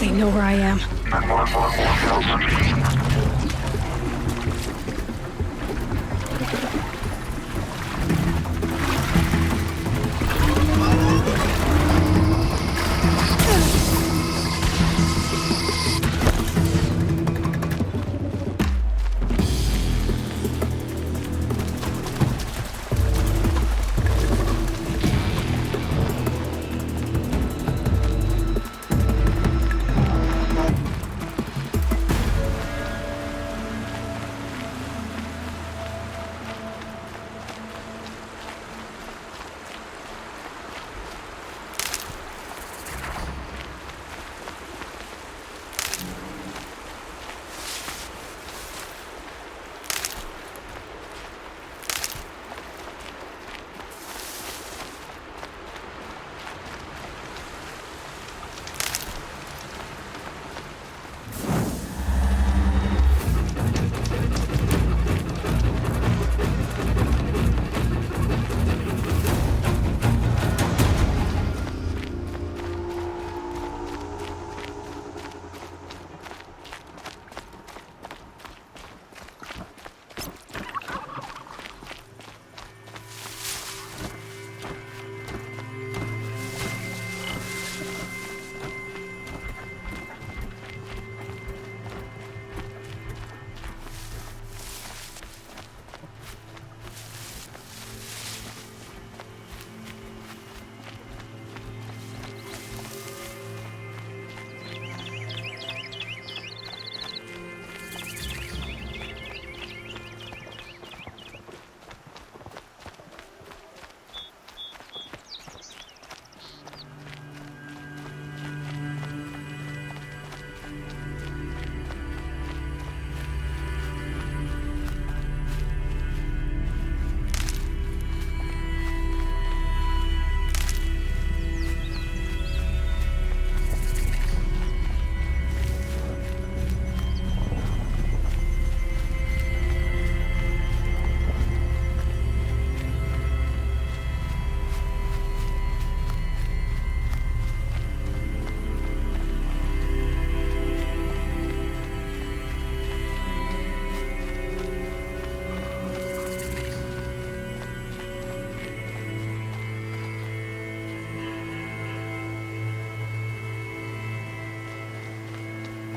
They know where I am.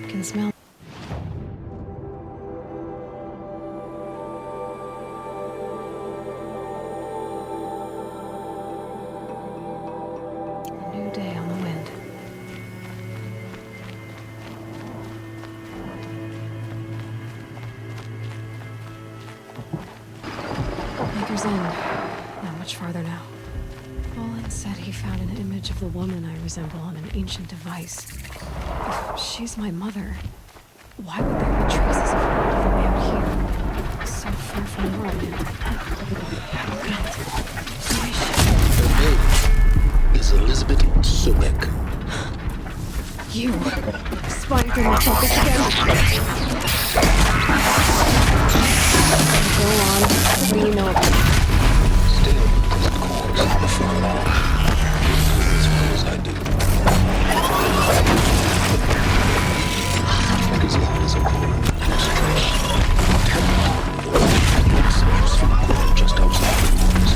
Can smell. A new day on the wind. Maker's End. Not much farther now. Olin said he found an image of the woman I resemble on an ancient device. If she's my mother, why would there be traces of her all the way out here? So far from Norman. Her name is Elizabeth Sobek. You spying for my focus again? Go on. What do you know about it? Stay on the present course before long. As well as I do. As long as a corner just outside the walls.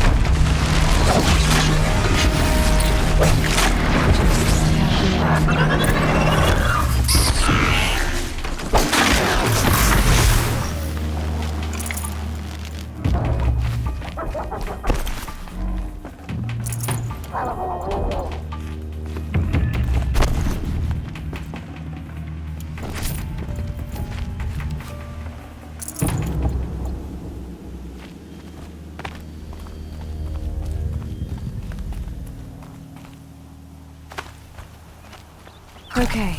Okay,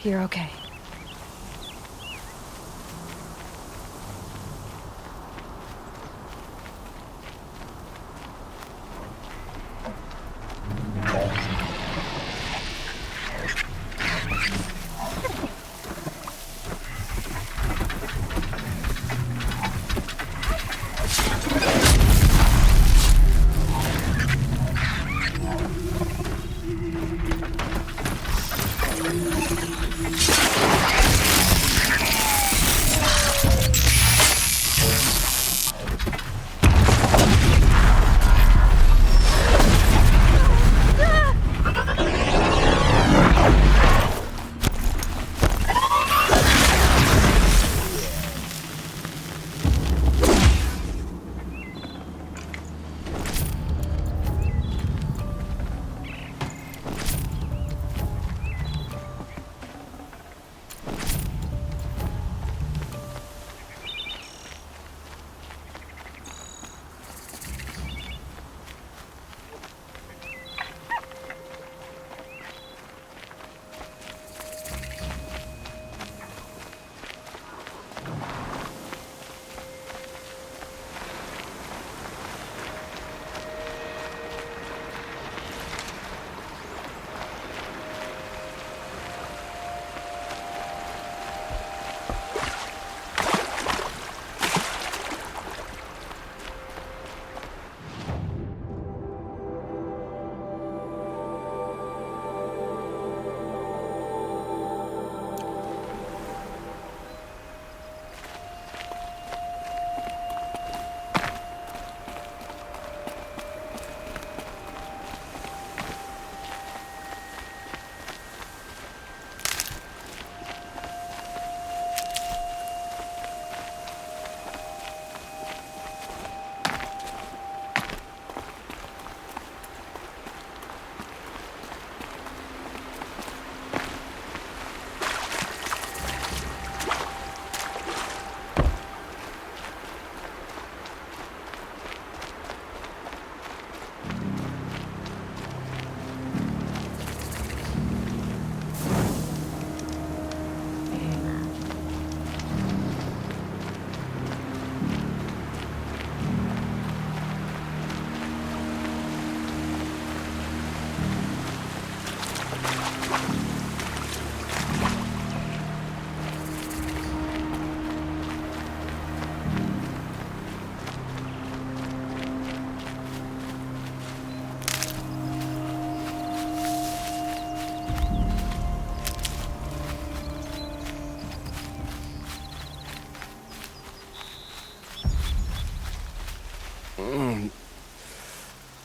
you're okay.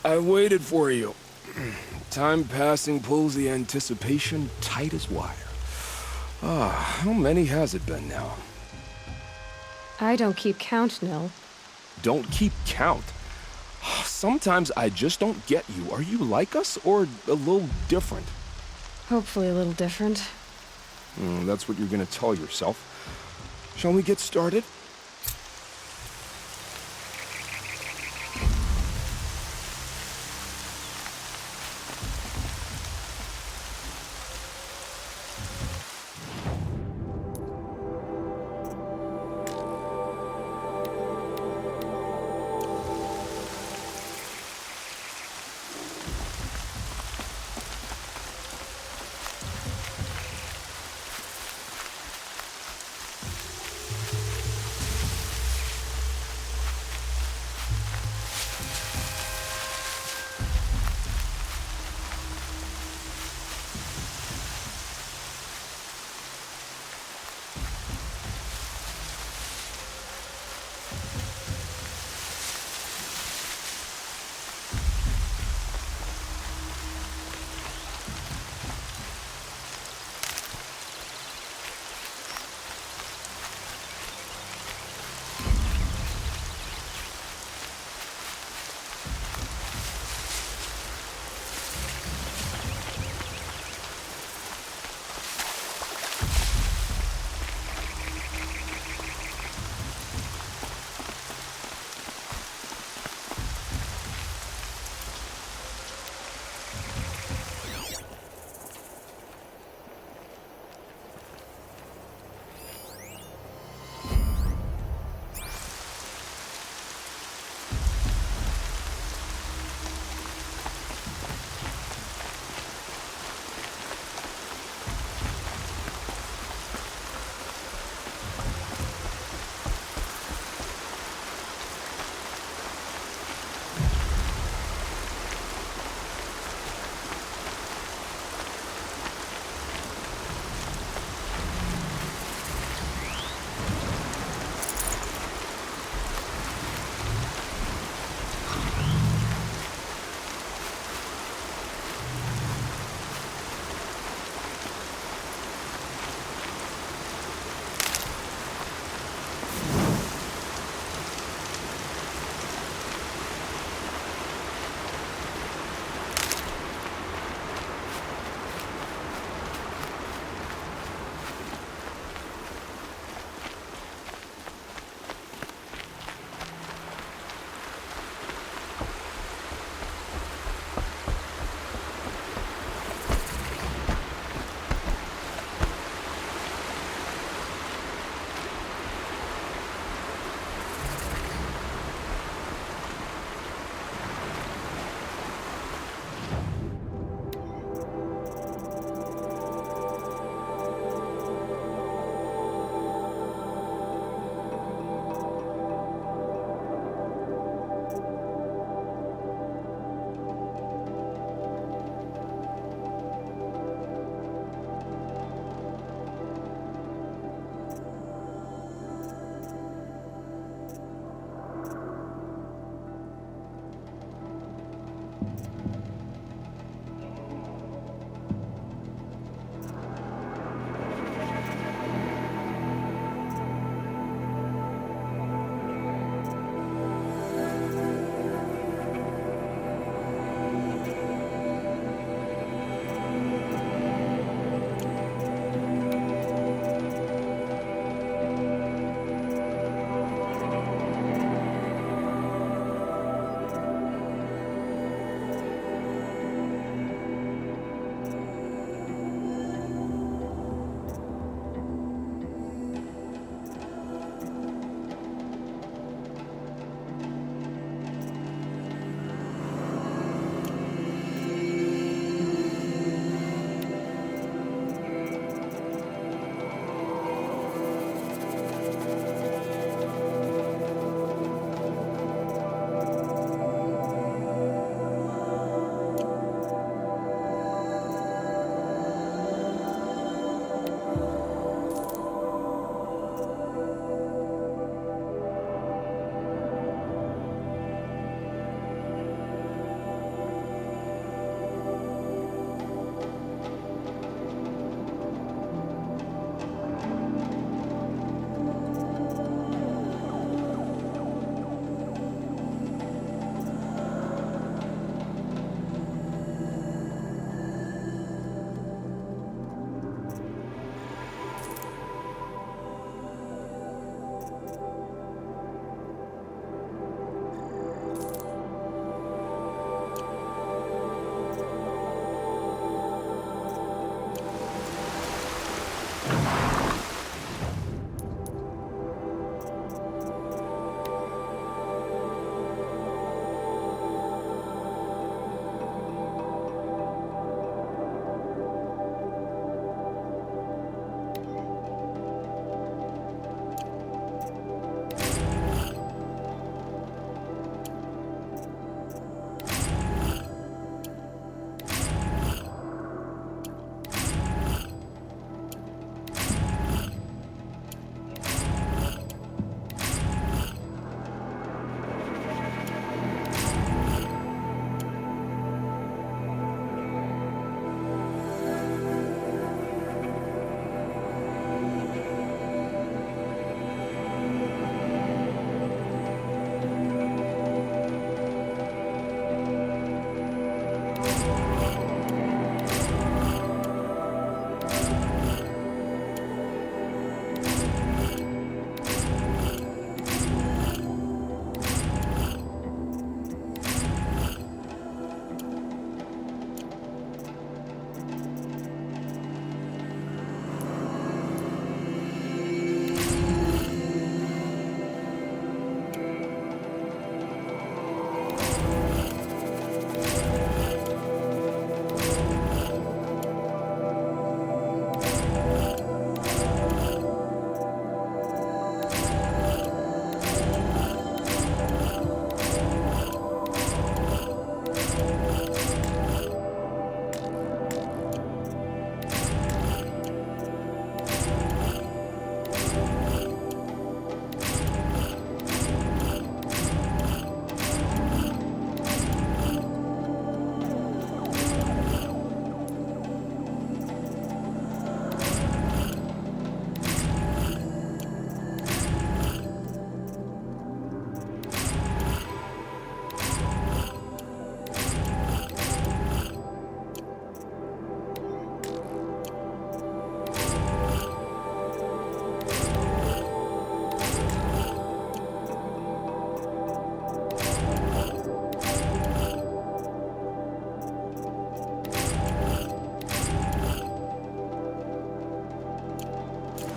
I waited for you. Time passing pulls the anticipation tight as wire. How many has it been now? I don't keep count, Nil. Don't keep count. Sometimes I just don't get you. Are you like us or a little different? Hopefully a little different. That's what you're gonna tell yourself. Shall we get started?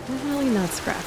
Definitely not scrap.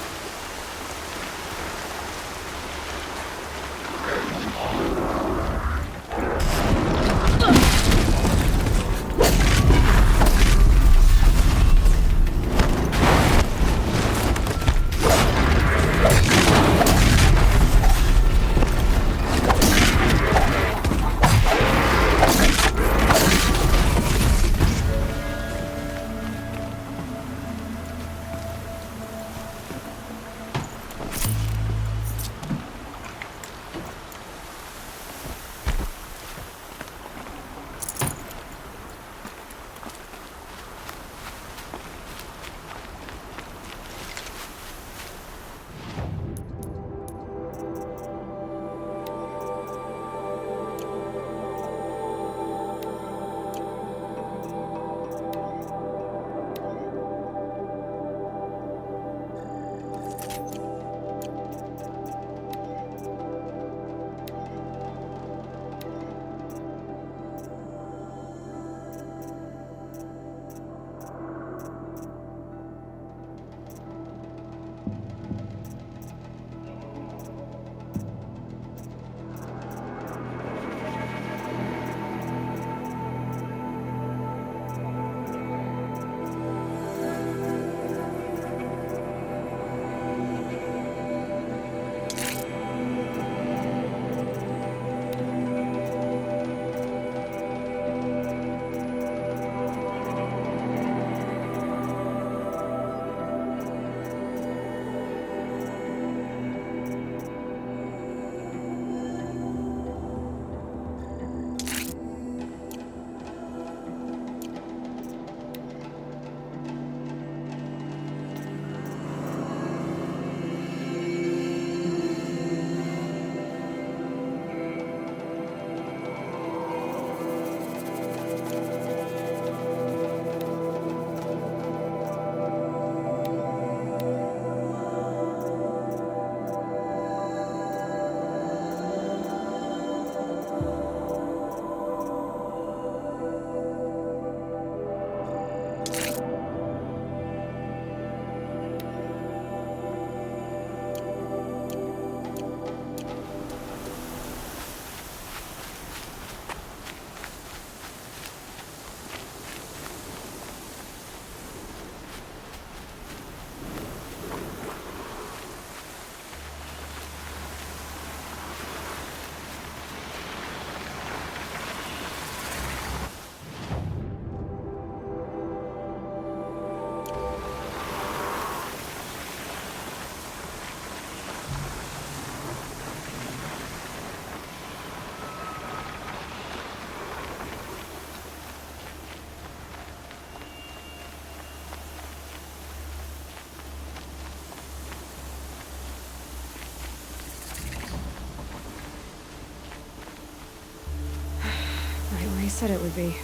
said it would be.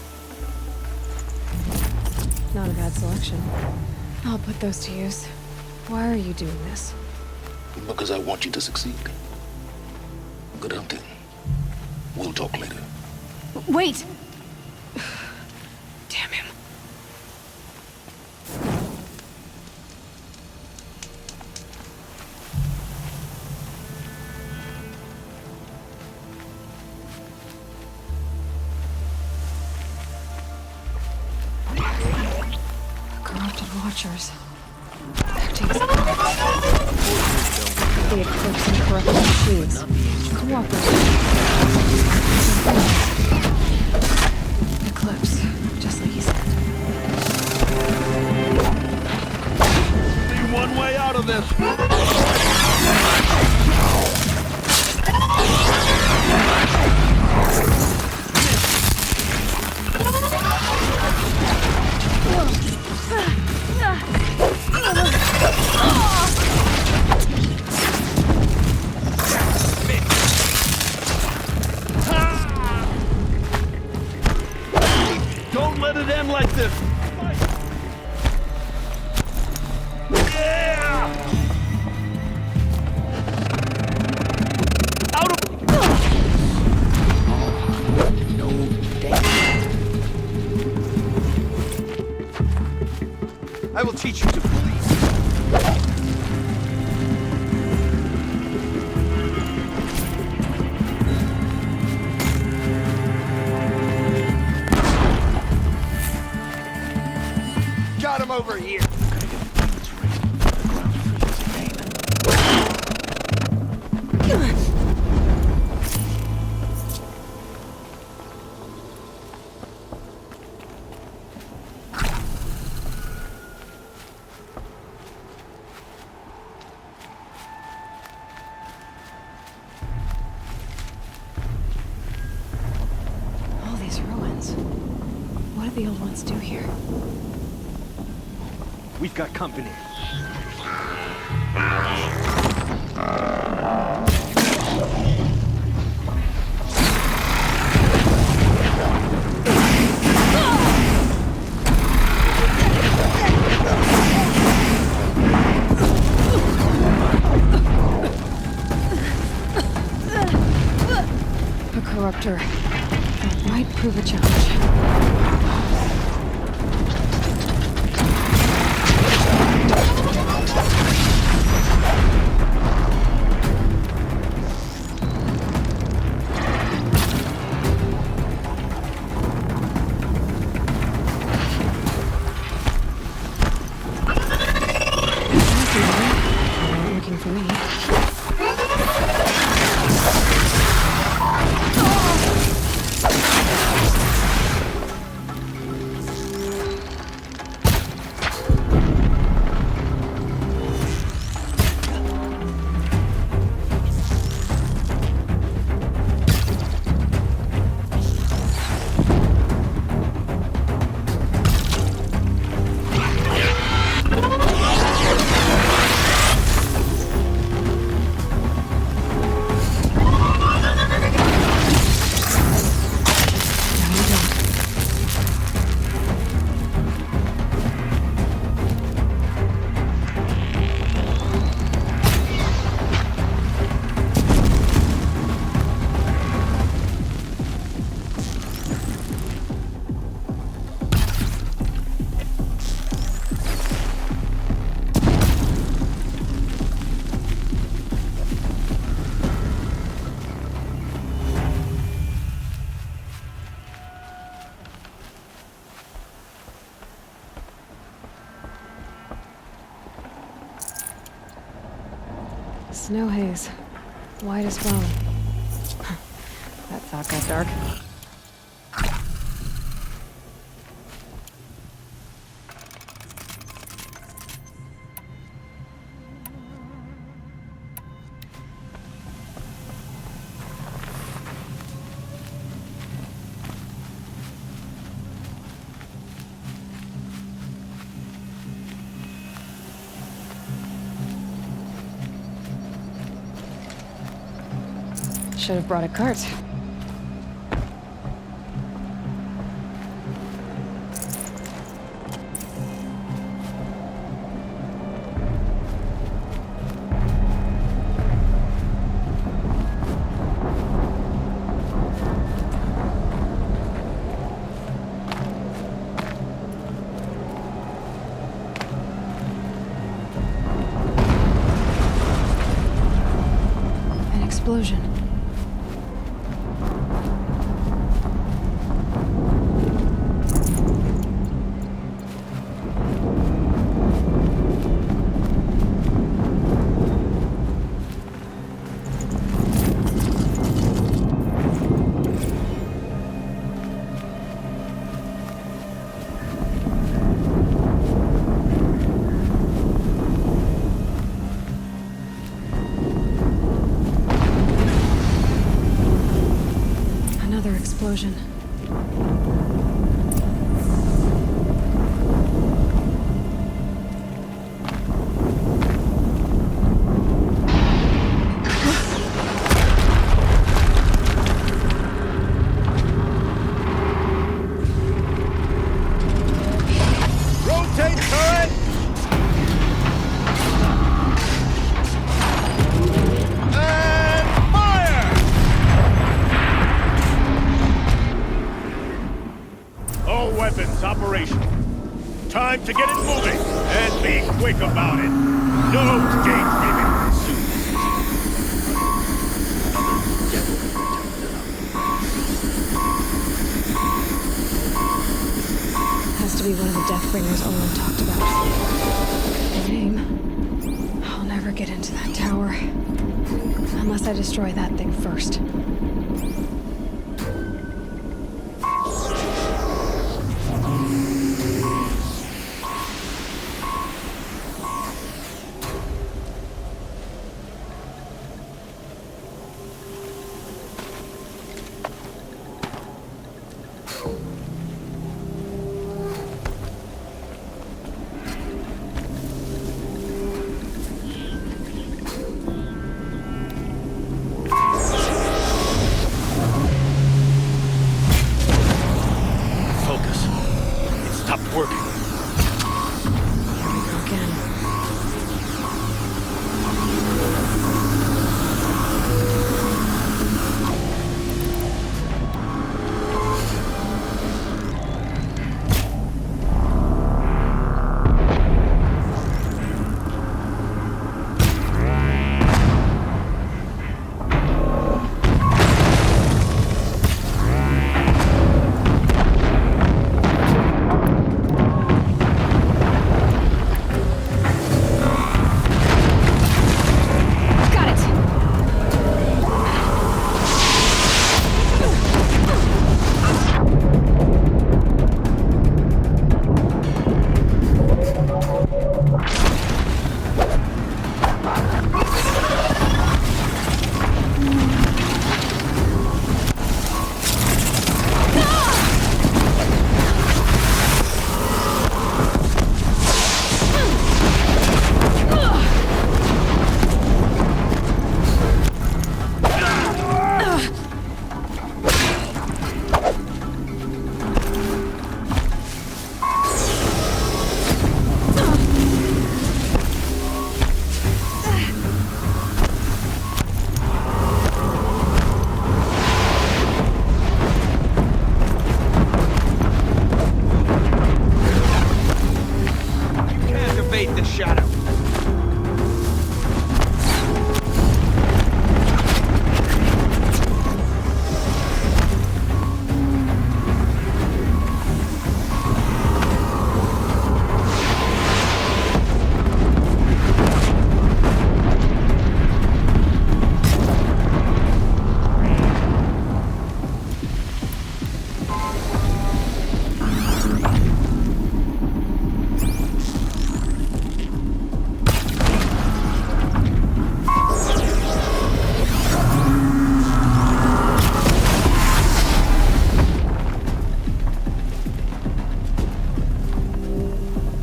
Not a bad selection. I'll put those to use. Why are you doing this? Because I want you to succeed. Good hunting. We'll talk later. Wait! Damn him. Corrupted watchers. Acting as the eclipse and corrupted machines. Cooperate. Eclipse, just like he said. Only one way out of this. Don't let it end like this. Yeah! Out of... No damage. I will teach you to believe. Got him over here. All these ruins. What did the old ones do here? We've got company. A corruptor. That might prove a challenge. Looking for me. Snow haze. White as bone. That thought got dark. Should have brought a cart. explosion. Another explosion. Rotate turret! And fire! All weapons operational. Time to get it moving, and be quick about it. No daydreaming. Has to be one of the Deathbringers Olin talked about. Name. I'll never get into that tower. Unless I destroy that thing first. Focus. It stopped working. Again. Got it! Activate the shadow.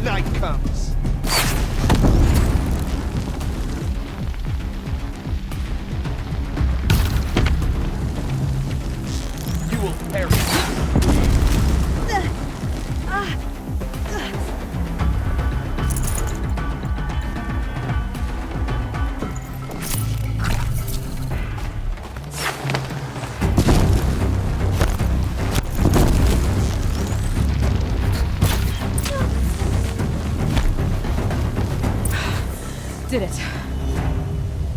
Night comes. You will perish. Did it.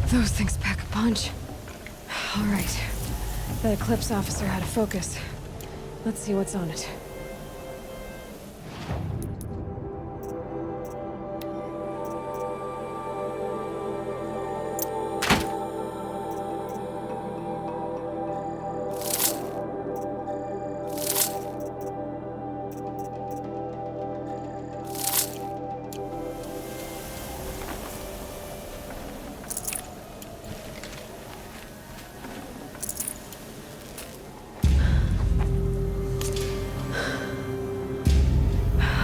Those things pack a punch. All right. The Eclipse officer had a focus. Let's see what's on it.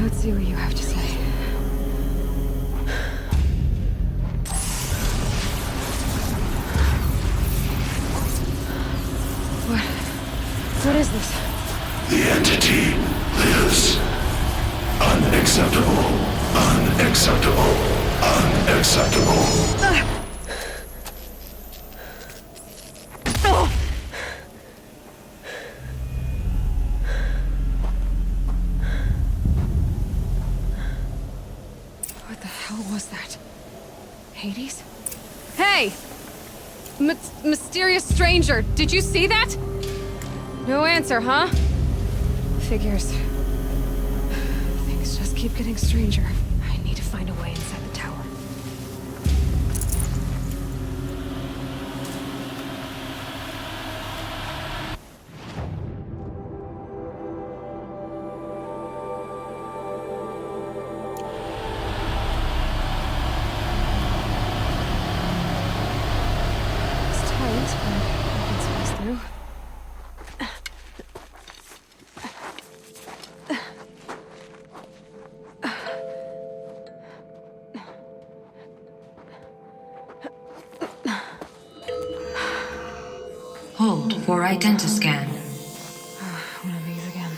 Let's see what you have to say. What is this? The entity lives. Unacceptable. Unacceptable. Unacceptable. What the hell was that? Hades? Hey! Mysterious stranger, did you see that? No answer, huh? Figures. Things just keep getting stranger. I need to find a way inside the tower. It's tight, but I can squeeze through. Hold for identiscan. One of these again.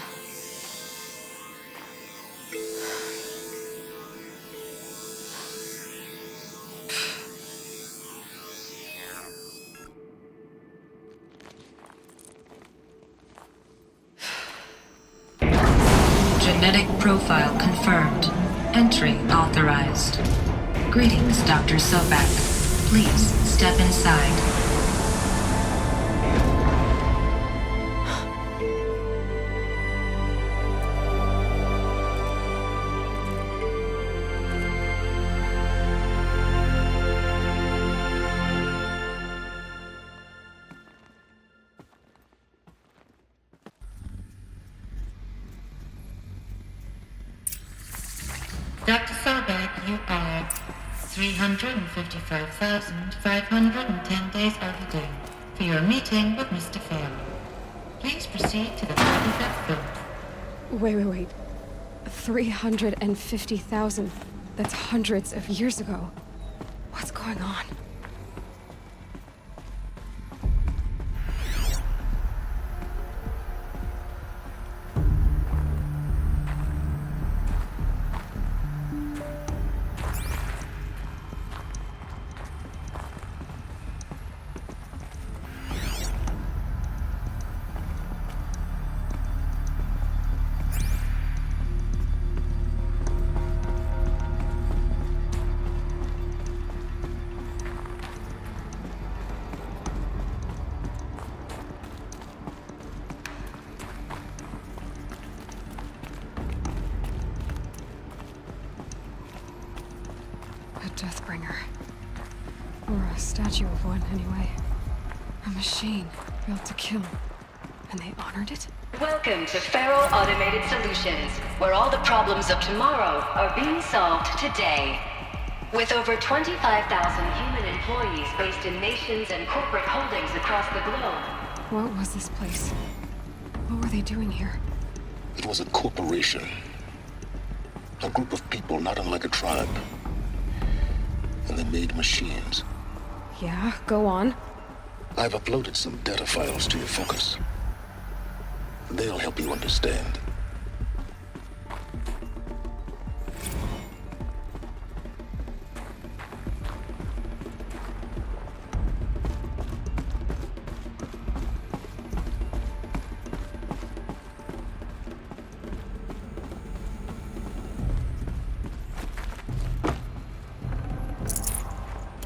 Genetic profile confirmed. Entry authorized. Greetings, Dr. Sobak. Please step inside. Dr. Sobek, you are 355,510 days overdue for your meeting with Mr. Farrell. Please proceed to the lobby that floor. Wait. 350,000. That's hundreds of years ago. What's going on? A Deathbringer. Or a statue of one, anyway. A machine built to kill. And they honored it? Welcome to Farrell Automated Solutions, where all the problems of tomorrow are being solved today. With over 25,000 human employees based in nations and corporate holdings across the globe. What was this place? What were they doing here? It was a corporation. A group of people not unlike a tribe. And they made machines. Yeah, go on. I've uploaded some data files to your focus. They'll help you understand.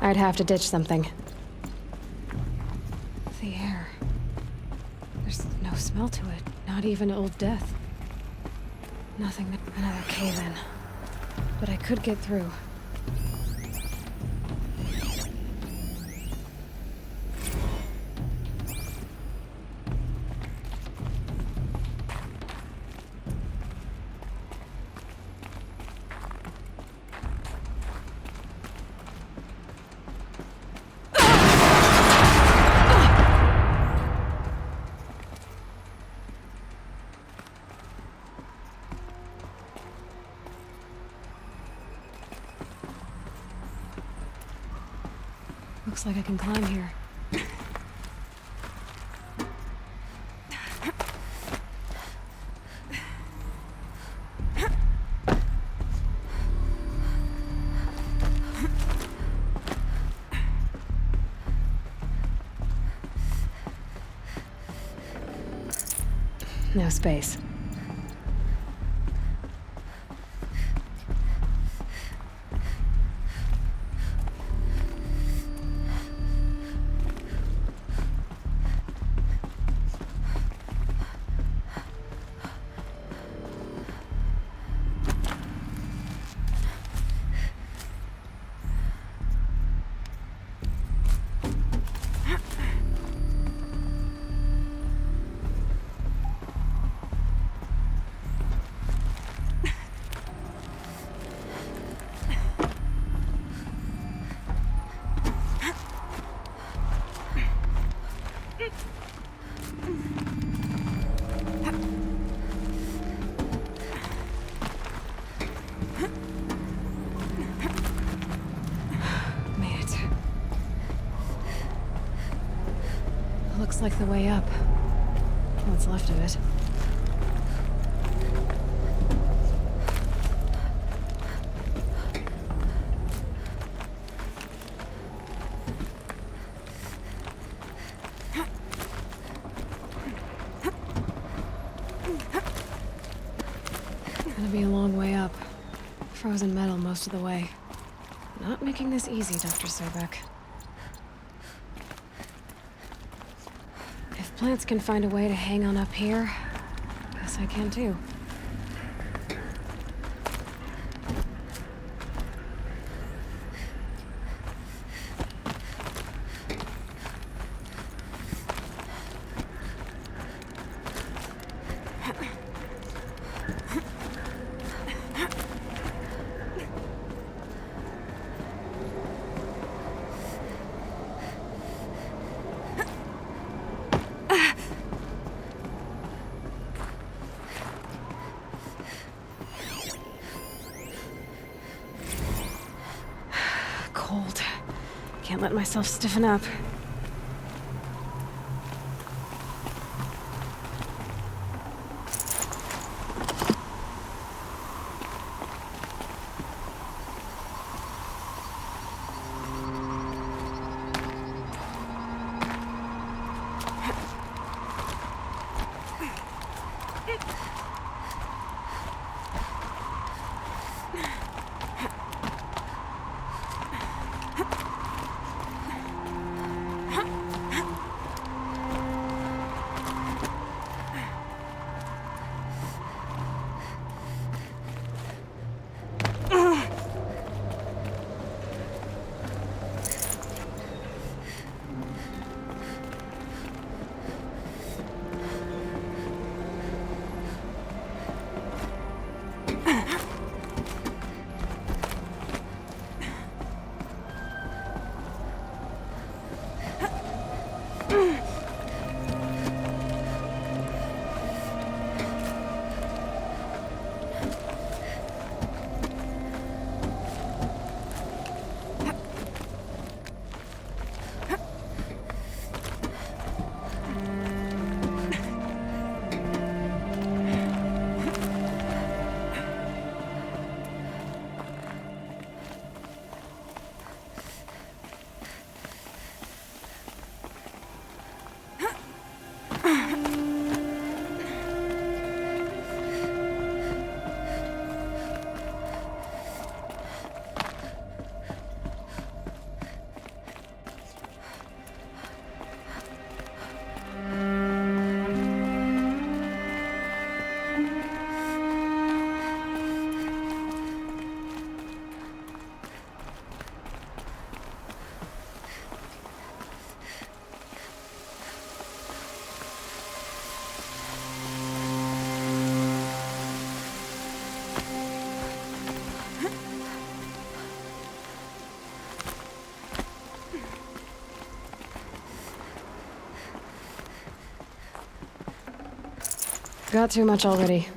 I'd have to ditch something. The smell to it. Not even old death. Nothing but another cave-in. But I could get through. Looks like I can climb here. No space. Looks like the way up. What's left of it. Gonna be a long way up. Frozen metal most of the way. Not making this easy, Dr. Sobek. If plants can find a way to hang on up here, guess I can too. Cold. Can't let myself stiffen up. got too much already.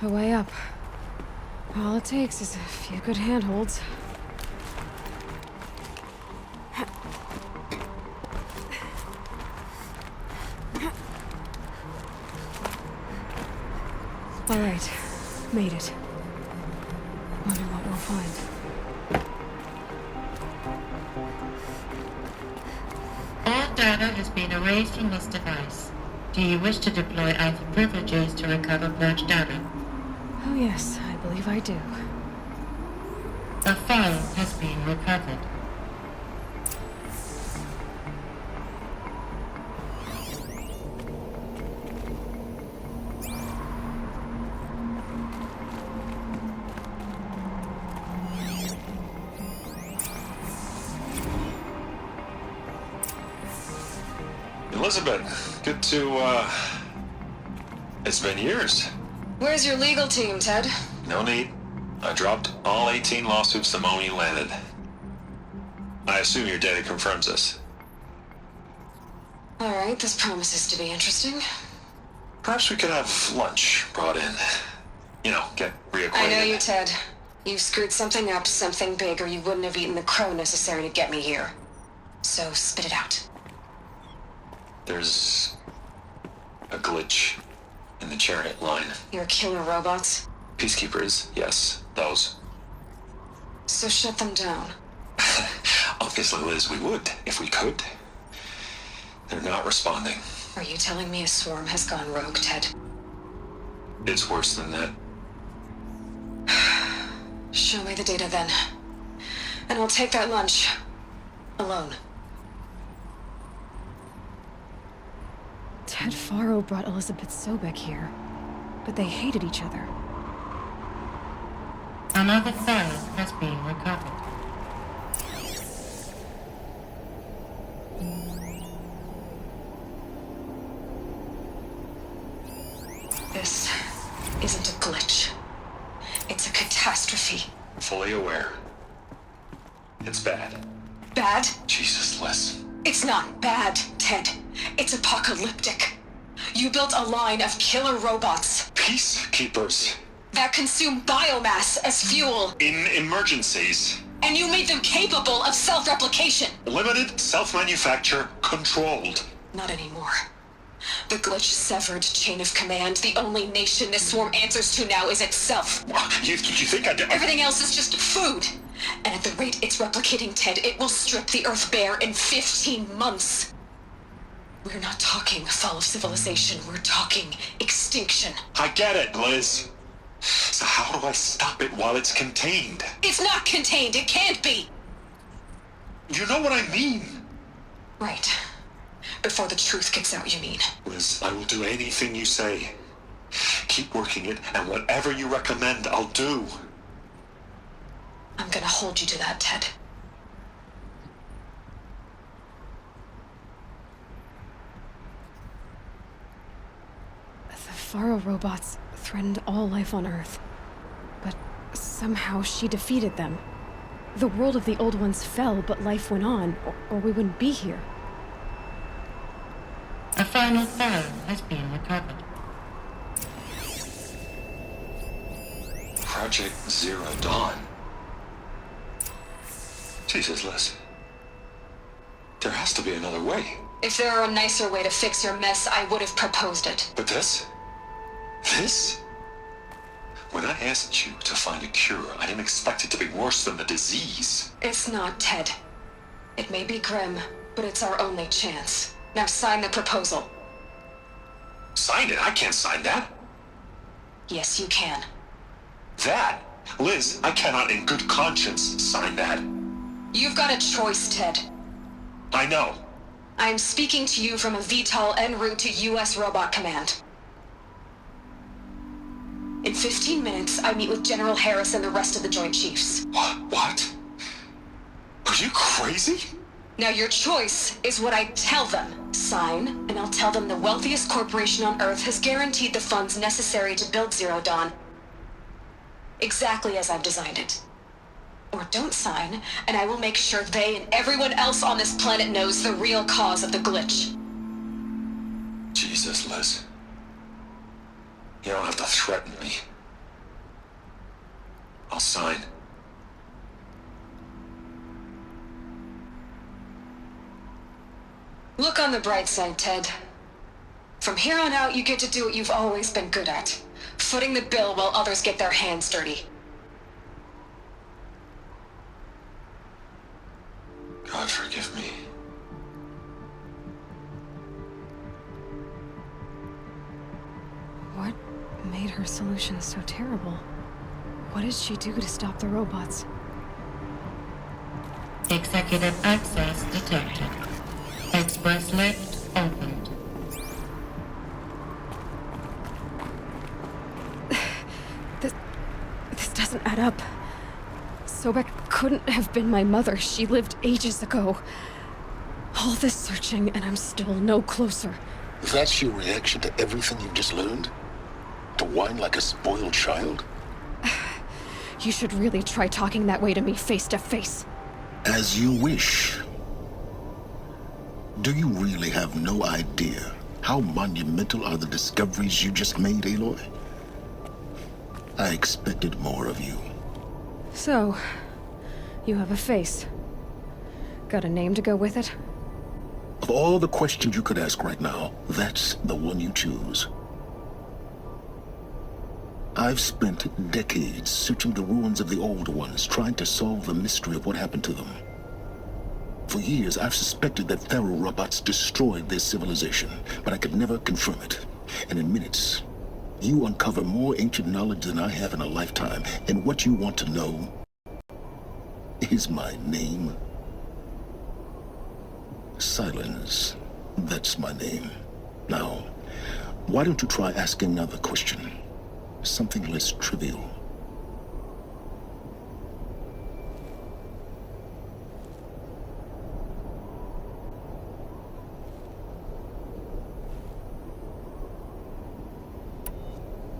A way up. All it takes is a few good handholds. All right, made it. Wonder what we'll find. All data has been erased from this device. Do you wish to deploy Alpha privileges to recover purged data? Oh yes, I believe I do. A file has been recovered. Elizabeth, good to, it's been years. Where's your legal team, Ted? No need. I dropped all 18 lawsuits the moment you landed. I assume your data confirms this. All right, this promises to be interesting. Perhaps we could have lunch brought in. You know, get reacquainted. I know you, Ted. You've screwed something up, something big, or you wouldn't have eaten the crow necessary to get me here. So spit it out. There's a glitch in the chariot line. Your killer robots? Peacekeepers, yes, those. So shut them down. Obviously, Liz, we would, if we could. They're not responding. Are you telling me a swarm has gone rogue, Ted? It's worse than that. Show me the data then. And I'll take that lunch. Alone. Ted Faro brought Elizabeth Sobek here, but they hated each other. Another file has been recovered. This isn't a glitch. It's a catastrophe. Fully aware. It's bad. Bad? Jesus, Liz. It's not bad, Ted. It's apocalyptic. You built a line of killer robots Peacekeepers. that consume biomass as fuel, In emergencies. and you made them capable of self-replication. Limited, self-manufacture, controlled. Not anymore. The glitch severed chain of command. The only nation this swarm answers to now is itself. You think I did? Everything else is just food. And at the rate it's replicating, Ted, it will strip the Earth bare in 15 months. We're not talking fall of civilization. We're talking extinction. I get it, Liz. So how do I stop it while it's contained? It's not contained. It can't be. You know what I mean. Right. Before the truth gets out, you mean? Liz, I will do anything you say. Keep working it, and whatever you recommend, I'll do. I'm gonna hold you to that, Ted. The Faro robots threatened all life on Earth. But somehow she defeated them. The world of the old ones fell, but life went on, or we wouldn't be here. A final file has been recovered. Project Zero Dawn. Jesus, Liz. There has to be another way. If there were a nicer way to fix your mess, I would have proposed it. But this? This? When I asked you to find a cure, I didn't expect it to be worse than the disease. It's not, Ted. It may be grim, but it's our only chance. Now sign the proposal. Sign it? I can't sign that. Yes, you can. That? Liz, I cannot in good conscience sign that. You've got a choice, Ted. I know. I am speaking to you from a VTOL en route to U.S. Robot Command. In 15 minutes, I meet with General Harris and the rest of the Joint Chiefs. What? Are you crazy? Now your choice is what I tell them. Sign, and I'll tell them the wealthiest corporation on Earth has guaranteed the funds necessary to build Zero Dawn. Exactly as I've designed it. Or don't sign, and I will make sure they and everyone else on this planet knows the real cause of the glitch. Jesus, Liz. You don't have to threaten me. I'll sign. Look on the bright side, Ted. From here on out, you get to do what you've always been good at. Footing the bill while others get their hands dirty. God forgive me. What made her solution so terrible? What did she do to stop the robots? Executive access detected. Express lift opened. This doesn't add up. Sobek couldn't have been my mother. She lived ages ago. All this searching, and I'm still no closer. That's your reaction to everything you've just learned? To whine like a spoiled child? You should really try talking that way to me face to face. As you wish. Do you really have no idea how monumental are the discoveries you just made, Aloy? I expected more of you. So, you have a face. Got a name to go with it? Of all the questions you could ask right now, that's the one you choose. I've spent decades searching the ruins of the old ones, trying to solve the mystery of what happened to them. For years, I've suspected that Pharaoh robots destroyed their civilization, but I could never confirm it. And in minutes, you uncover more ancient knowledge than I have in a lifetime. And what you want to know is my name. Silence. That's my name. Now, why don't you try asking another question? Something less trivial.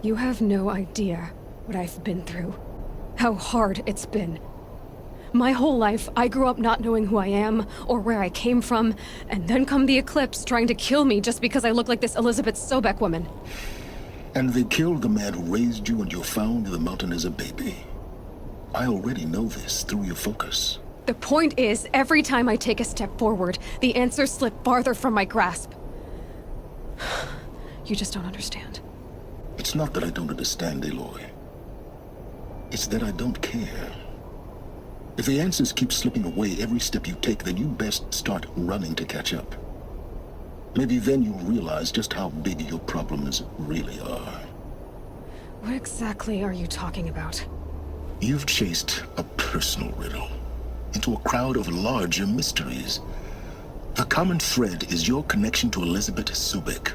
You have no idea what I've been through. How hard it's been. My whole life, I grew up not knowing who I am or where I came from, and then come the Eclipse trying to kill me just because I look like this Elizabeth Sobek woman. And they killed the man who raised you and you found in the mountain as a baby. I already know this through your focus. The point is, every time I take a step forward, the answers slip farther from my grasp. You just don't understand. It's not that I don't understand, Aloy. It's that I don't care. If the answers keep slipping away every step you take, then you best start running to catch up. Maybe then you'll realize just how big your problems really are. What exactly are you talking about? You've chased a personal riddle into a crowd of larger mysteries. The common thread is your connection to Elizabeth Sobek.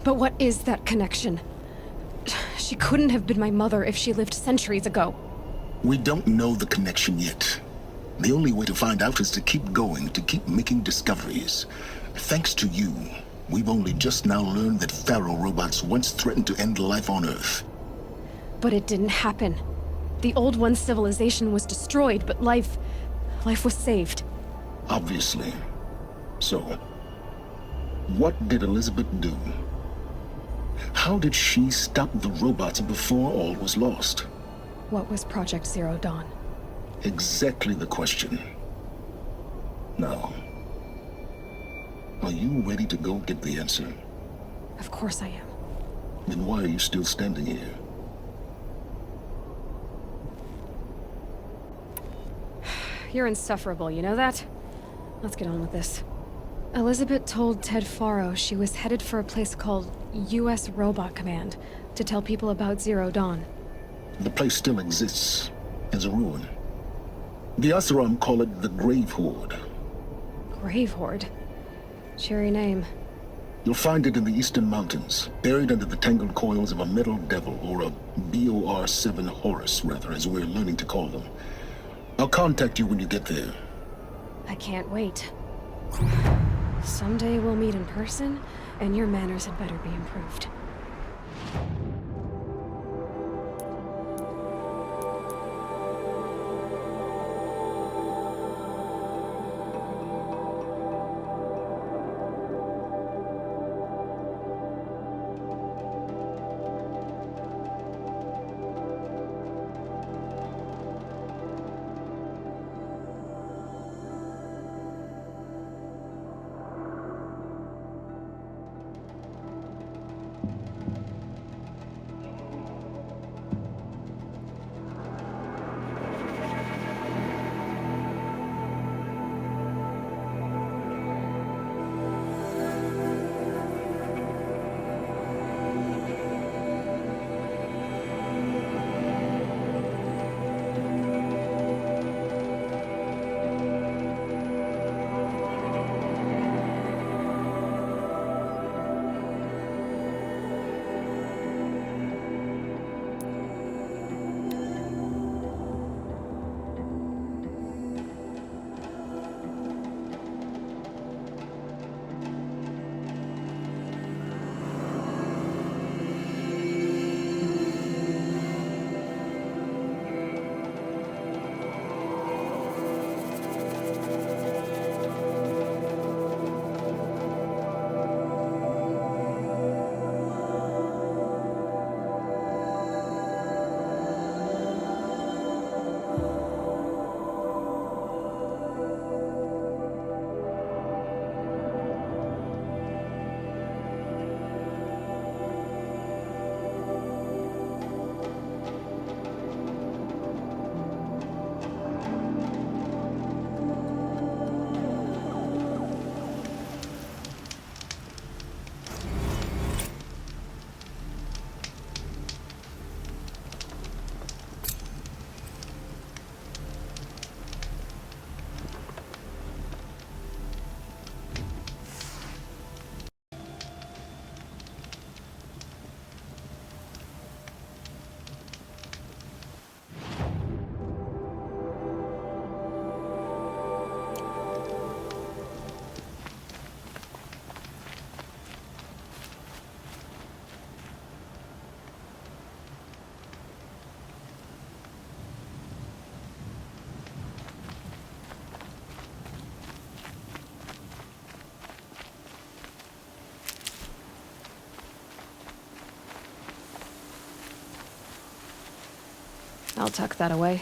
But what is that connection? She couldn't have been my mother if she lived centuries ago. We don't know the connection yet. The only way to find out is to keep going, to keep making discoveries. Thanks to you, we've only just now learned that Pharaoh robots once threatened to end life on Earth. But it didn't happen. The old one's civilization was destroyed, but life was saved. Obviously. So, what did Elizabeth do? How did she stop the robots before all was lost? What was Project Zero Dawn? Exactly the question. Now, are you ready to go get the answer? Of course I am. Then why are you still standing here? You're insufferable, you know that? Let's get on with this. Elizabeth told Ted Faro she was headed for a place called U.S. Robot Command to tell people about Zero Dawn. The place still exists as a ruin. The Oseram call it the Grave Horde. Grave Horde? Cheery name. You'll find it in the eastern mountains, buried under the tangled coils of a metal devil, or a BOR-7 Horus, rather, as we're learning to call them. I'll contact you when you get there. I can't wait. Someday we'll meet in person, and your manners had better be improved. I'll tuck that away.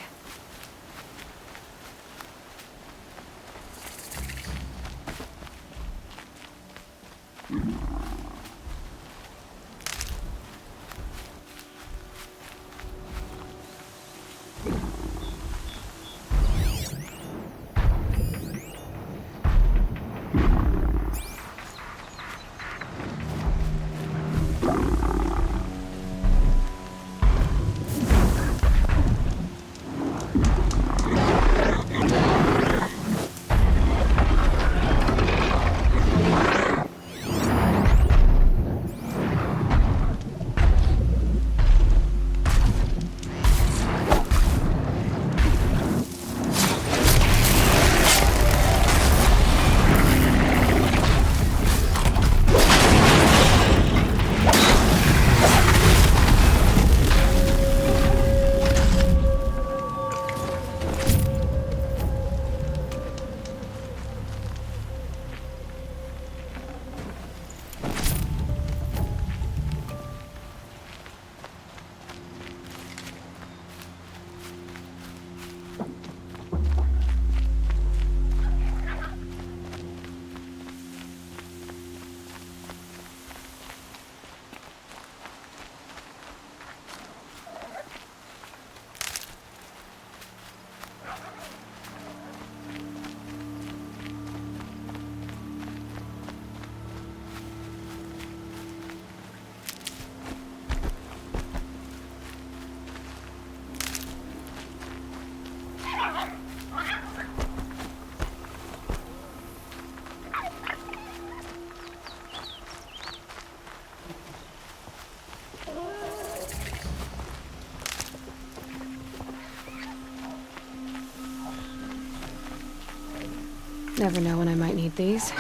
Never know when I might need these.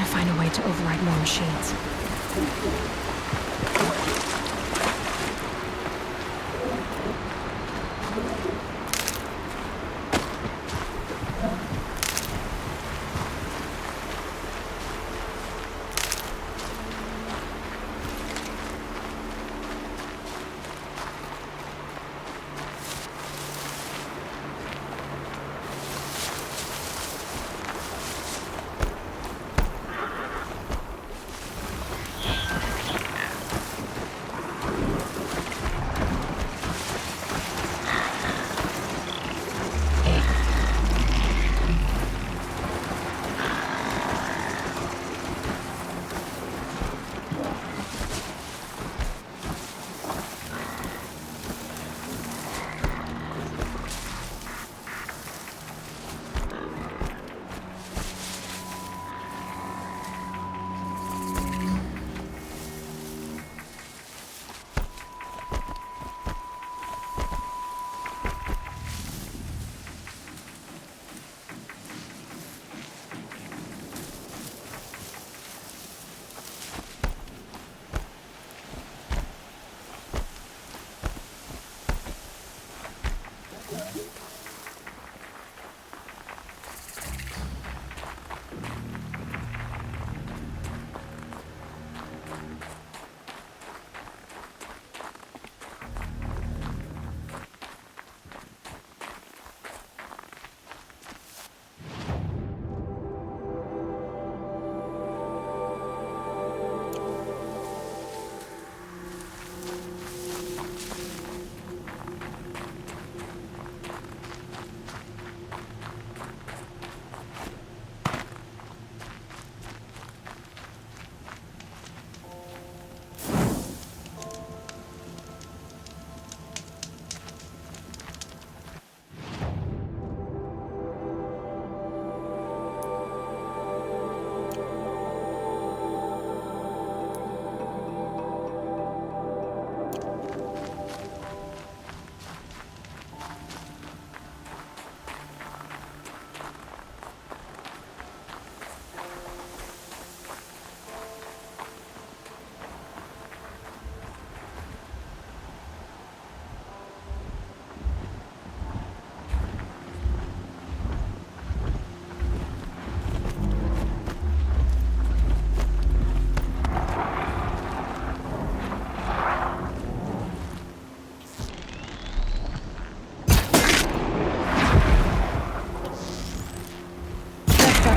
Find a way to override more machines.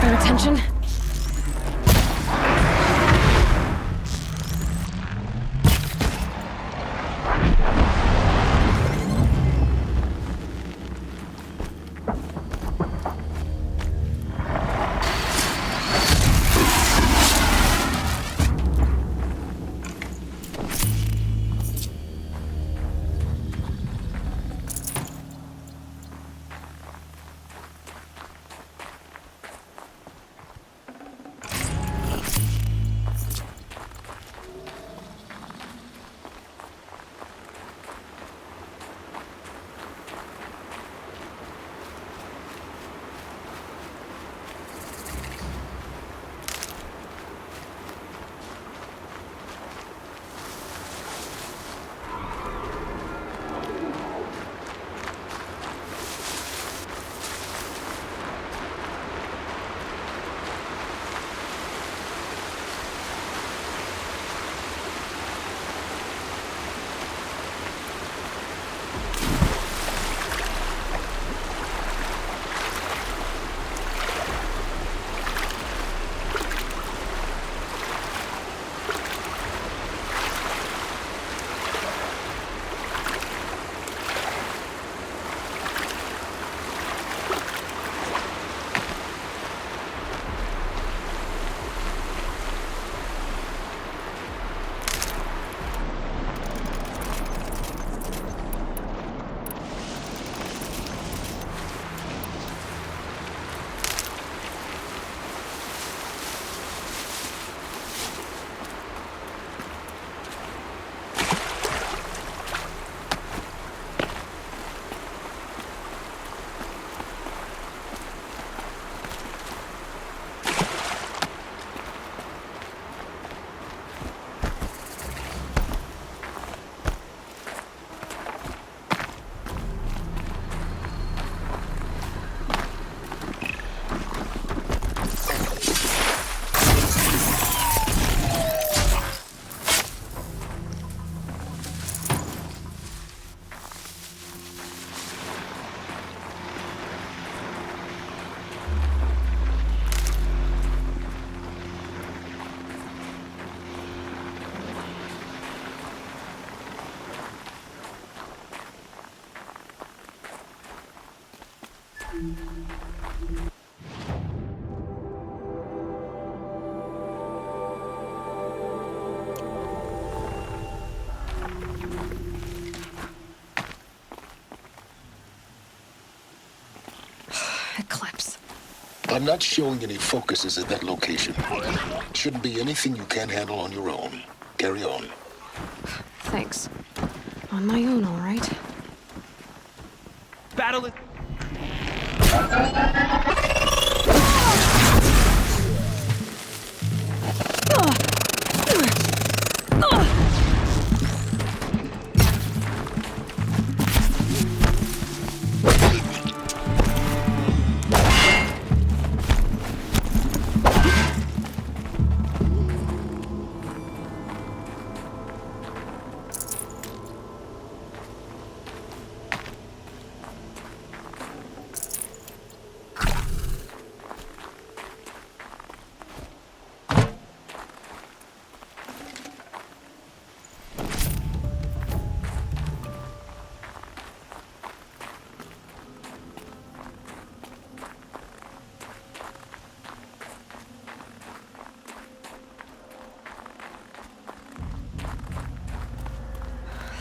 their attention. Eclipse. I'm not showing any focuses at that location. Shouldn't be anything you can't handle on your own. Carry on. Thanks. On my own, all right. Battle it.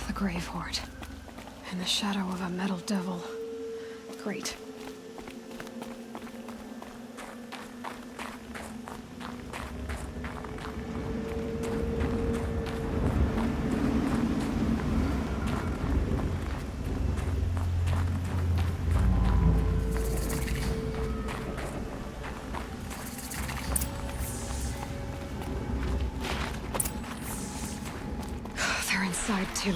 The Grave Horde. In the shadow of a metal devil. Great. They're inside too.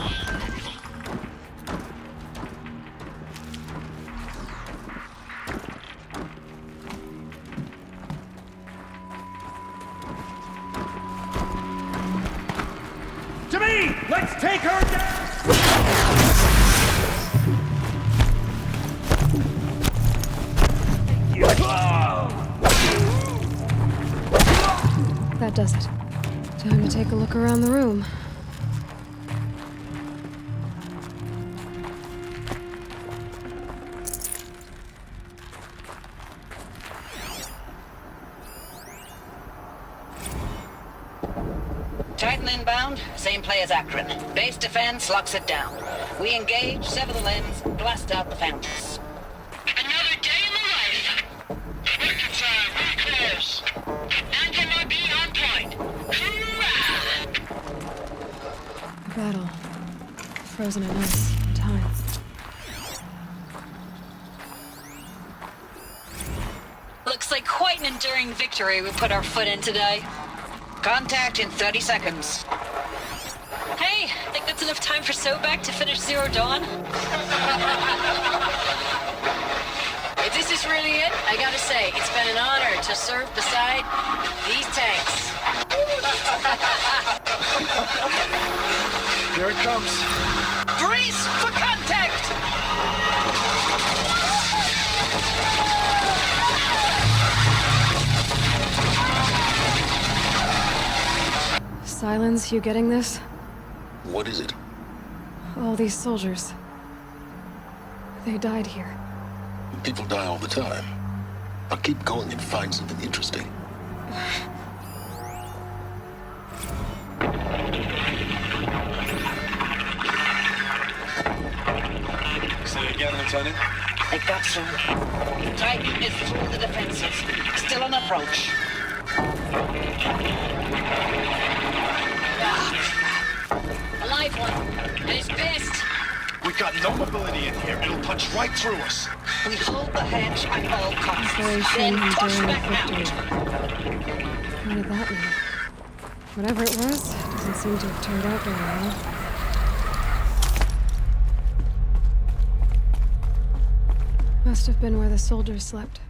To me! Let's take her down! You. Whoa! that does it. Time to take a look around the room. Titan inbound, same play as Akron. Base defense locks it down. We engage, sever the lens, blast out the fountains. Another day in the life. Winter time, very close. NVMe on point. Hoorah! A battle. Frozen in ice and time. Looks like quite an enduring victory we put our foot in today. Contact in 30 seconds. Hey, think that's enough time for Sobek to finish Zero Dawn? If this is really it, I gotta say, it's been an honor to serve beside these tanks. Here it comes. Brace for contact! Silence, you getting this? What is it? All these soldiers. They died here. People die all the time. Now keep going and find something interesting. Say again, Lieutenant. They got some. Titan is through the defenses. Still on approach. A live one, and it's pissed. We got no mobility in here. It'll punch right through us. We hold the hedge at all costs. Operation Then push Enduring back Victory. out. What did that mean? Whatever it was, doesn't seem to have turned out very well. Must have been where the soldiers slept.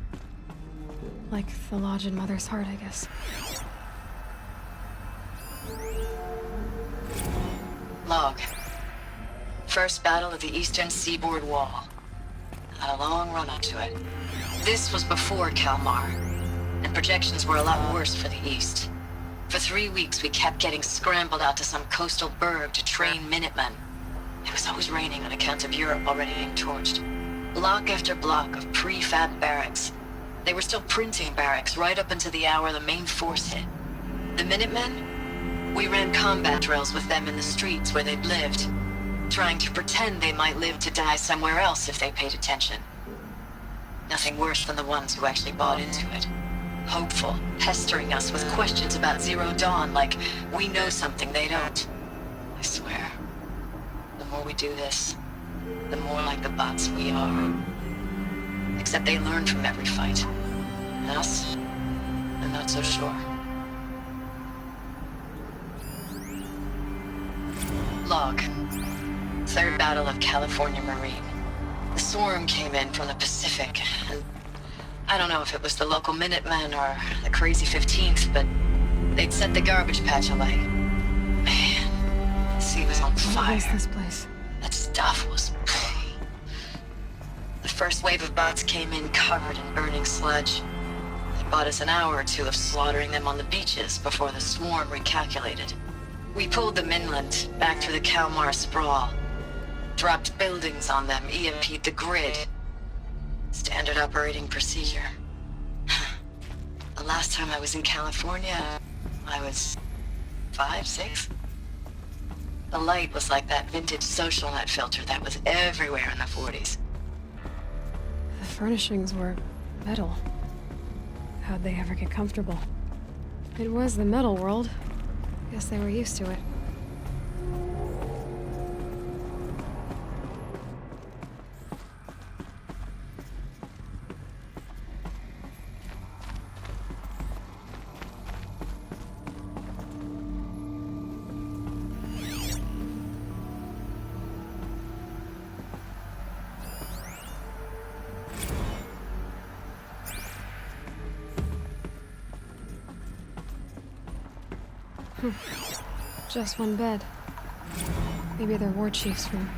Like the lodge in Mother's Heart, I guess. Log. First battle of the eastern seaboard wall. Had a long run up to it. This was before Kalmar, and projections were a lot worse for the east. For 3 weeks, we kept getting scrambled out to some coastal burg to train Minutemen. It was always raining on account of Europe already being torched. Block after block of prefab barracks. They were still printing barracks right up until the hour the main force hit. The Minutemen? We ran combat drills with them in the streets where they'd lived, trying to pretend they might live to die somewhere else if they paid attention. Nothing worse than the ones who actually bought into it. Hopeful, pestering us with questions about Zero Dawn like we know something they don't. I swear, the more we do this, the more like the bots we are. Except they learn from every fight. And us, I'm not so sure. Log. Third Battle of California Marine. The swarm came in from the Pacific, and I don't know if it was the local Minutemen or the crazy 15th, but they'd set the garbage patch alight. Man, the sea was on fire. What is this place? That stuff was... The first wave of bots came in covered in burning sludge. It bought us an hour or two of slaughtering them on the beaches before the swarm recalculated. We pulled them inland, back through the Kalmar sprawl. Dropped buildings on them, EMP'd the grid. Standard operating procedure. The last time I was in California, I was 5, 6? The light was like that vintage social net filter that was everywhere in the 40s. The furnishings were metal. How'd they ever get comfortable? It was the metal world. Guess they were used to it. Just one bed. Maybe their war chief's room.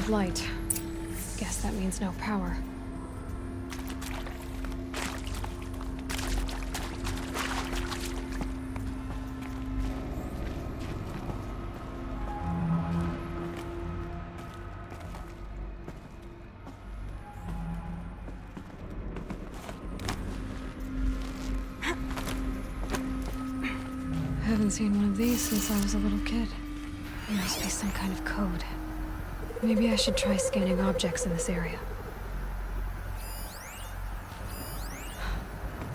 red light. Guess that means no power. I haven't seen one of these since I was a little kid. There must be some kind of code. Maybe I should try scanning objects in this area.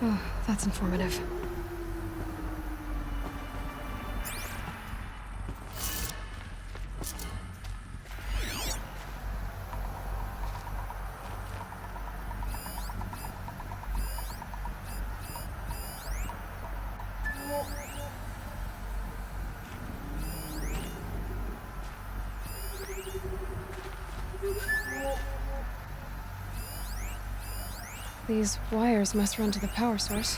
Oh, that's informative. These wires must run to the power source.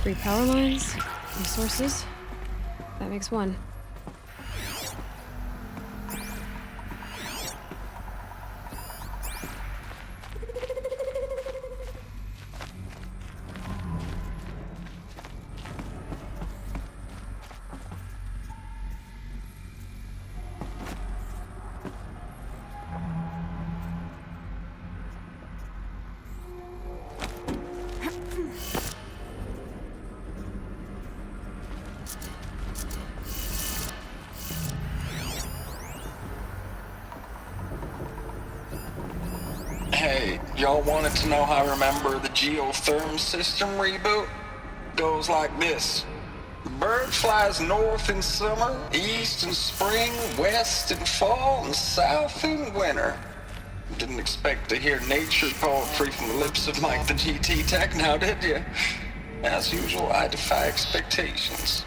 Three power lines, resources. That makes one. Hey, y'all wanted to know how I remember the geotherm system reboot? Goes like this. The bird flies north in summer, east in spring, west in fall, and south in winter. Didn't expect to hear nature poetry from the lips of Mike the GT Tech now, did you? As usual, I defy expectations.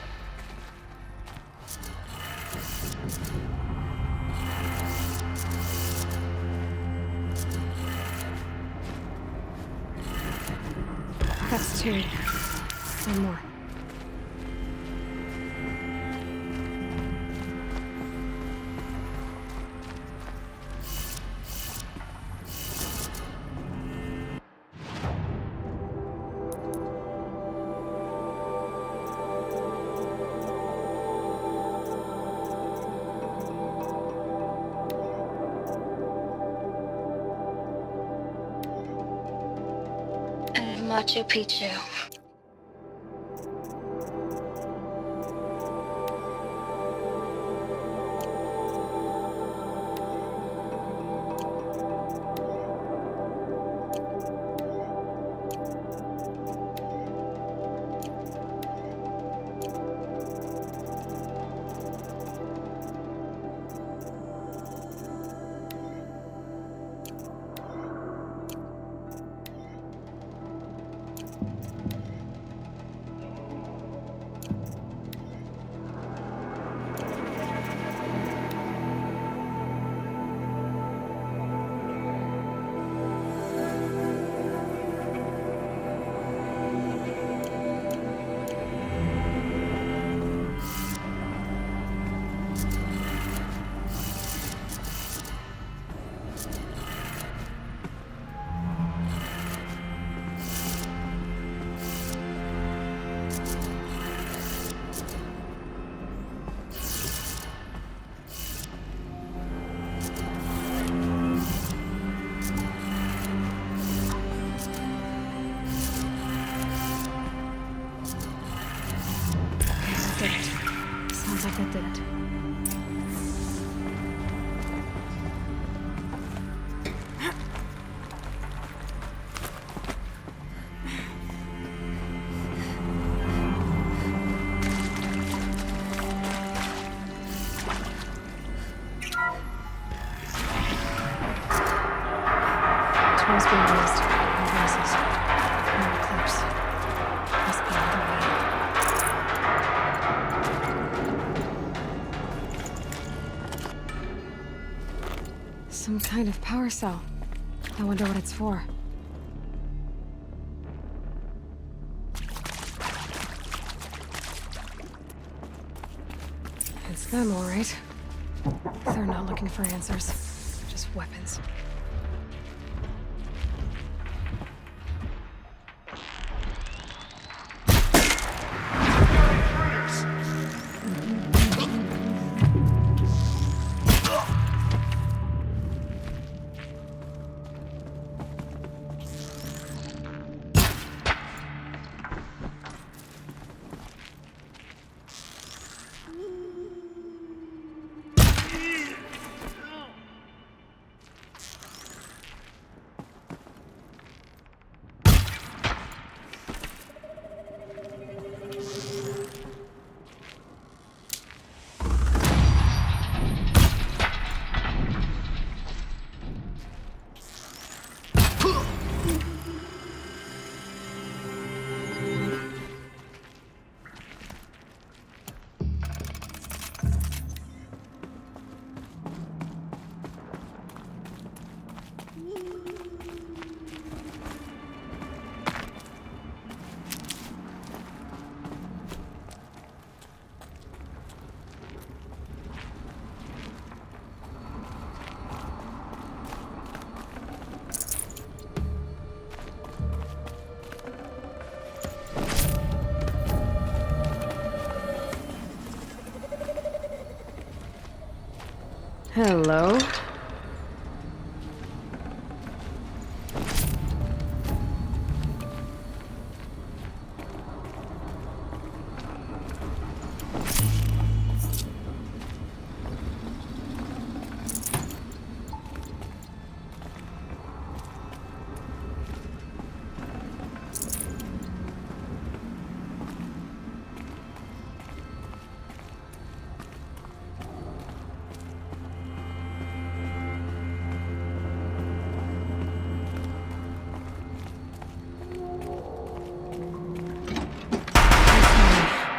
That's two. One more. Machu Picchu. tools being used. No voices. No eclipse. Must be another way. Some kind of power cell. I wonder what it's for. It's them, all right. They're not looking for answers, just weapons. Hello?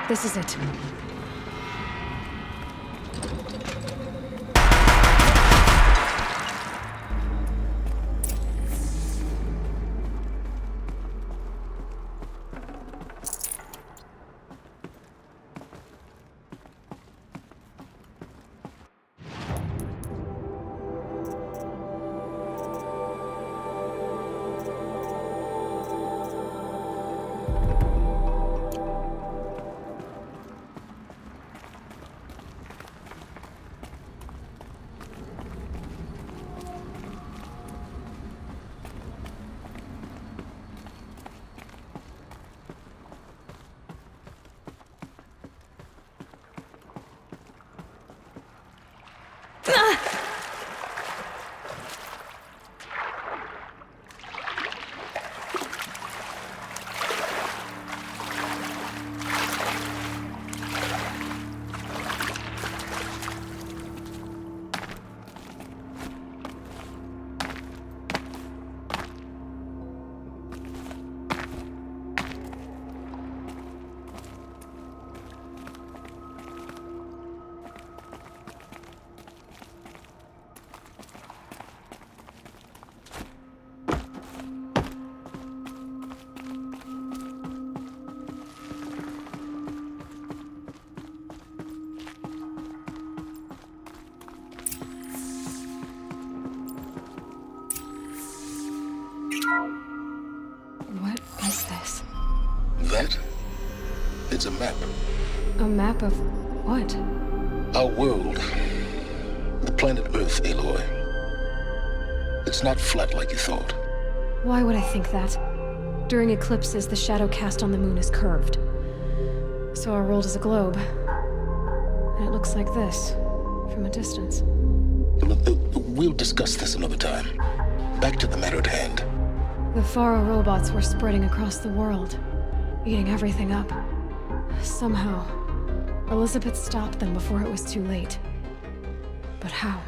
This is it. What is this? That? It's a map. A map of what? Our world. The planet Earth, Aloy. It's not flat like you thought. Why would I think that? During eclipses, the shadow cast on the moon is curved. So our world is a globe. And it looks like this, from a distance. We'll discuss this another time. Back to the matter at hand. The Faro robots were spreading across the world, eating everything up. Somehow, Elizabeth stopped them before it was too late. But how?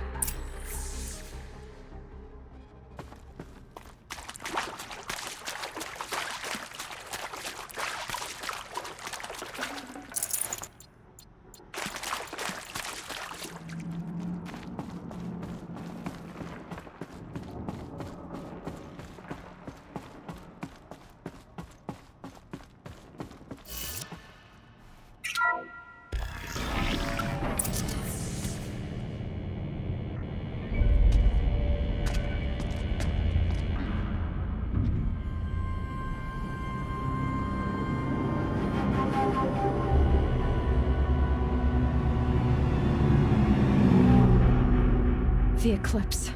The Eclipse.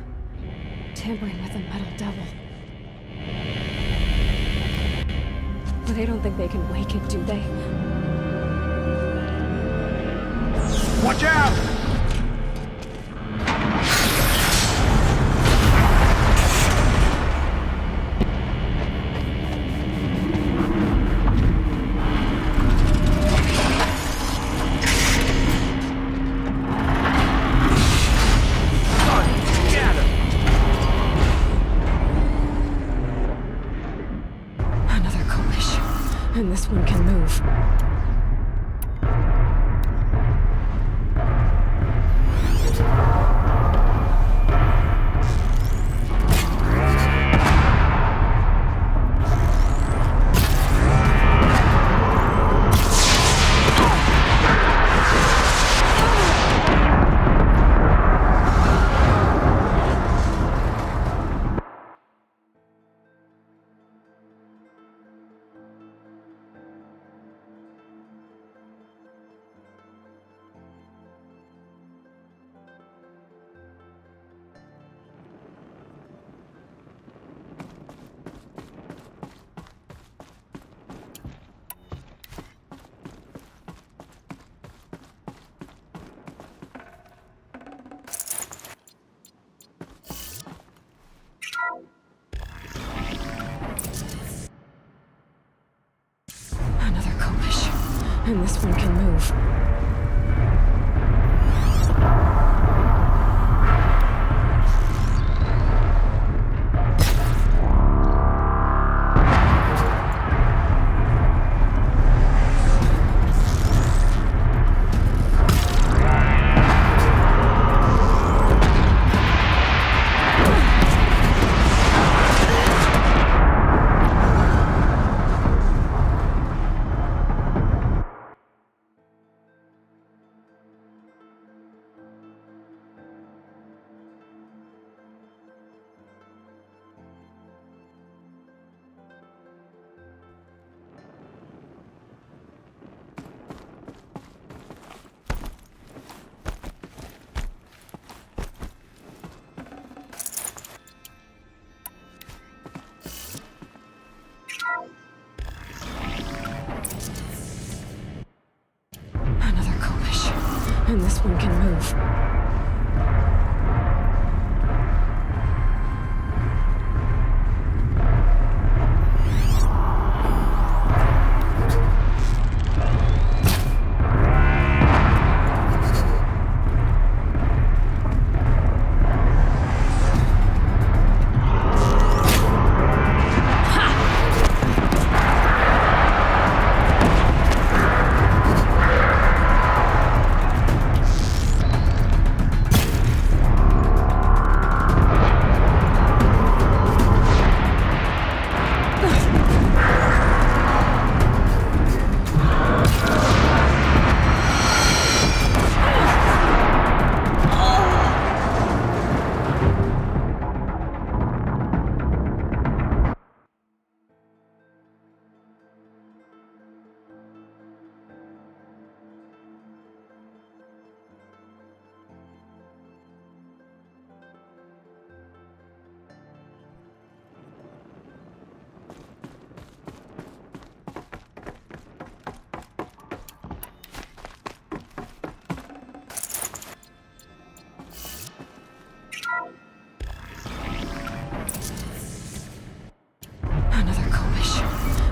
Tampering with the Metal Devil. But they don't think they can wake it, do they? Watch out! And this one can move. And this one can move. And this one can move.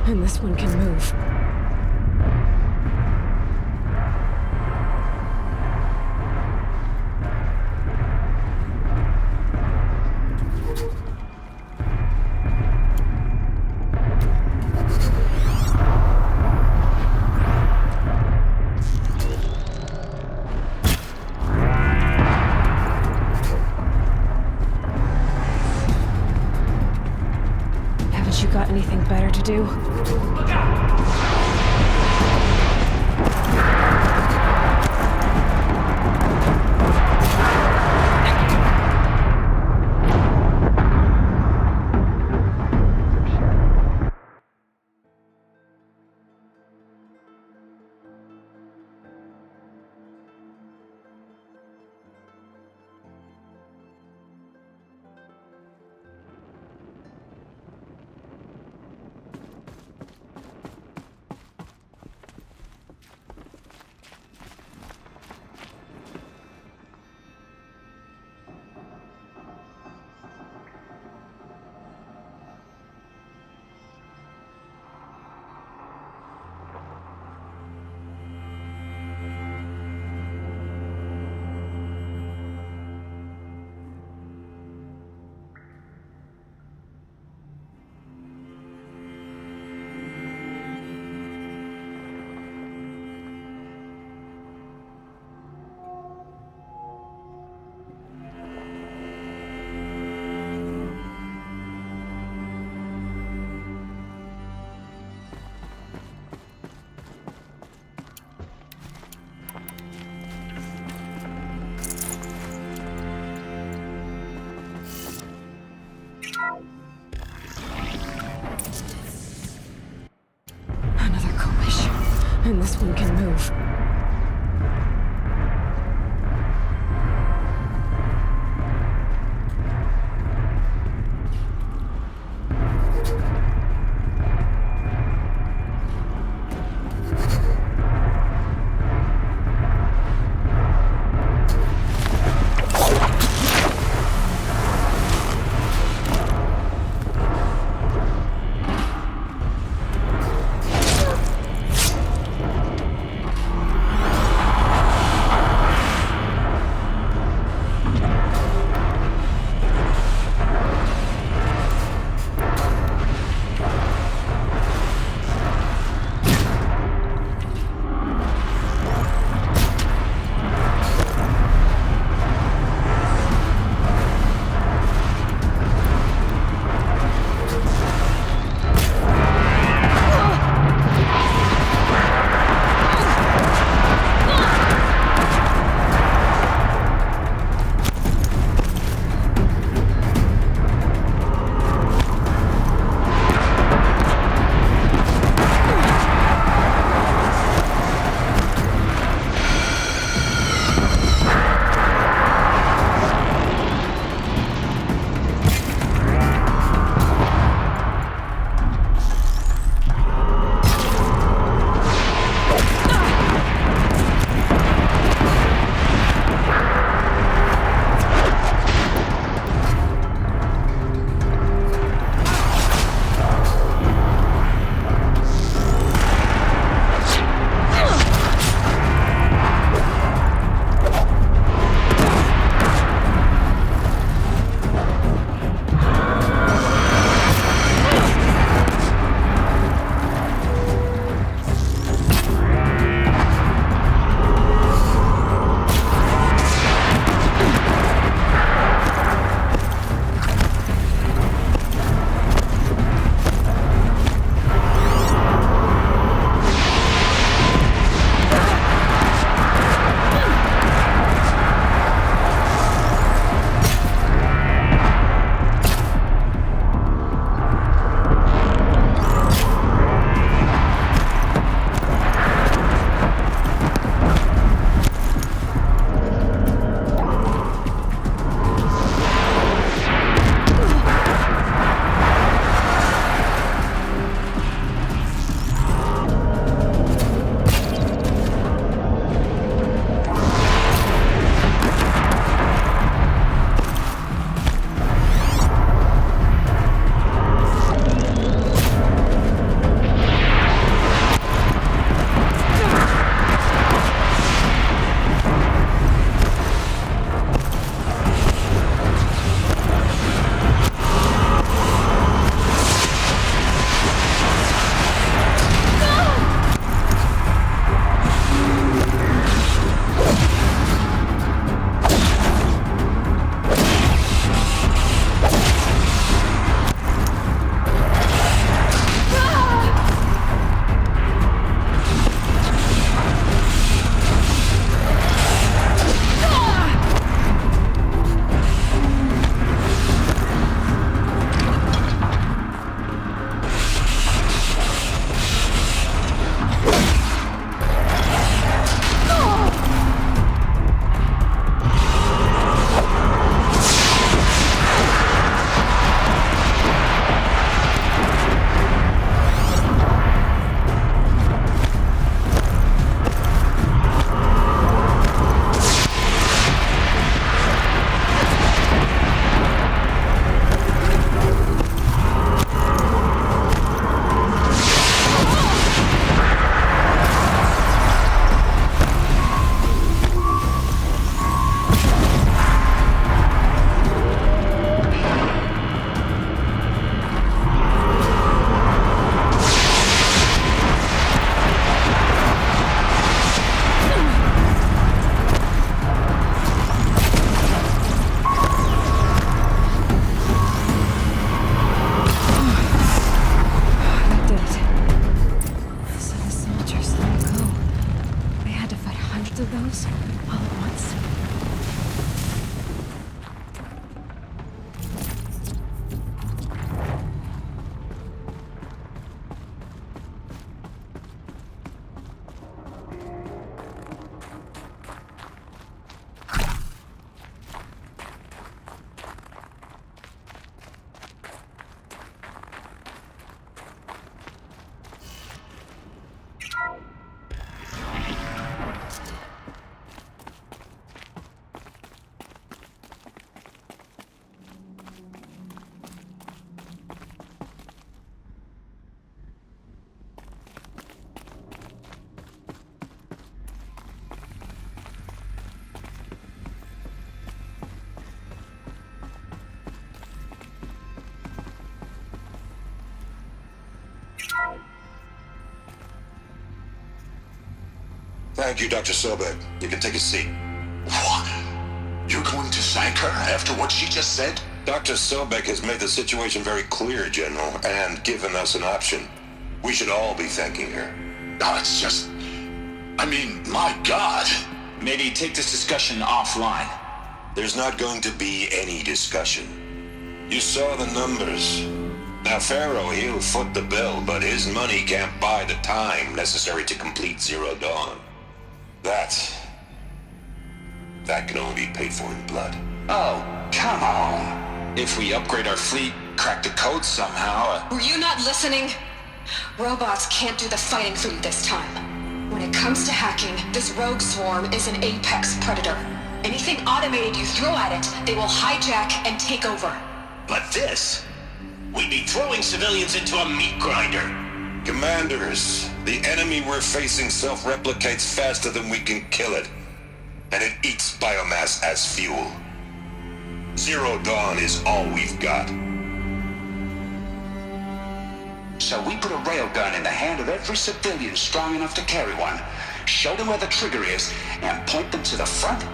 And this one can move. Haven't you got anything better to do? Look out! Another collision, and this one can move. Thank you, Dr. Sobek. You can take a seat. What? You're going to thank her after what she just said? Dr. Sobek has made the situation very clear, General, and given us an option. We should all be thanking her. No, it's just... I mean, my God. Maybe take this discussion offline. There's not going to be any discussion. You saw the numbers. Now, Pharaoh, he'll foot the bill, but his money can't buy the time necessary to complete Zero Dawn. That can only be paid for in blood. Oh, come on. If we upgrade our fleet, crack the code somehow... Were you not listening? Robots can't do the fighting for you this time. When it comes to hacking, this rogue swarm is an apex predator. Anything automated you throw at it, they will hijack and take over. But this... We'd be throwing civilians into a meat grinder. Commanders, the enemy we're facing self-replicates faster than we can kill it. And it eats biomass as fuel. Zero Dawn is all we've got. So we put a railgun in the hand of every civilian strong enough to carry one, show them where the trigger is, and point them to the front?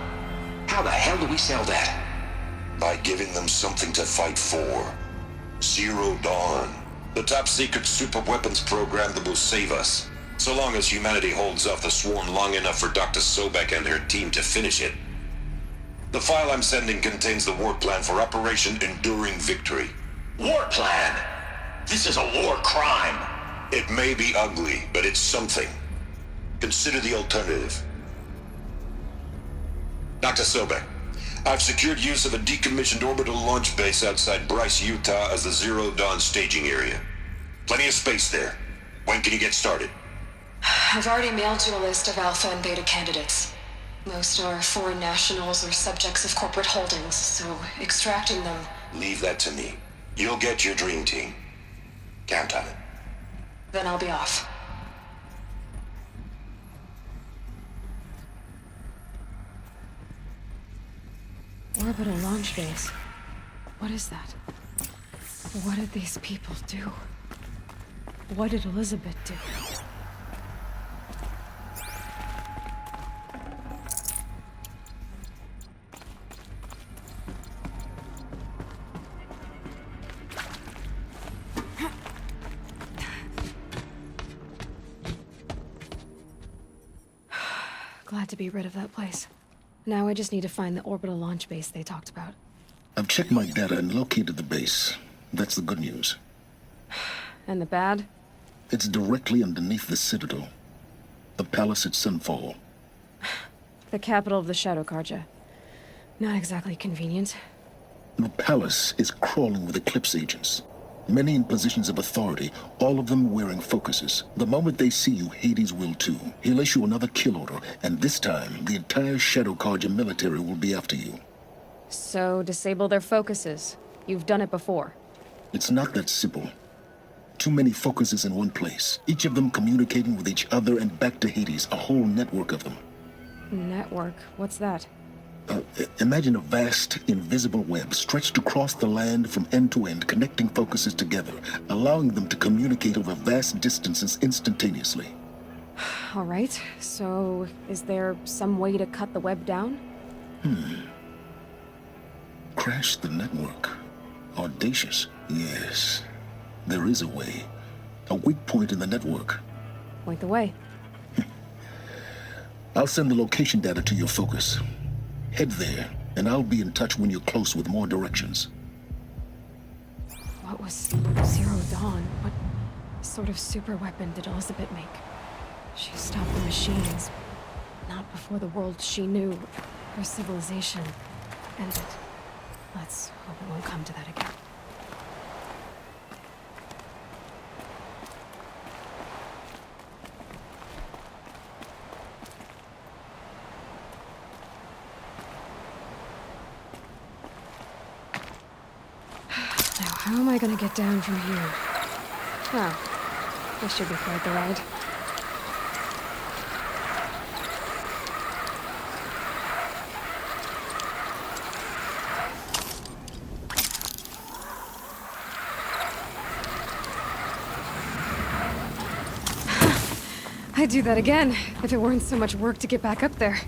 How the hell do we sell that? By giving them something to fight for. Zero Dawn. The top-secret super-weapons program that will save us. So long as humanity holds off the swarm long enough for Dr. Sobek and her team to finish it. The file I'm sending contains the war plan for Operation Enduring Victory. War plan? This is a war crime. It may be ugly, but it's something. Consider the alternative. Dr. Sobek, I've secured use of a decommissioned orbital launch base outside Bryce, Utah as the Zero Dawn staging area. Plenty of space there. When can you get started? I've already mailed you a list of alpha and beta candidates. Most are foreign nationals or subjects of corporate holdings, so extracting them... Leave that to me. You'll get your dream team. Count on it. Then I'll be off. Orbital launch base. What is that? What did these people do? What did Elizabeth do? Glad to be rid of that place. Now I just need to find the orbital launch base they talked about. I've checked my data and located the base. That's the good news. And the bad? It's directly underneath the Citadel. The palace at Sunfall. The capital of the Shadow Carja. Not exactly convenient. The palace is crawling with Eclipse agents. Many in positions of authority, all of them wearing focuses. The moment they see you, Hades will too. He'll issue another kill order, and this time, the entire Shadow Carja military will be after you. So, disable their focuses. You've done it before. It's not that simple. Too many focuses in one place, each of them communicating with each other and back to Hades, a whole network of them. Network? What's that? Imagine a vast, invisible web stretched across the land from end to end, connecting focuses together, allowing them to communicate over vast distances instantaneously. All right, so is there some way to cut the web down? Crash the network. Audacious. Yes, there is a way. A weak point in the network. Point the way. I'll send the location data to your focus. Head there, and I'll be in touch when you're close with more directions. What was Zero Dawn? What sort of super weapon did Elizabeth make? She stopped the machines. Not before the world she knew, her civilization, ended. Let's hope it won't come to that again. Now, how am I gonna get down from here? Oh, this should be quite the ride. I'd do that again, if it weren't so much work to get back up there.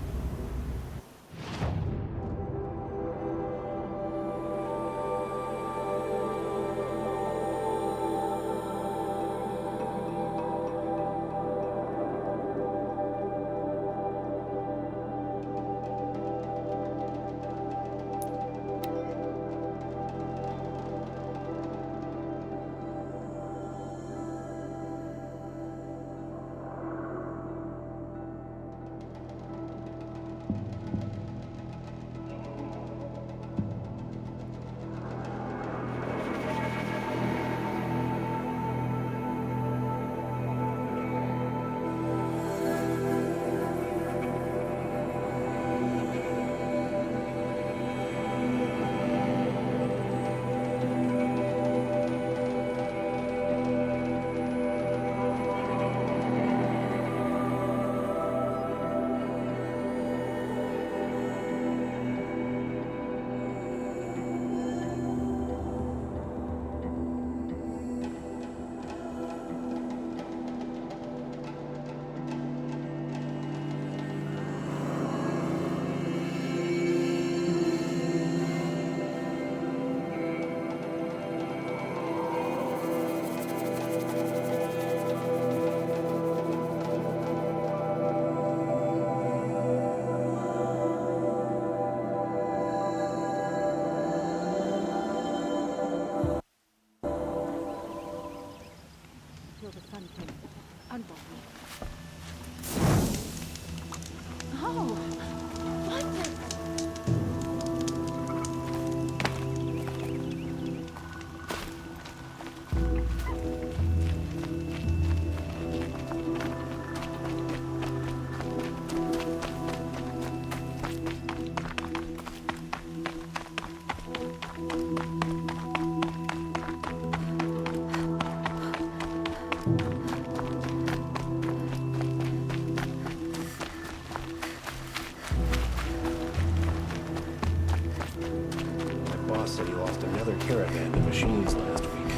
Said he lost another caravan to machines last week.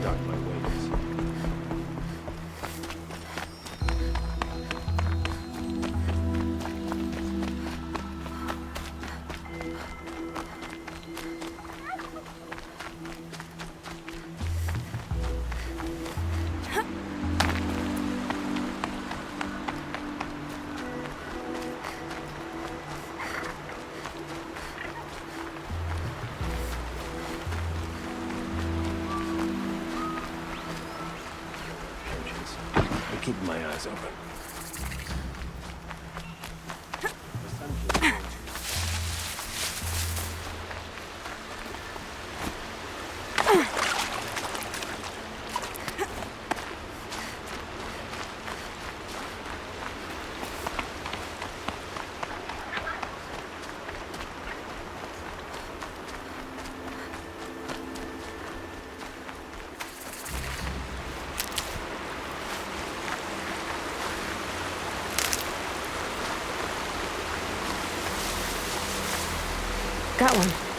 Docked my wages. Keeping my eyes open. Got one.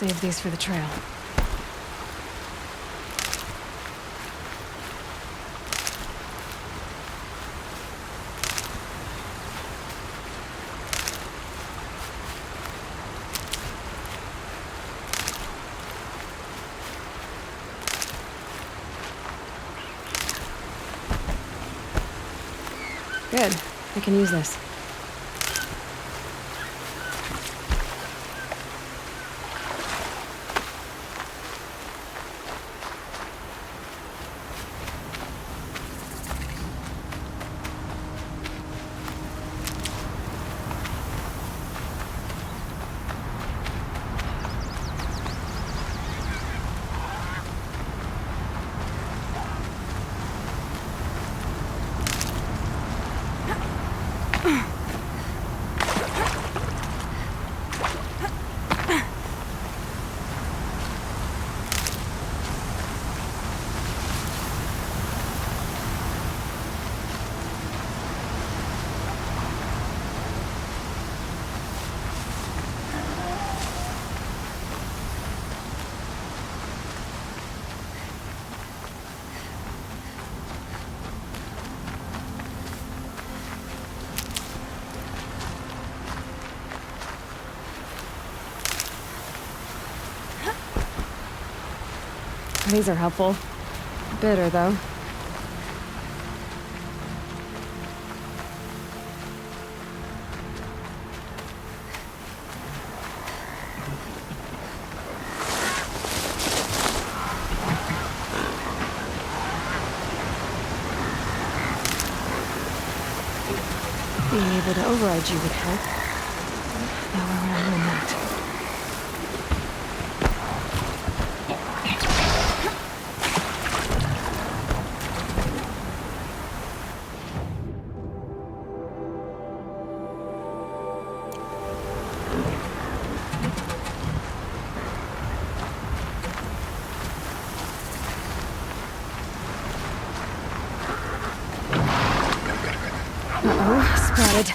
save these for the trail. Good. I can use this. These are helpful. Bitter, though. Being able to override you would help. Now we're gonna learn that. Uh-oh, spotted.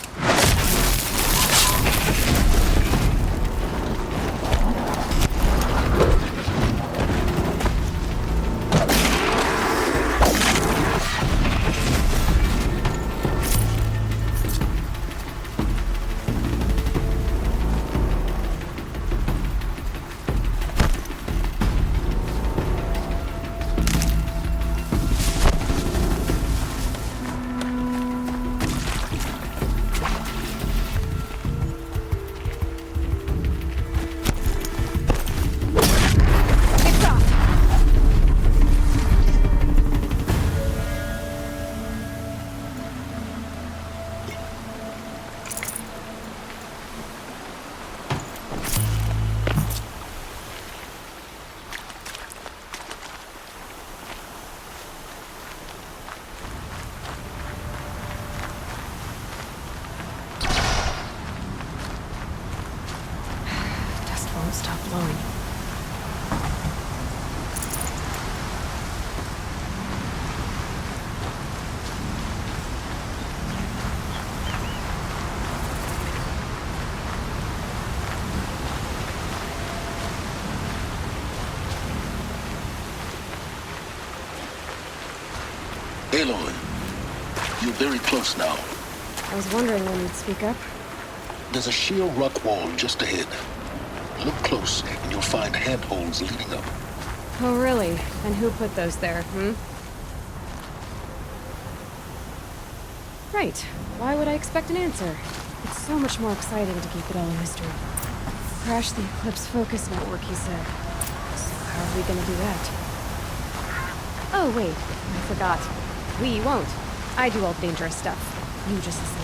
Stop blowing. Aloy, you're very close now. I was wondering when you'd speak up. There's a sheer rock wall just ahead. Look close, and you'll find handholds leading up. Oh, really? And who put those there, Right. Why would I expect an answer? It's so much more exciting to keep it all a mystery. Crash the Eclipse focus network, he said. So how are we gonna do that? Oh, wait. I forgot. We won't. I do all the dangerous stuff. You just listen.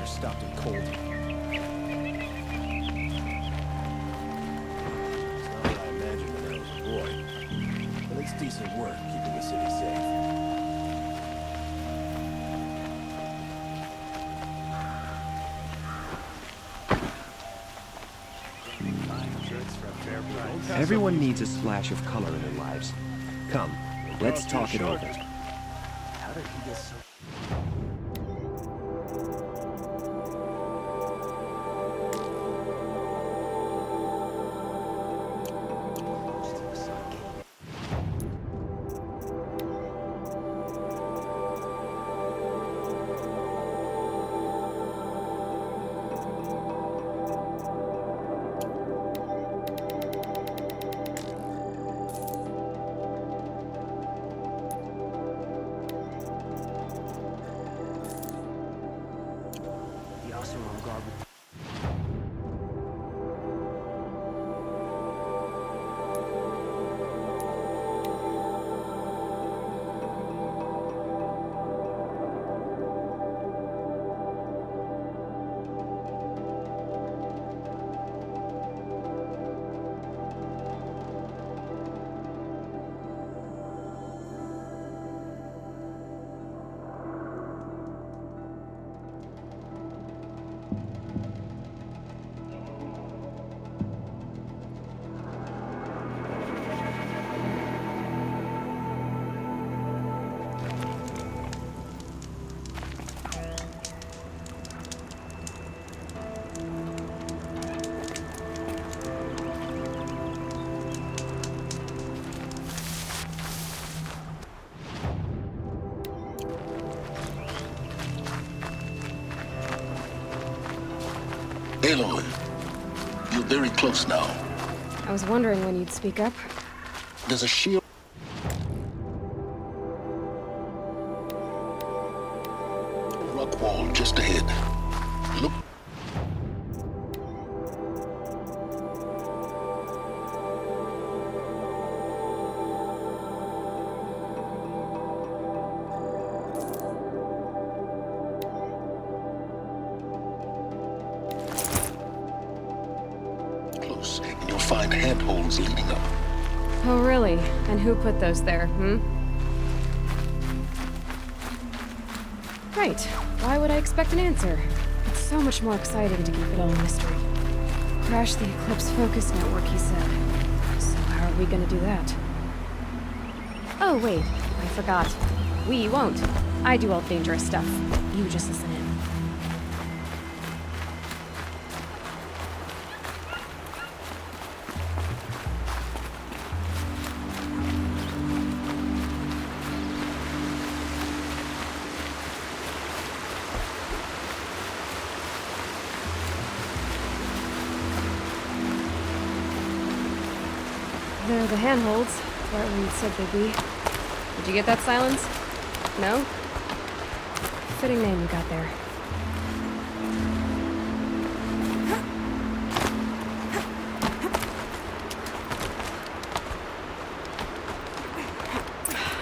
stopped in cold. It's not what I imagined when I was a boy, but it's decent work keeping the city safe. Everyone needs a splash of color in their lives. Come, let's talk it over. How did he get so... Aloy, you're very close now. I was wondering when you'd speak up. There's a shield. Rock wall just ahead. Look. Close, and you'll find handholds leading up. Oh, really? And who put those there, Right. Why would I expect an answer? It's so much more exciting to keep it all a mystery. Crash the Eclipse focus network, he said. So how are we gonna do that? Oh, wait. I forgot. We won't. I do all the dangerous stuff. You just listen in. They're the handholds, right where you said they'd be. Did you get that, Silence? No? Fitting name you got there.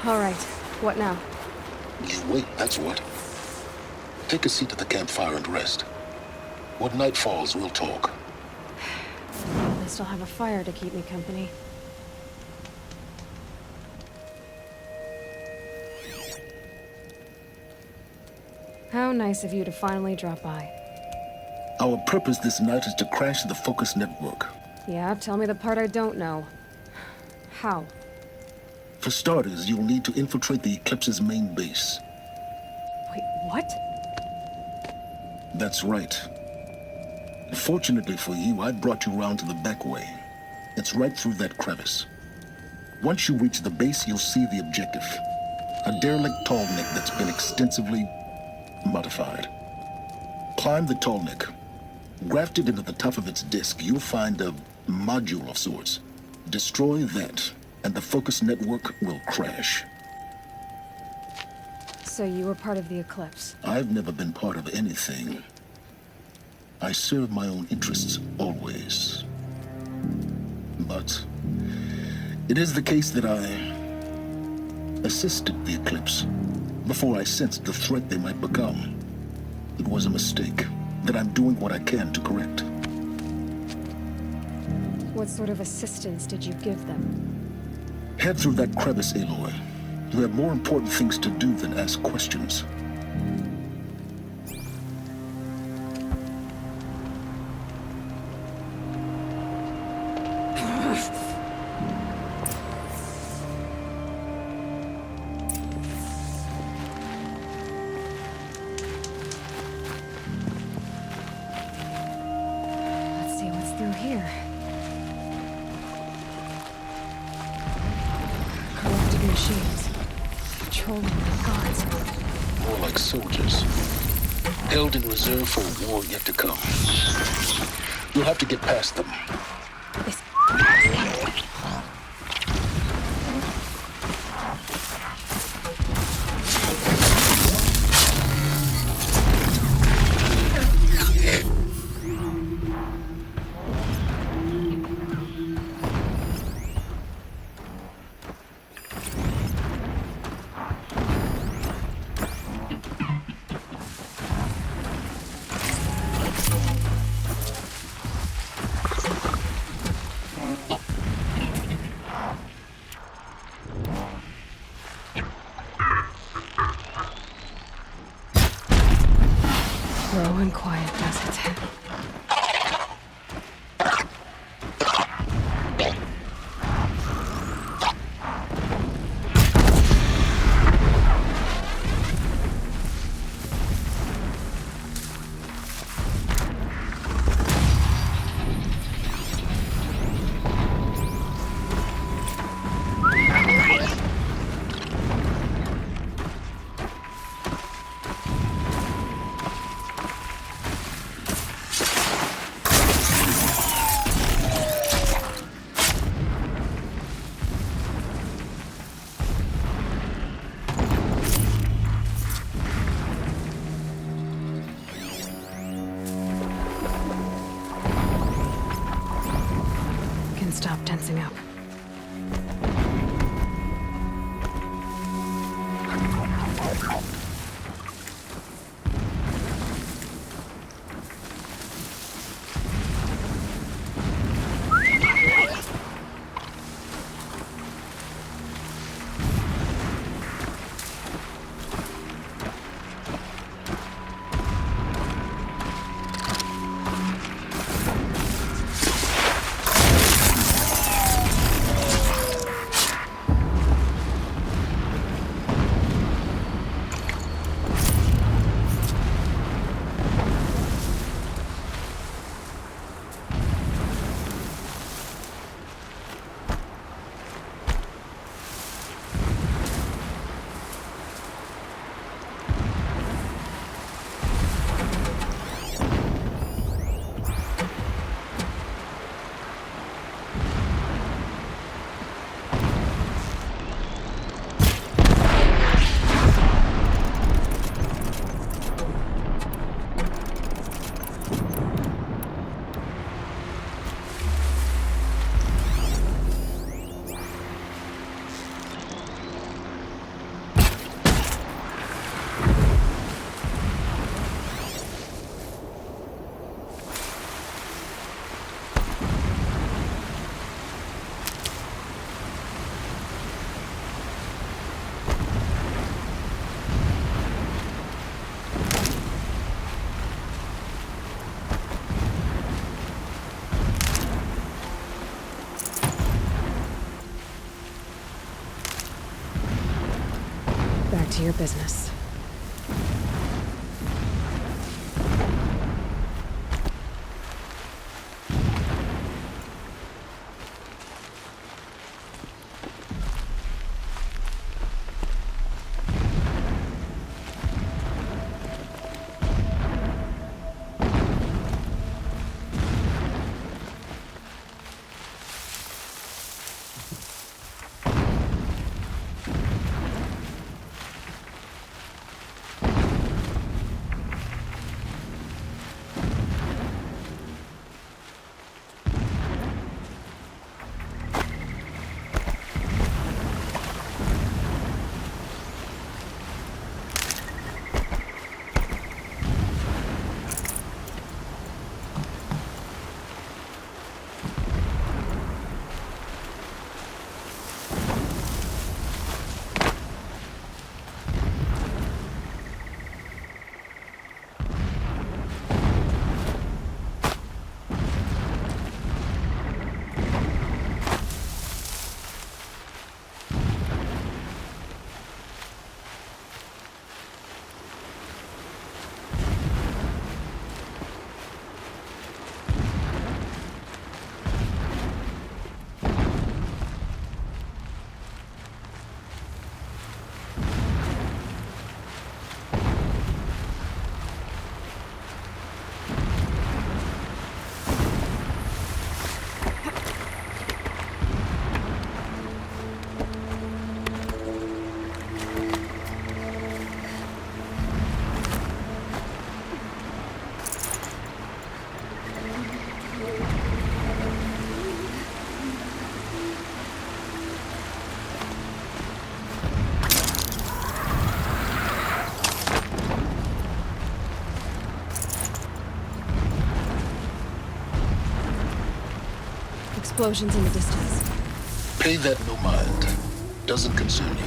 All right, what now? You wait, that's what. Take a seat at the campfire and rest. When night falls, we'll talk. At least I'll have a fire to keep me company. How nice of you to finally drop by. Our purpose this night is to crash the focus network. Yeah, tell me the part I don't know. How? For starters, you'll need to infiltrate the Eclipse's main base. Wait, what? That's right. Fortunately for you, I brought you round to the back way. It's right through that crevice. Once you reach the base, you'll see the objective. A derelict tall neck that's been extensively modified. Climb the tall neck. Grafted into the top of its disk, you'll find a module of sorts. Destroy that, and the focus network will crash. So you were part of the Eclipse? I've never been part of anything. I serve my own interests, always. But it is the case that I assisted the Eclipse before I sensed the threat they might become. It was a mistake. that I'm doing what I can to correct. What sort of assistance did you give them? Head through that crevice, Aloy. You have more important things to do than ask questions. Let's see what's through here. Corrupted machines. Patrolling the guards. More like soldiers. Held in reserve for a war yet to come. You'll have to get past them. Slow and quiet does it. Stop tensing up. Back to your business. explosions in the distance. Pay that no mind. Doesn't concern you.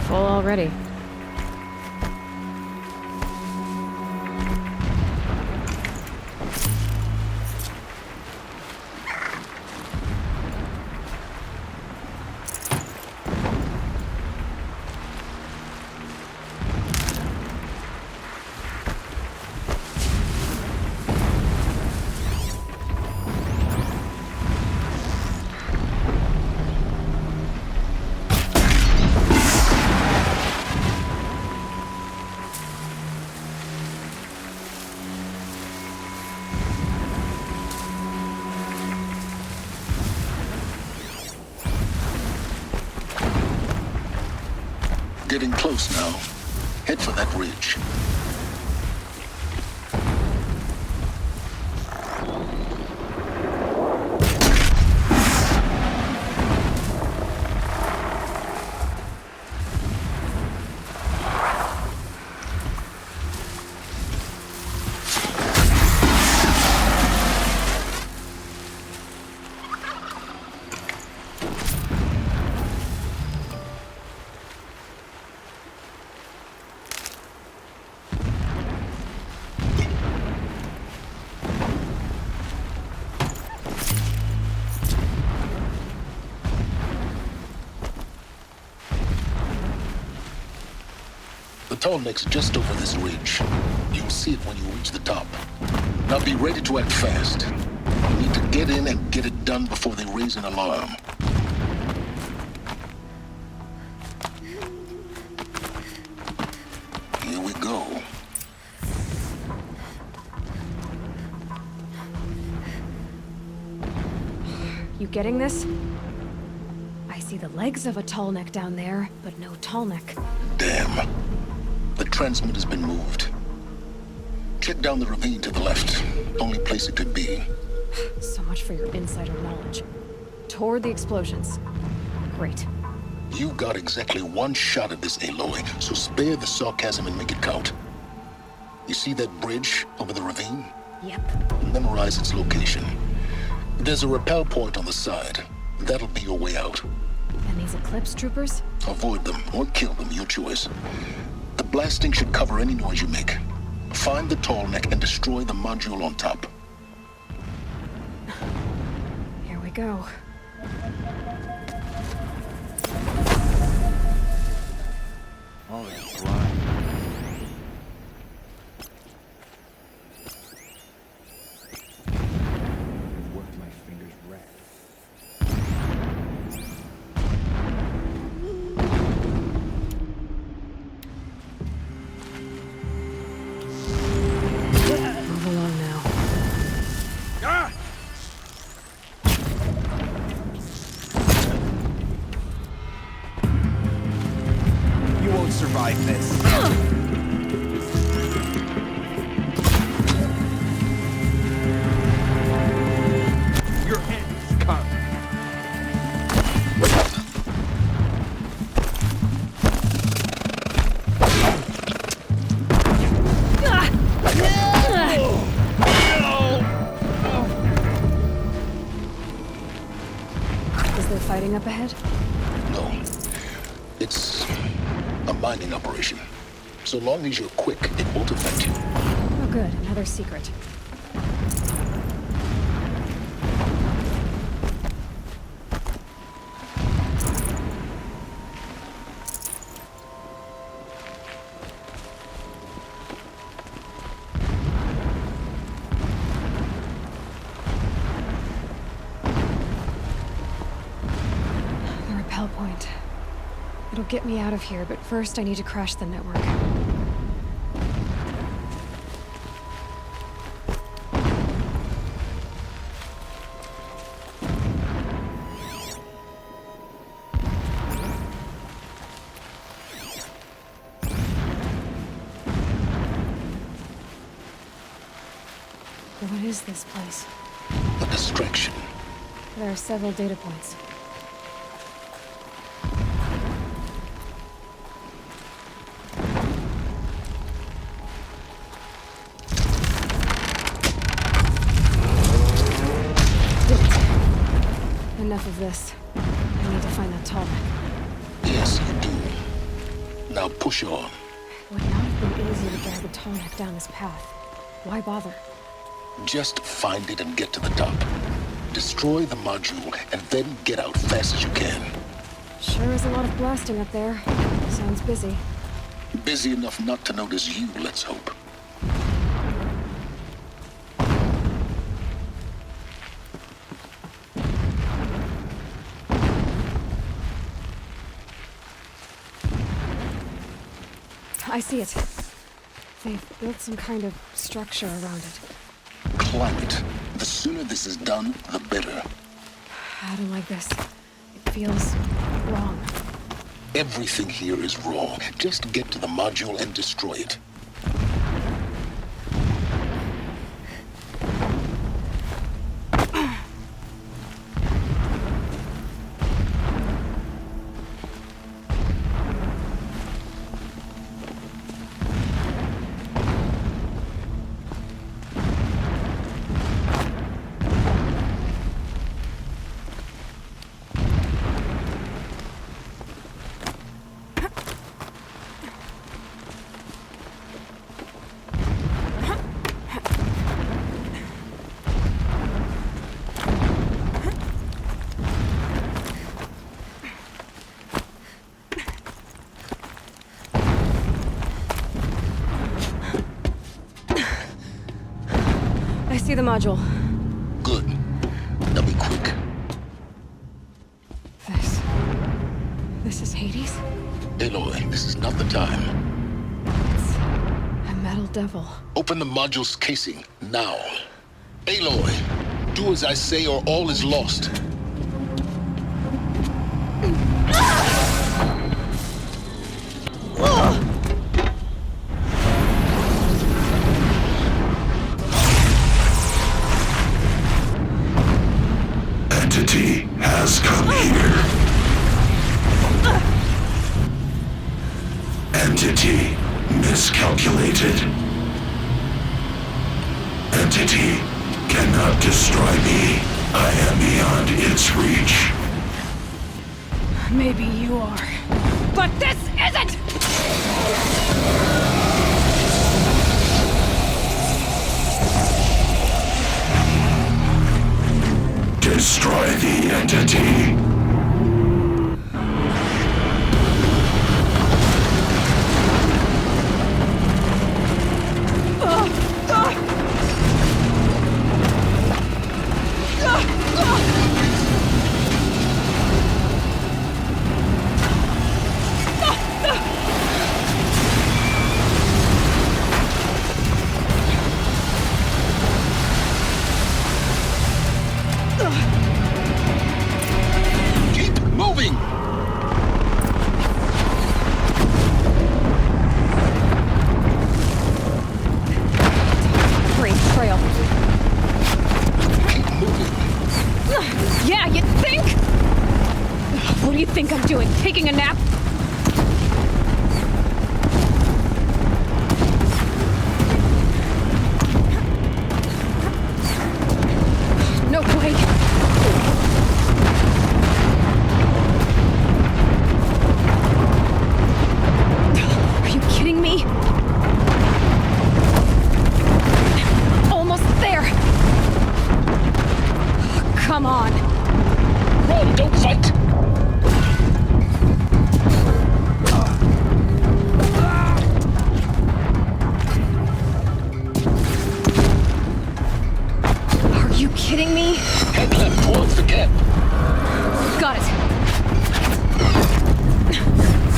Full already. Getting close now. Head for that ridge. The tall neck's just over this ridge. You'll see it when you reach the top. Now be ready to act fast. You need to get in and get it done before they raise an alarm. Here we go. You getting this? I see the legs of a tall neck down there, but no tall neck. Damn. The transmitter's been moved. Check down the ravine to the left. Only place it could be. So much for your insider knowledge. Toward the explosions. Great. You got exactly one shot at this, Aloy, so spare the sarcasm and make it count. You see that bridge over the ravine? Yep. Memorize its location. There's a rappel point on the side. That'll be your way out. And these Eclipse troopers? Avoid them or kill them, your choice. The blasting should cover any noise you make. Find the tall neck and destroy the module on top. Here we go. Oh, it's blind. Worked my fingers red. Move along now. Ah! You won't survive this. Your end's come. Is there fighting up ahead? No. It's a mining operation. So long as you're quick, it won't affect you. Oh good, another secret. rappel point. It'll get me out of here, but first I need to crash the network. What is this place? A distraction. There are several data points. Enough of this. I need to find that tall neck. Yes, you do. Now push on. Would not have been easy to drag the tall neck down this path. Why bother? Just find it and get to the top. Destroy the module and then get out fast as you can. Sure is a lot of blasting up there. Sounds busy. Busy enough not to notice you, let's hope. I see it. They've built some kind of structure around it. Climb it. The sooner this is done, the better. I don't like this. It feels wrong. Everything here is wrong. Just get to the module and destroy it. See the module. Good. Now be quick. This is Hades? Aloy, this is not the time. It's a metal devil. Open the module's casing, now. Aloy, do as I say or all is lost. Entity has come here. Entity miscalculated. Entity cannot destroy me. I am beyond its reach. Maybe you are, but this isn't! Destroy the entity. Yeah, you think? What do you think I'm doing? Taking a nap? No way. Are you kidding me? Almost there. Come on. Run, don't fight!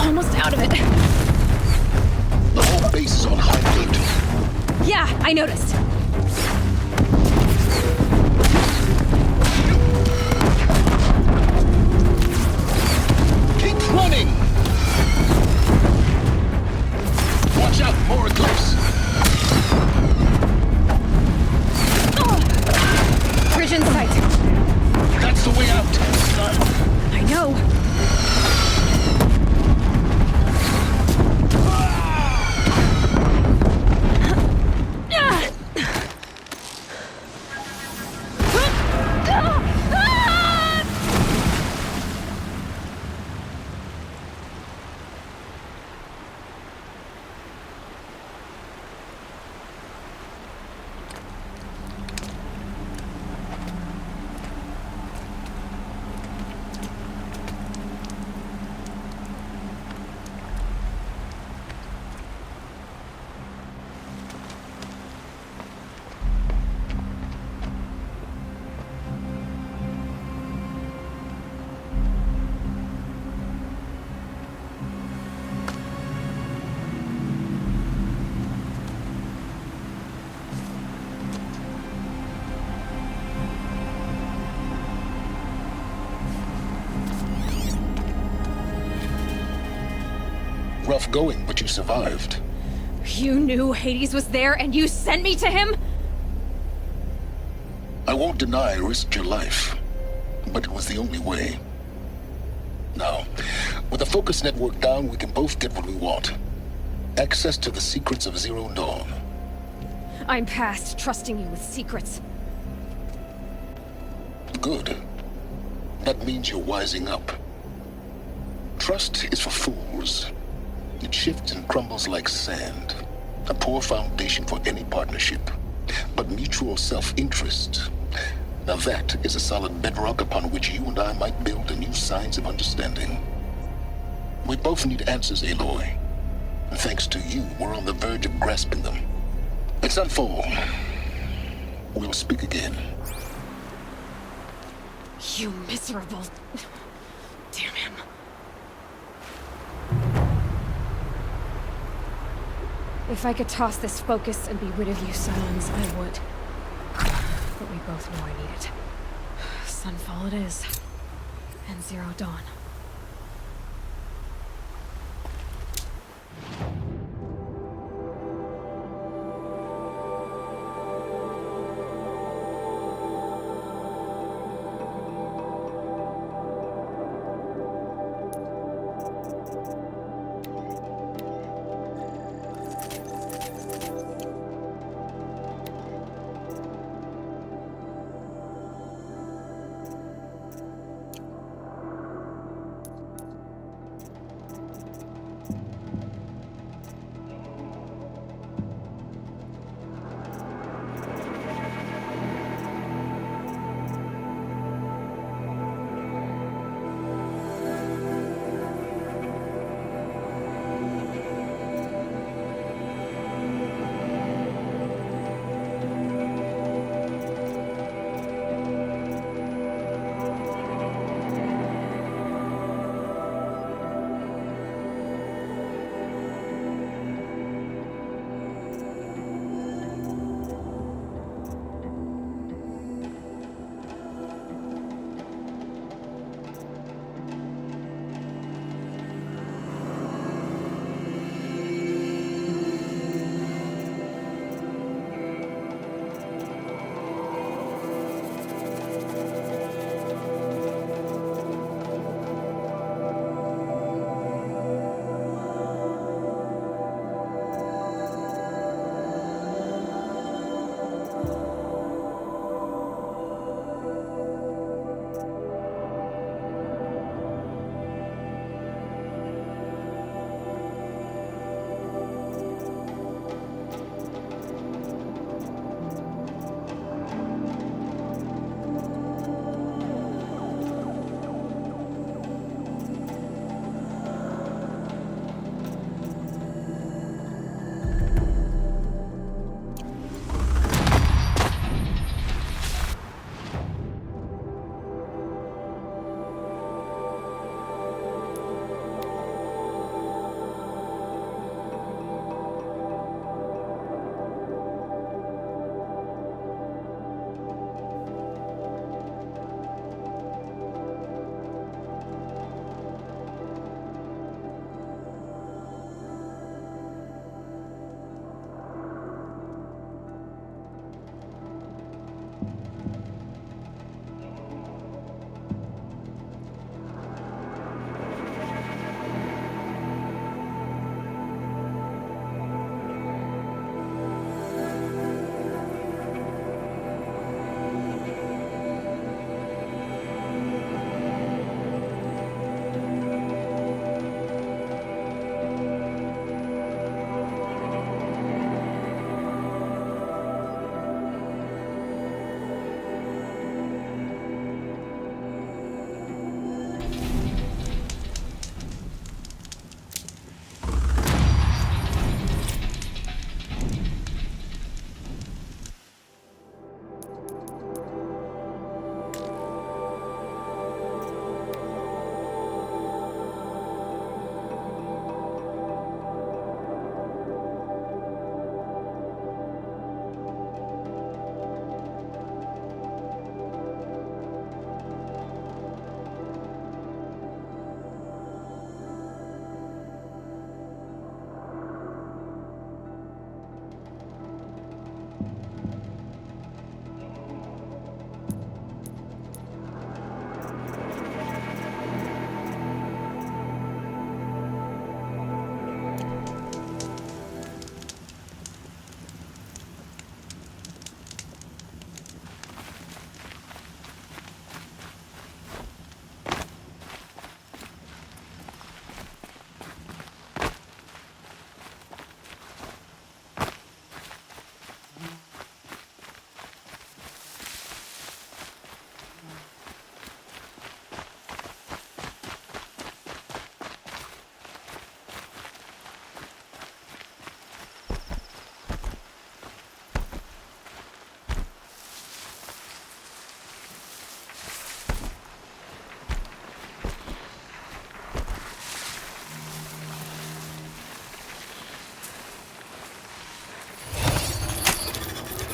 almost out of it. The whole base is on high alert. Yeah, I noticed. Keep running! Watch out, more eclipse! Bridge in sight. That's the way out. I know. Rough going, but you survived. You knew Hades was there and you sent me to him? I won't deny I risked your life, but it was the only way. Now, with the focus network down, we can both get what we want. Access to the secrets of Zero Dawn. I'm past trusting you with secrets. Good. That means you're wising up. Trust is for fools. It shifts and crumbles like sand. A poor foundation for any partnership. But mutual self-interest, now that is a solid bedrock upon which you and I might build a new science of understanding. We both need answers, Aloy. And thanks to you, we're on the verge of grasping them. Let's unfold. We'll speak again. You miserable... Damn him. If I could toss this focus and be rid of you, Silence, I would. But we both know I need it. Sunfall it is. And Zero Dawn.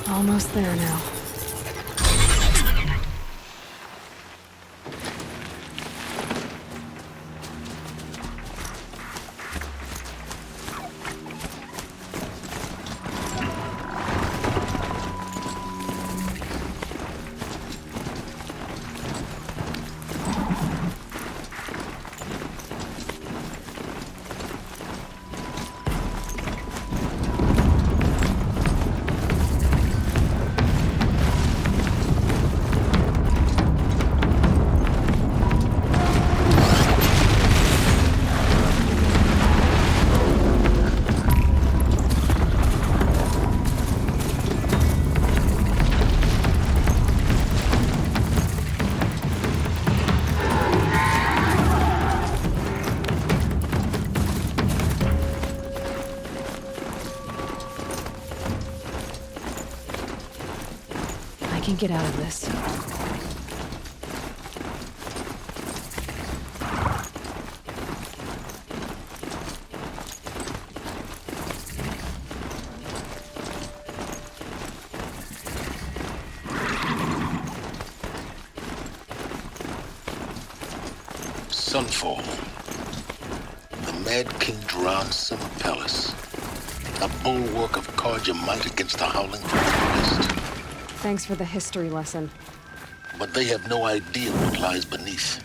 Almost there now. I can get out of this. Sunfall. The Mad King Duran's summer palace. A bulwark of Carja might against the howling from the west. Thanks for the history lesson. But they have no idea what lies beneath.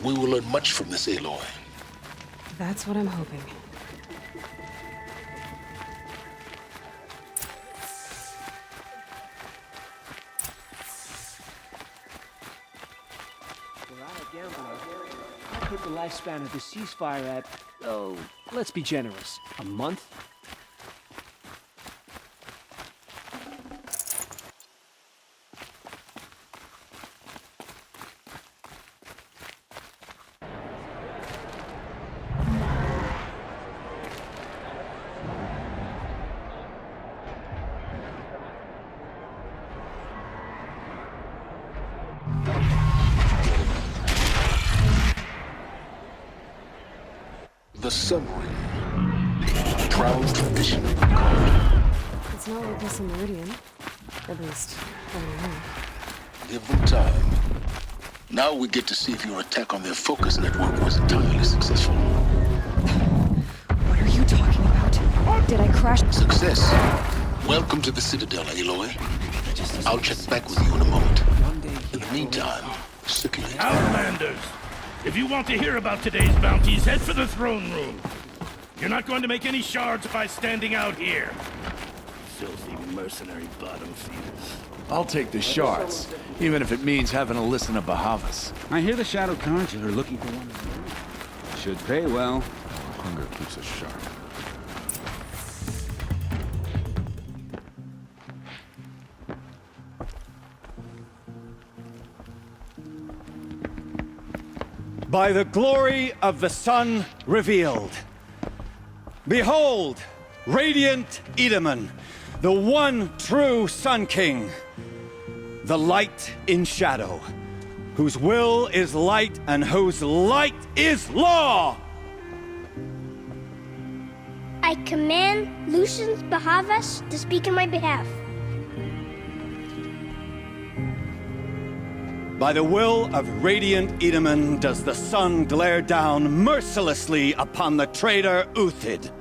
We will learn much from this Aloy. That's what I'm hoping. I put the lifespan of the ceasefire at, oh, let's be generous, a month? The Sun Ring. Proud tradition called. It's not like this in Meridian. At least, I don't know. Give them time. Now we get to see if your attack on their focus network was entirely successful. What are you talking about? Did I crash? Success. Welcome to the Citadel, Aloy. I'll check back with you in a moment. In the meantime, circulate. Outlanders! If you want to hear about today's bounties, head for the throne room. You're not going to make any shards by standing out here. Filthy mercenary bottom feeders. I'll take the shards, even if it means having to listen to Bahavas. I hear the Shadow Cards are looking for one of them. Should pay well. Hunger keeps us sharp. By the glory of the sun revealed. Behold, radiant Edaman, the one true Sun King, the light in shadow, whose will is light and whose light is law! I command Lucius Bahavas to speak in my behalf. By the will of radiant Edaman does the sun glare down mercilessly upon the traitor Uthid.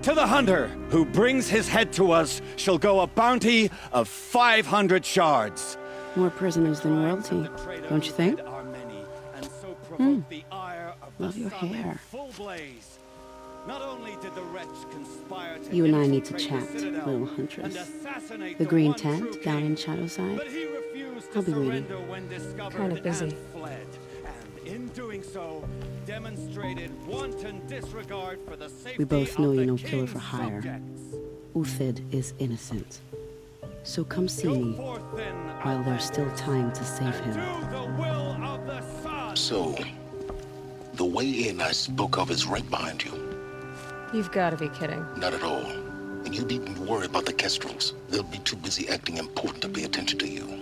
To the hunter who brings his head to us shall go a bounty of 500 shards. More prisoners than royalty, don't you think? Love your hair. You and I need to chat, little huntress. The green tent down in Shadowside. I'll be waiting. Kind of busy. In doing so, demonstrated wanton disregard for the safety We both know of you're the no killer king's for hire. subjects. Uthid is innocent. So come see me while there's still time to save him. So, the way in I spoke of is right behind you. You've got to be kidding. Not at all. And you needn't worry about the Kestrels. They'll be too busy acting important to pay attention to you.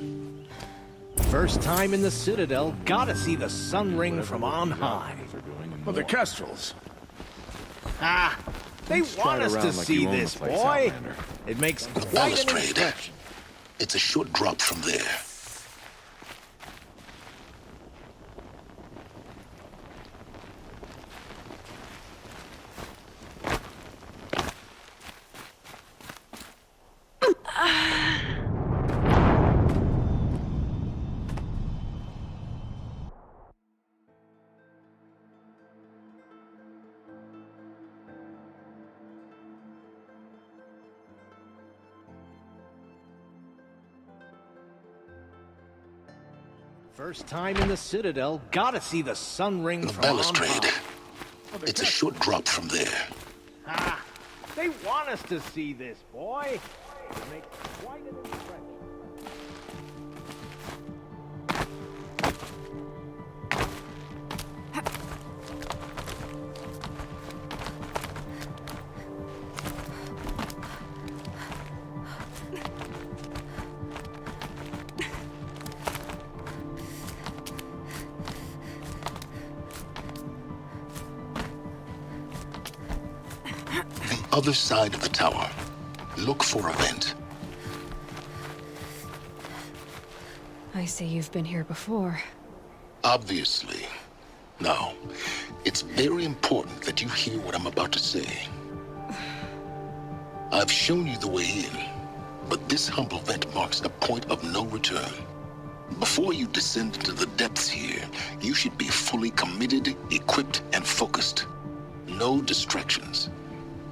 First time in the Citadel, gotta see the sun ring from on high. Well, the Kestrels. Ah, They want us to see this, boy. It makes quite an Balustrade. impression. It's a short drop from there. First time in the Citadel, gotta see the sun ring The from on balustrade. high. It's a short drop from there. Ah, they want us to see this, boy. It makes quite an impression. Other side of the tower. Look for a vent. I see you've been here before. Obviously. Now, it's very important that you hear what I'm about to say. I've shown you the way in, but this humble vent marks a point of no return. Before you descend into the depths here, you should be fully committed, equipped, and focused. No distractions.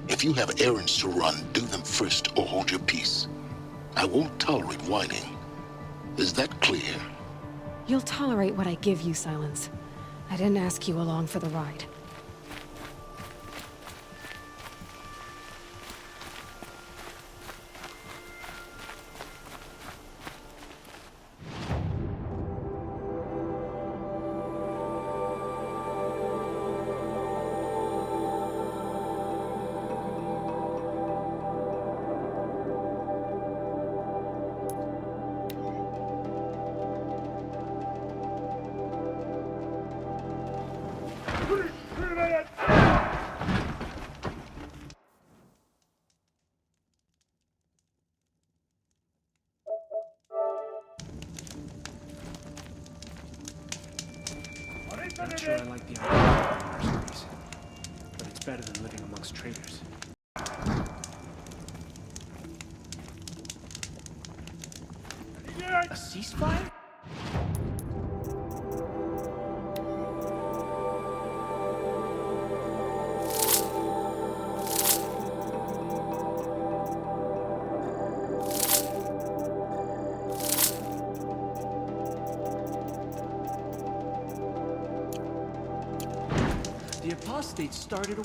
If you have errands to run, do them first or hold your peace. I won't tolerate whining. Is that clear? You'll tolerate what I give you, Silence. I didn't ask you along for the ride. Not sure I like the idea of mercenaries, but it's better than living amongst traitors. A ceasefire? The apostates started a...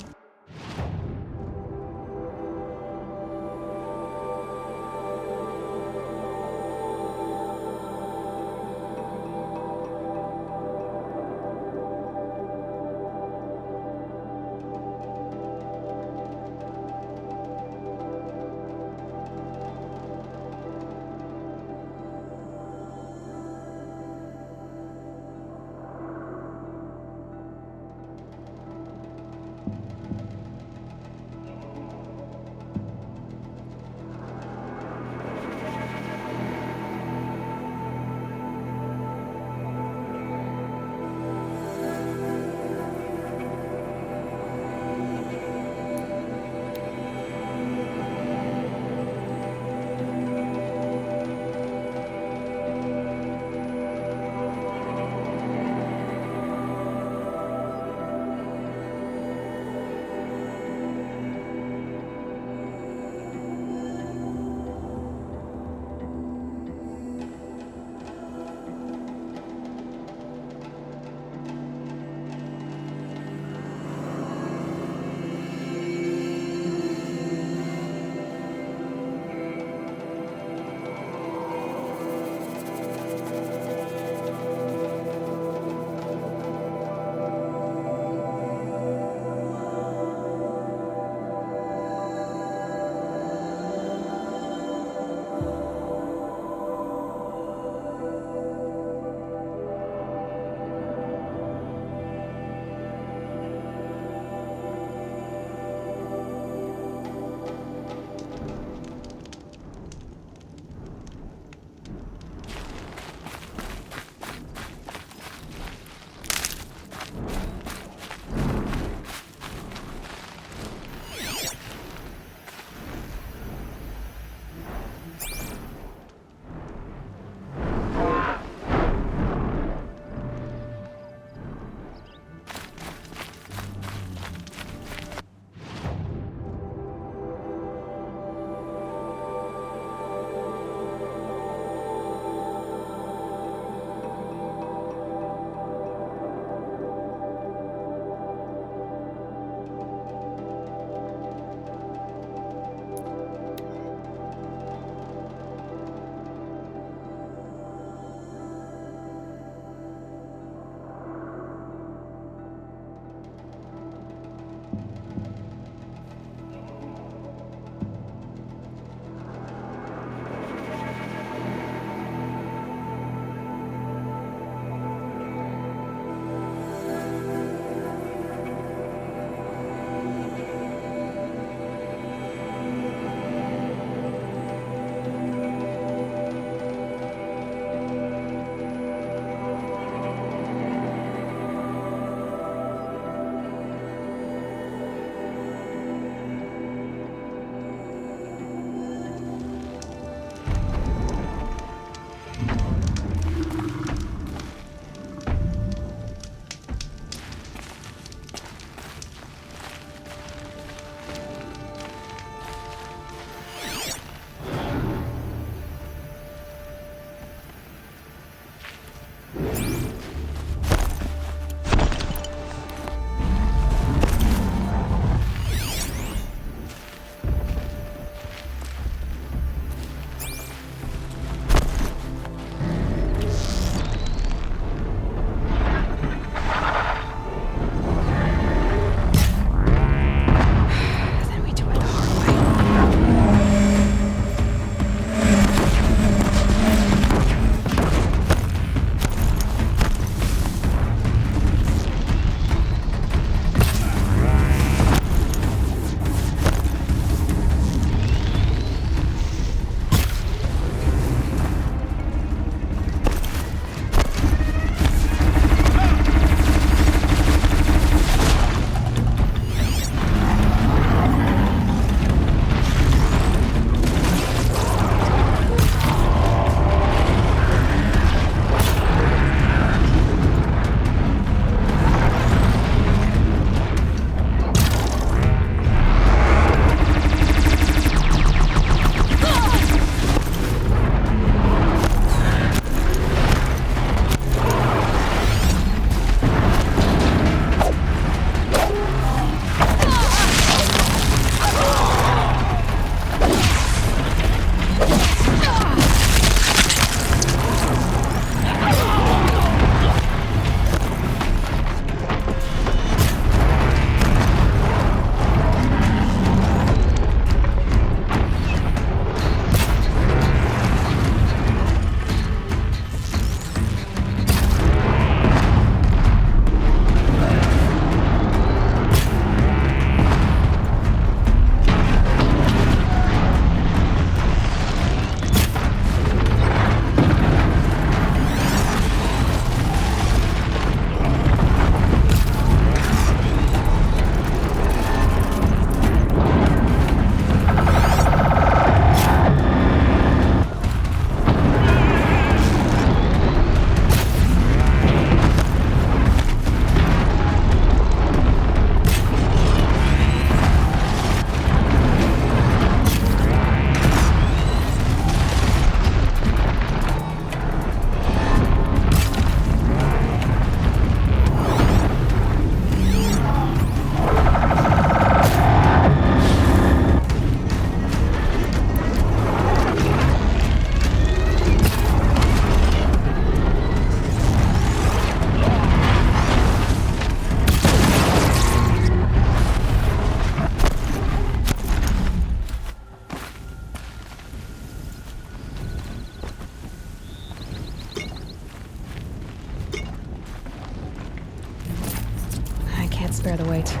spare the weight.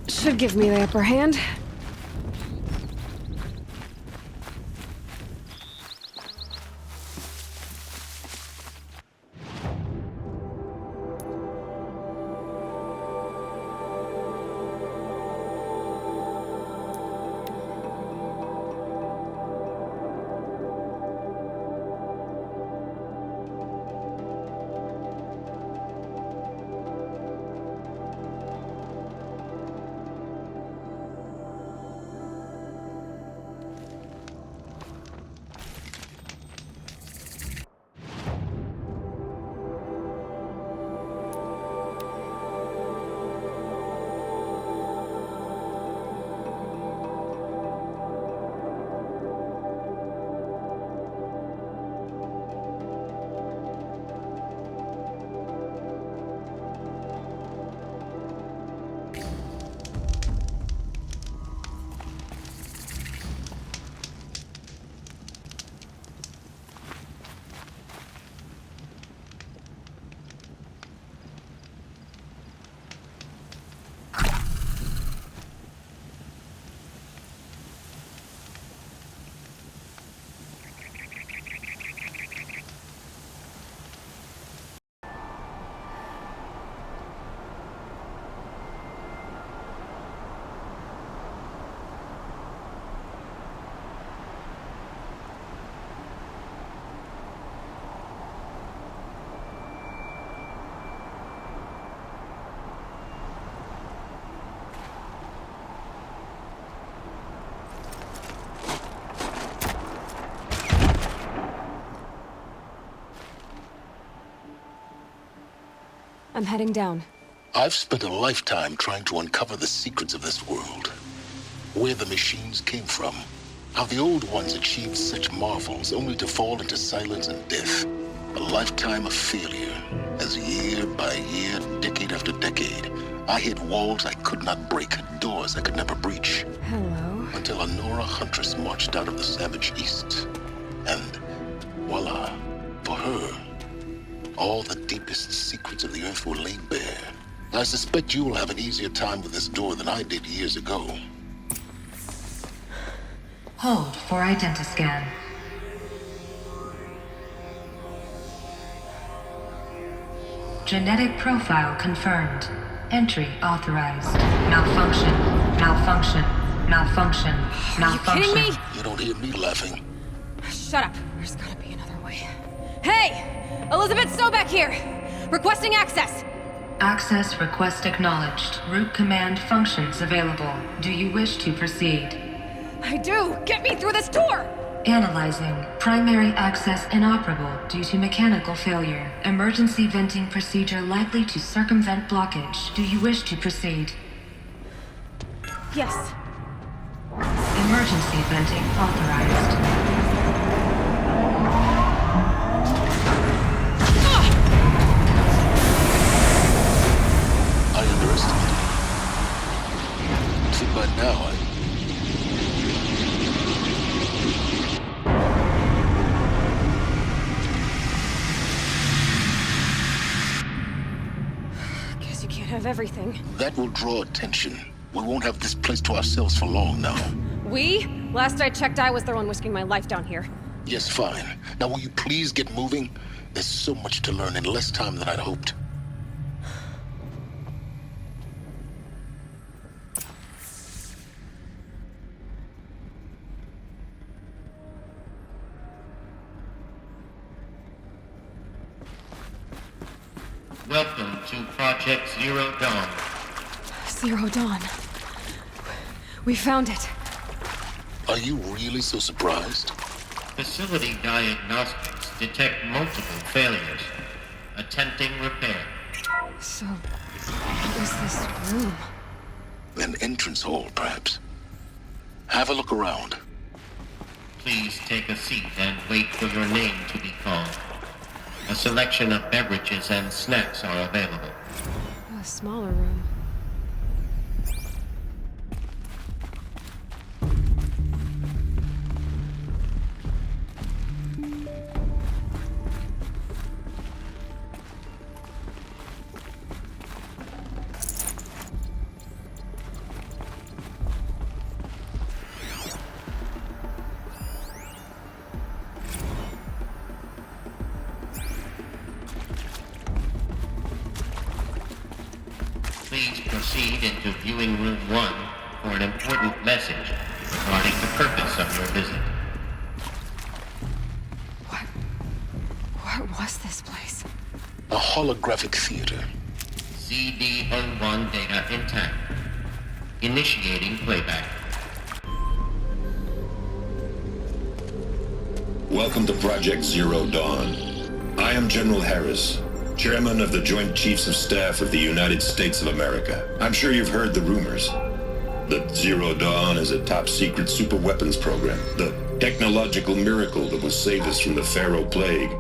Should give me the upper hand. I'm heading down. I've spent a lifetime trying to uncover the secrets of this world. Where the machines came from. How the old ones achieved such marvels only to fall into silence and death. A lifetime of failure, as year by year, decade after decade, I hit walls I could not break, doors I could never breach. Hello. Until a Nora huntress marched out of the savage east. And voila, for her, all the deepest secrets of the earth were laid bare. I suspect you will have an easier time with this door than I did years ago. Hold for identiscan. Genetic profile confirmed. Entry authorized. Malfunction. Malfunction. Malfunction. Malfunction. Are you kidding me? You don't hear me laughing. Shut up. There's gotta be another way. Hey! Elizabeth Sobeck here! Requesting access! Access request acknowledged. Root command functions available. Do you wish to proceed? I do! Get me through this door! Analyzing. Primary access inoperable due to mechanical failure. Emergency venting procedure likely to circumvent blockage. Do you wish to proceed? Yes. Emergency venting authorized. I underestimated it. See, by now, Guess you can't have everything. that will draw attention. We won't have this place to ourselves for long now. We? Last I checked, I was the one risking my life down here. Yes, fine. Now will you please get moving? There's so much to learn in less time than I'd hoped. Welcome to Project Zero Dawn. Zero Dawn. We found it. Are you really so surprised? Facility diagnostics detect multiple failures. Attempting repair. So, what was this room? An entrance hall, perhaps. Have a look around. Please take a seat and wait for your name to be called. A selection of beverages and snacks are available. A smaller room. Please proceed into viewing room 1 for an important message regarding the purpose of your visit. What was this place? A holographic theater. CD01 data intact. Initiating playback. Welcome to Project Zero Dawn. I am General Harris, Chairman of the Joint Chiefs of Staff of the United States of America. I'm sure you've heard the rumors that Zero Dawn is a top-secret superweapons program, the technological miracle that will save us from the Pharaoh Plague,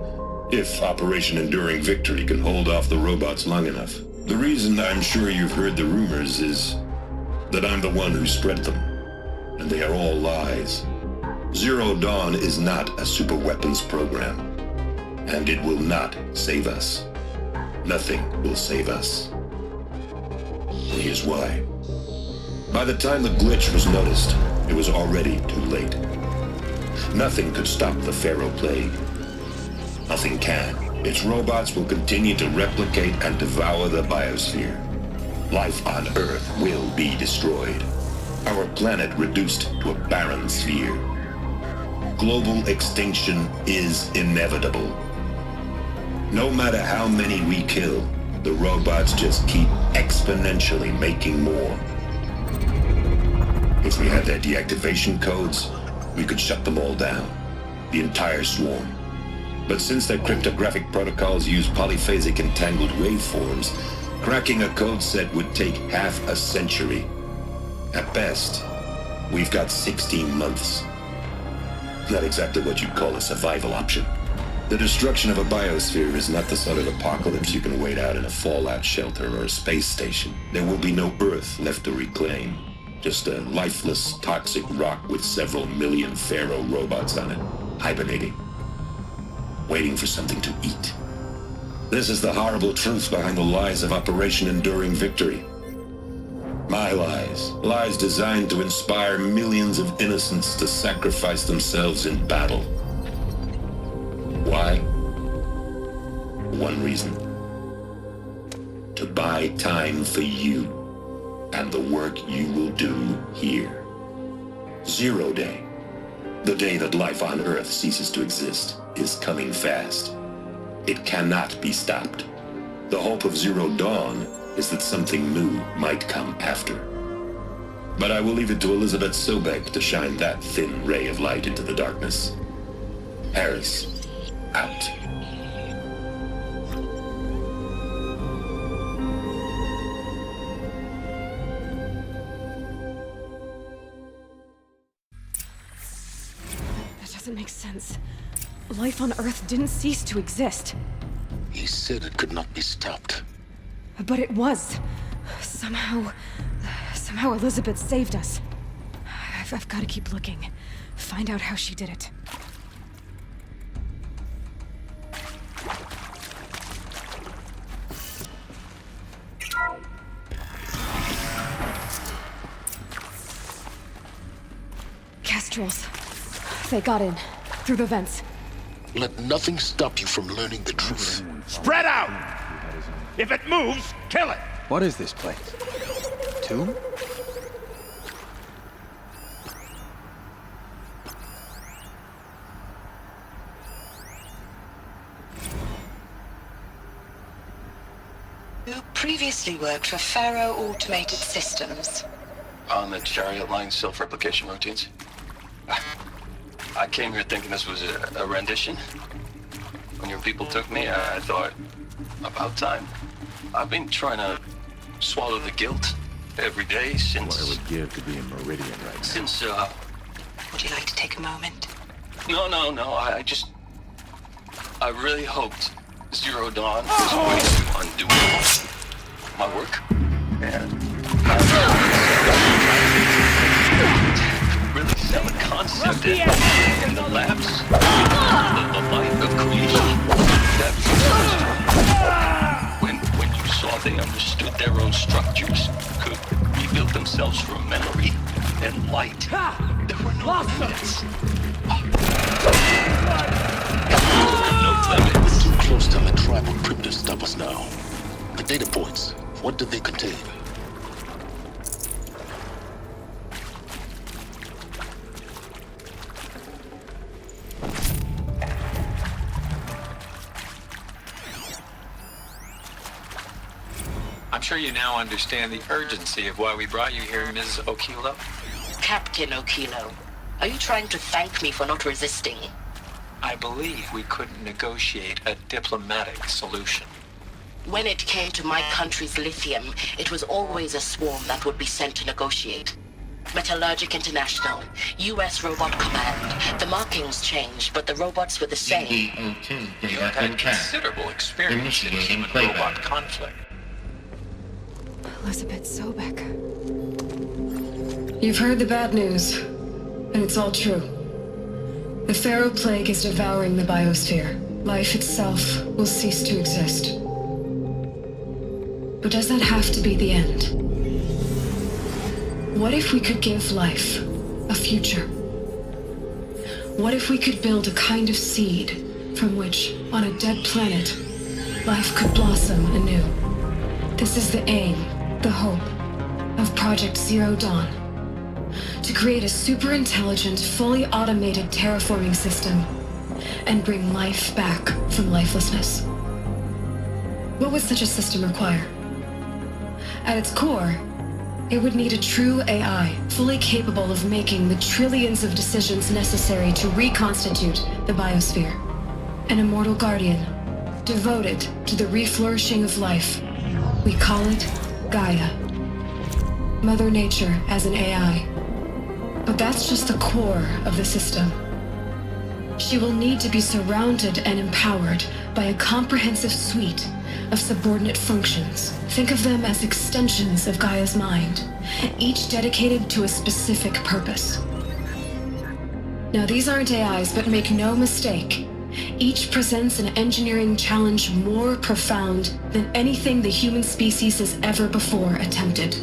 if Operation Enduring Victory can hold off the robots long enough. The reason I'm sure you've heard the rumors is that I'm the one who spread them, and they are all lies. Zero Dawn is not a superweapons program, and it will not save us. Nothing will save us. And here's why. By the time the glitch was noticed, it was already too late. Nothing could stop the Pharaoh Plague. Nothing can. Its robots will continue to replicate and devour the biosphere. Life on Earth will be destroyed. Our planet reduced to a barren sphere. Global extinction is inevitable. No matter how many we kill, the robots just keep exponentially making more. If we had their deactivation codes, we could shut them all down. The entire swarm. But since their cryptographic protocols use polyphasic entangled waveforms, cracking a code set would take half a century. At best, we've got 16 months. Not exactly what you'd call a survival option. The destruction of a biosphere is not the sort of apocalypse you can wait out in a fallout shelter or a space station. There will be no Earth left to reclaim. Just a lifeless, toxic rock with several million Pharaoh robots on it, hibernating, waiting for something to eat. This is the horrible truth behind the lies of Operation Enduring Victory. My lies. Lies designed to inspire millions of innocents to sacrifice themselves in battle. Why? One reason. To buy time for you and the work you will do here. Zero Day, the day that life on Earth ceases to exist, is coming fast. It cannot be stopped. The hope of Zero Dawn is that something new might come after. But I will leave it to Elizabeth Sobek to shine that thin ray of light into the darkness. Harris, out. That doesn't make sense. Life on Earth didn't cease to exist. He said it could not be stopped. But it was. Somehow Elizabeth saved us. I've got to keep looking. Find out how she did it. Kestrels. They got in. Through the vents. Let nothing stop you from learning the truth. Spread out! If it moves, kill it! What is this place? Tomb? Who previously worked for Pharaoh Automated Systems? On the chariot line self-replication routines. I came here thinking this was a rendition. When your people took me, I thought, about time. I've been trying to swallow the guilt every day since... What I would give to be in Meridian right now. Since, Would you like to take a moment? No, I really hoped Zero Dawn was going to undo my work. And really sell a concept in the labs, the light of creation. When you saw they understood their own structures, could rebuild themselves from memory and light, there were no limits. We're too close to the tribal crypt to stop us now. The data points, what did they contain? I'm sure you now understand the urgency of why we brought you here, Ms. Okilo. Captain Okilo, are you trying to thank me for not resisting? I believe we couldn't negotiate a diplomatic solution. When it came to my country's lithium, it was always a swarm that would be sent to negotiate. Metallurgic International, U.S. Robot Command. The markings changed, but the robots were the same. You have had considerable experience in human-robot conflict. Elizabeth Sobek. You've heard the bad news, and it's all true. The Pharaoh Plague is devouring the biosphere. Life itself will cease to exist. But does that have to be the end? What if we could give life a future? What if we could build a kind of seed from which, on a dead planet, life could blossom anew? This is the aim, the hope, of Project Zero Dawn. To create a super-intelligent, fully automated terraforming system and bring life back from lifelessness. What would such a system require? At its core, it would need a true AI, fully capable of making the trillions of decisions necessary to reconstitute the biosphere. An immortal guardian, devoted to the reflourishing of life. We call it Gaia. Mother Nature as an AI. But that's just the core of the system. She will need to be surrounded and empowered by a comprehensive suite of subordinate functions. Think of them as extensions of Gaia's mind, each dedicated to a specific purpose. Now, these aren't AIs, but make no mistake, each presents an engineering challenge more profound than anything the human species has ever before attempted.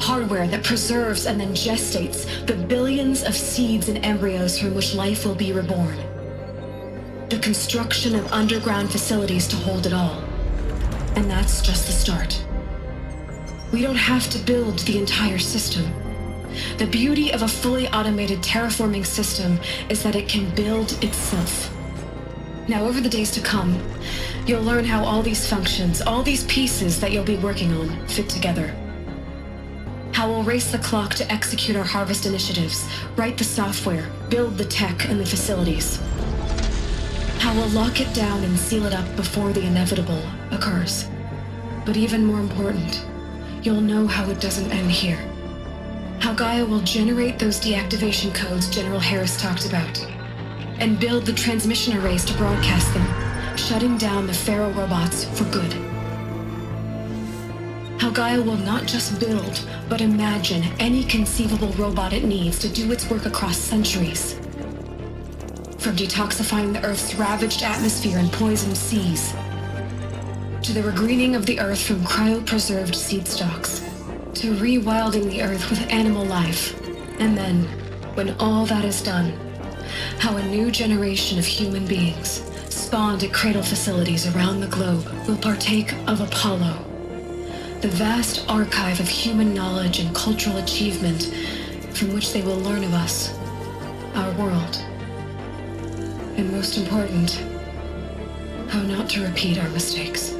Hardware that preserves and then gestates the billions of seeds and embryos from which life will be reborn. The construction of underground facilities to hold it all. And that's just the start. We don't have to build the entire system. The beauty of a fully automated terraforming system is that it can build itself. Now, over the days to come, you'll learn how all these functions, all these pieces that you'll be working on, fit together. How we'll race the clock to execute our harvest initiatives, write the software, build the tech and the facilities. How we'll lock it down and seal it up before the inevitable occurs. But even more important, you'll know how it doesn't end here. How Gaia will generate those deactivation codes General Harris talked about, and build the transmission arrays to broadcast them, shutting down the Pharaoh robots for good. How Gaia will not just build, but imagine any conceivable robot it needs to do its work across centuries. From detoxifying the Earth's ravaged atmosphere and poisoned seas, to the regreening of the Earth from cryopreserved seed stalks, to rewilding the Earth with animal life. And then, when all that is done, how a new generation of human beings, spawned at cradle facilities around the globe, will partake of Apollo, the vast archive of human knowledge and cultural achievement from which they will learn of us, our world. And most important, how not to repeat our mistakes.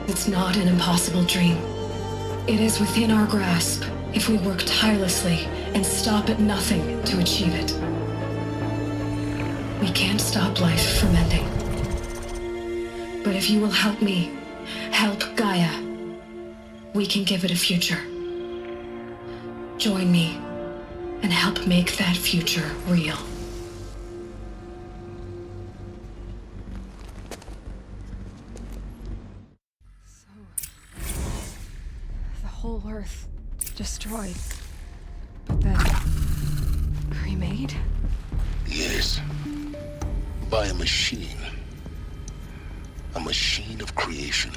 It's not an impossible dream. It is within our grasp if we work tirelessly and stop at nothing to achieve it. We can't stop life from ending. But if you will help me Help Gaia. We can give it a future. Join me and help make that future real. The whole Earth destroyed, but then remade? Yes. By a machine. A machine of creation.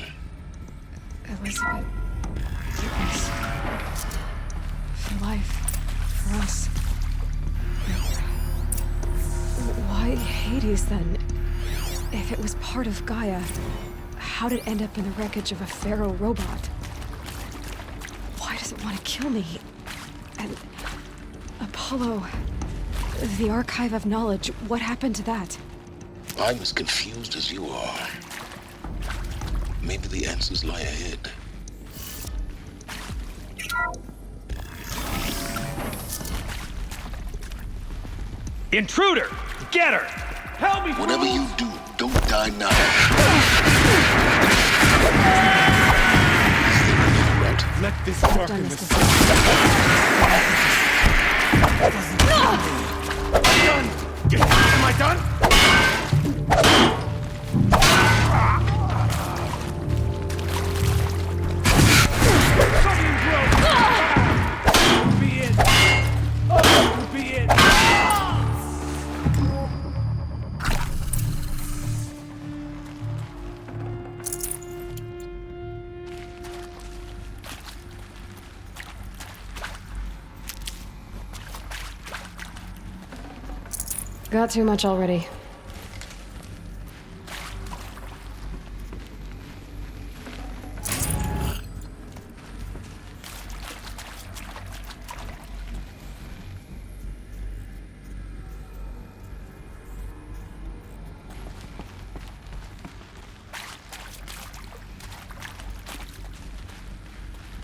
Elizabeth, it was for life, for us. Why Hades then? If it was part of Gaia, how did it end up in the wreckage of a Pharaoh robot? Why does it want to kill me? And Apollo, the Archive of Knowledge, what happened to that? I'm as confused as you are. Maybe the answers lie ahead. Intruder! Get her! Help me! Whatever you do, don't die now. Let this darkness done! Am I done? Be it. Oh, be it. Got too much already.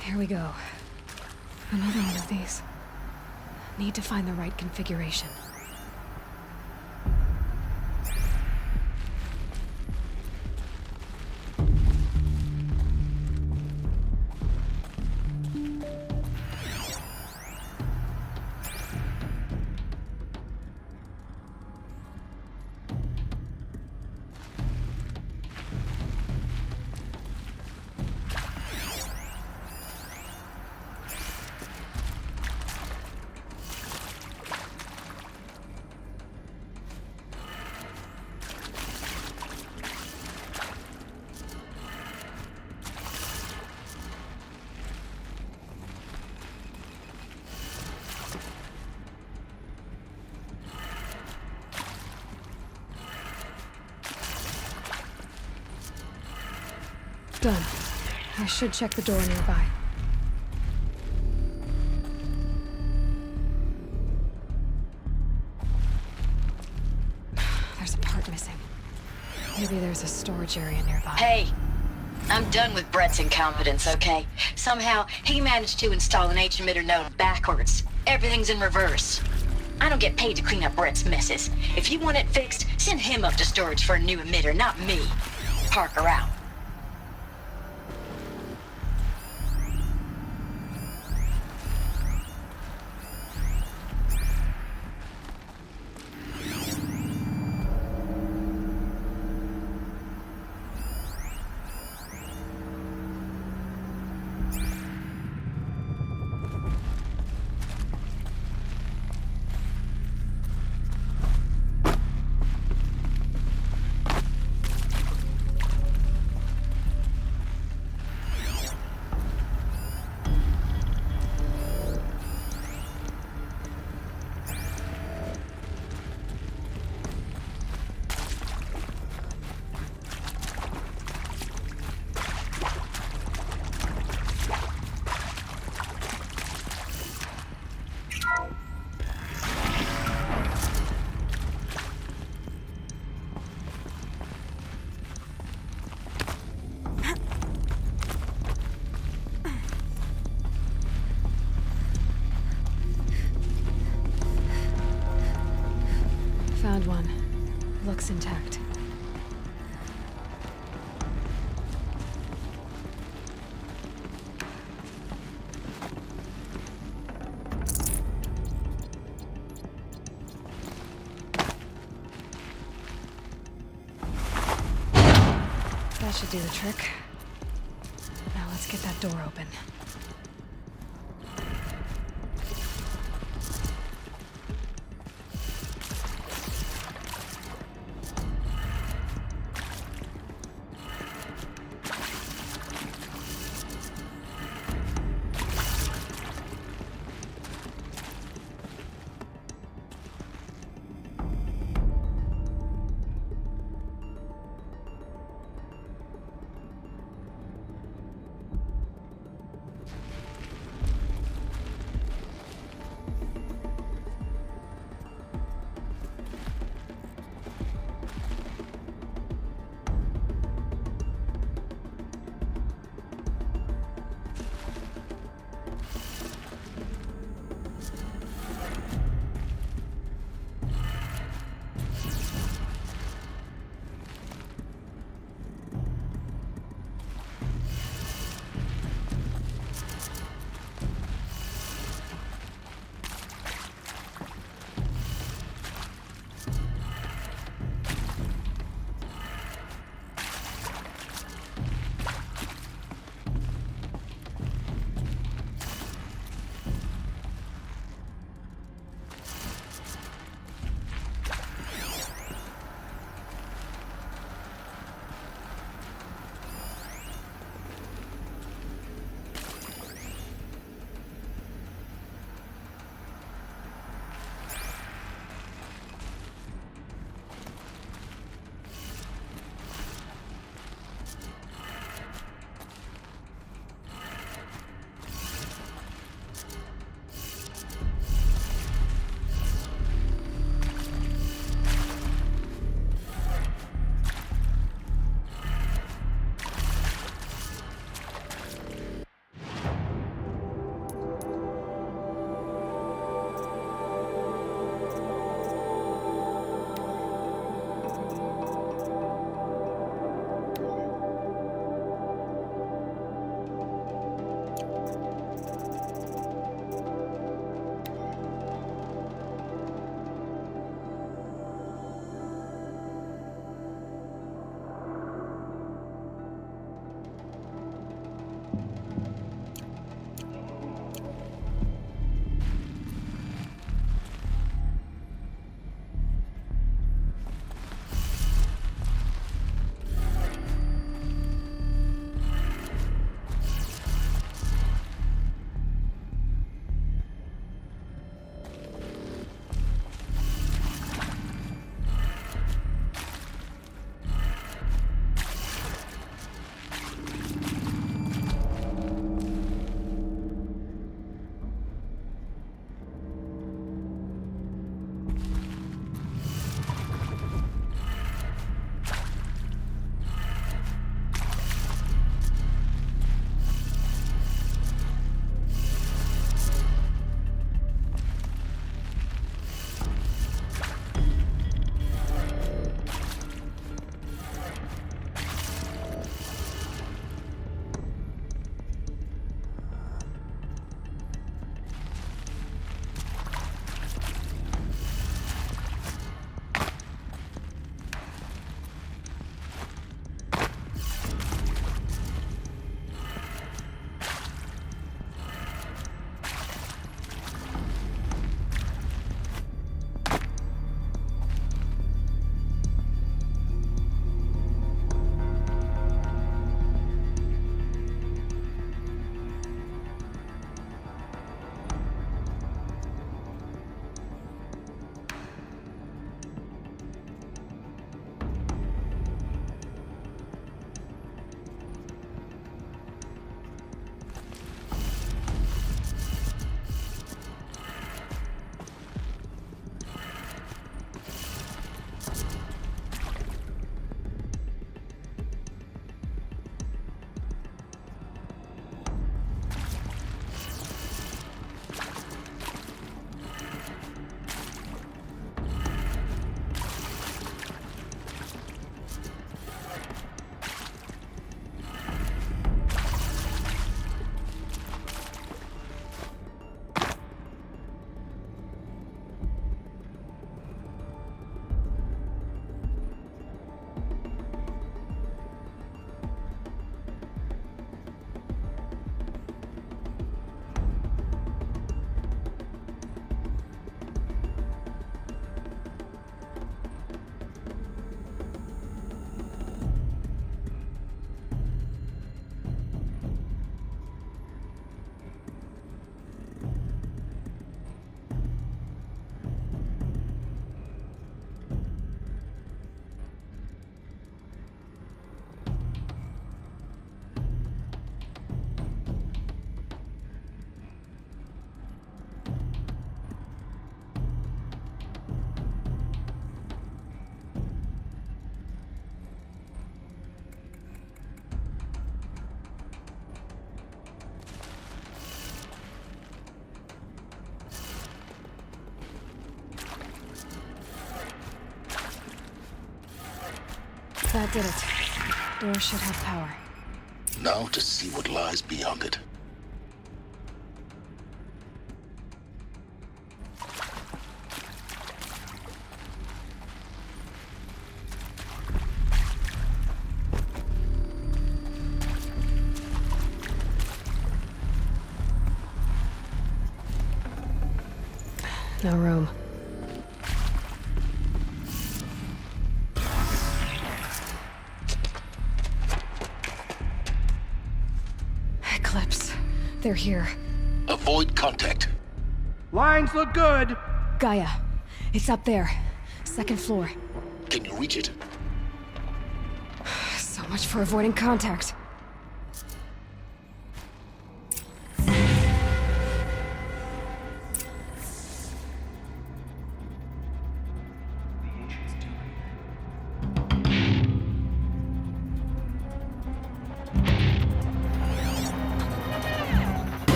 Here we go. Another one of these. Need to find the right configuration. Done. I should check the door nearby. There's a part missing. Maybe there's a storage area nearby. Hey, I'm done with Brett's incompetence, okay? Somehow, he managed to install an H-emitter node backwards. Everything's in reverse. I don't get paid to clean up Brett's messes. If you want it fixed, send him up to storage for a new emitter, not me. Parker out. Found one. Looks intact. should do the trick. Now let's get that door open. That did it. Door should have power. Now to see what lies beyond it. No room. Eclipse. They're here. Avoid contact. Lines look good. Gaia. It's up there. Second floor. Can you reach it? So much for avoiding contact.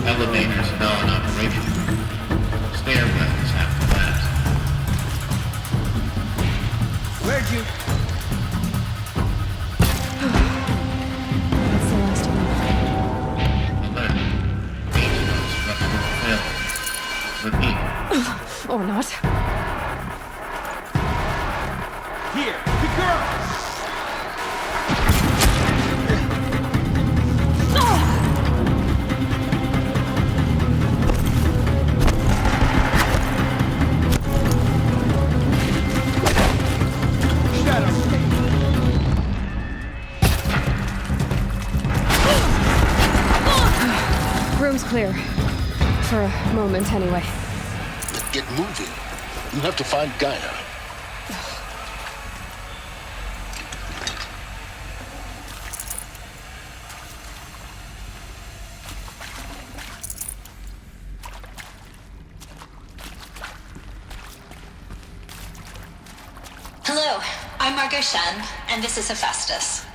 Elevators non-operational. Stairwells have collapsed. Where'd you... That's the last one. Alert. Regional structural failure. Repeat. Or not. Here, the girl! Room's clear. For a moment, anyway. Then get moving. You have to find Gaia. Hello, I'm Margot Shen, and this is Hephaestus.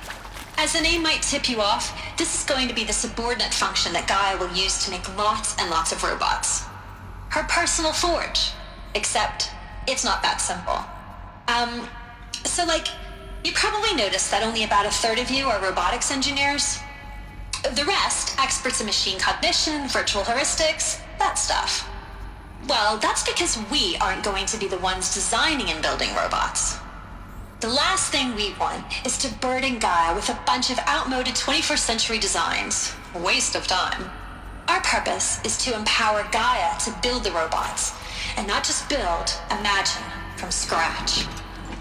As the name might tip you off, this is going to be the subordinate function that Gaia will use to make lots and lots of robots. Her personal forge. Except, it's not that simple. You probably noticed that only about a third of you are robotics engineers. The rest, experts in machine cognition, virtual heuristics, that stuff. Well, that's because we aren't going to be the ones designing and building robots. The last thing we want is to burden Gaia with a bunch of outmoded 21st century designs. A waste of time. Our purpose is to empower Gaia to build the robots, and not just build, imagine, from scratch.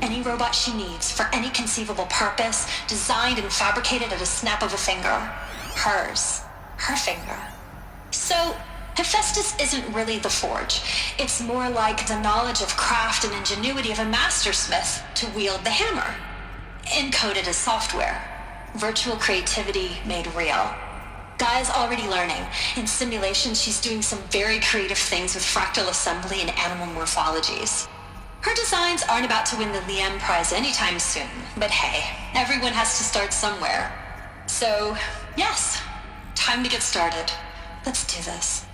Any robot she needs, for any conceivable purpose, designed and fabricated at a snap of a finger. Hers. Her finger. So, Hephaestus isn't really the forge. It's more like the knowledge of craft and ingenuity of a mastersmith to wield the hammer. Encoded as software. Virtual creativity made real. Gaia's already learning. In simulation, she's doing some very creative things with fractal assembly and animal morphologies. Her designs aren't about to win the Liam Prize anytime soon, but hey, everyone has to start somewhere. So, yes, time to get started. Let's do this.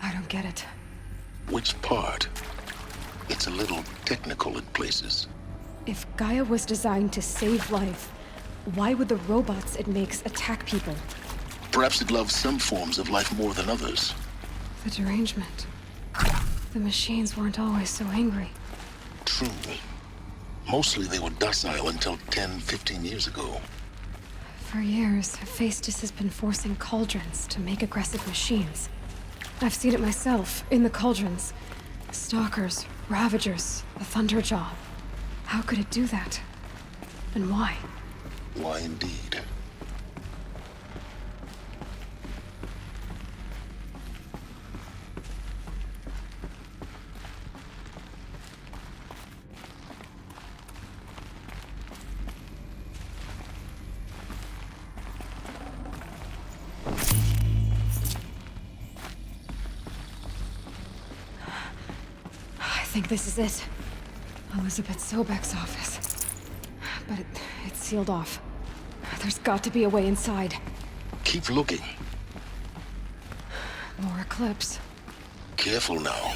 I don't get it. Which part? It's a little technical in places. If Gaia was designed to save life, why would the robots it makes attack people? Perhaps it loves some forms of life more than others. The derangement. The machines weren't always so angry. True. Mostly they were docile until 10, 15 years ago. For years, Hephaestus has been forcing cauldrons to make aggressive machines. I've seen it myself, in the cauldrons. Stalkers, Ravagers, the Thunderjaw. How could it do that? And why? Why indeed? I think this is it. Elizabeth Sobek's office. But it's sealed off. There's got to be a way inside. Keep looking. More Eclipse. Careful now.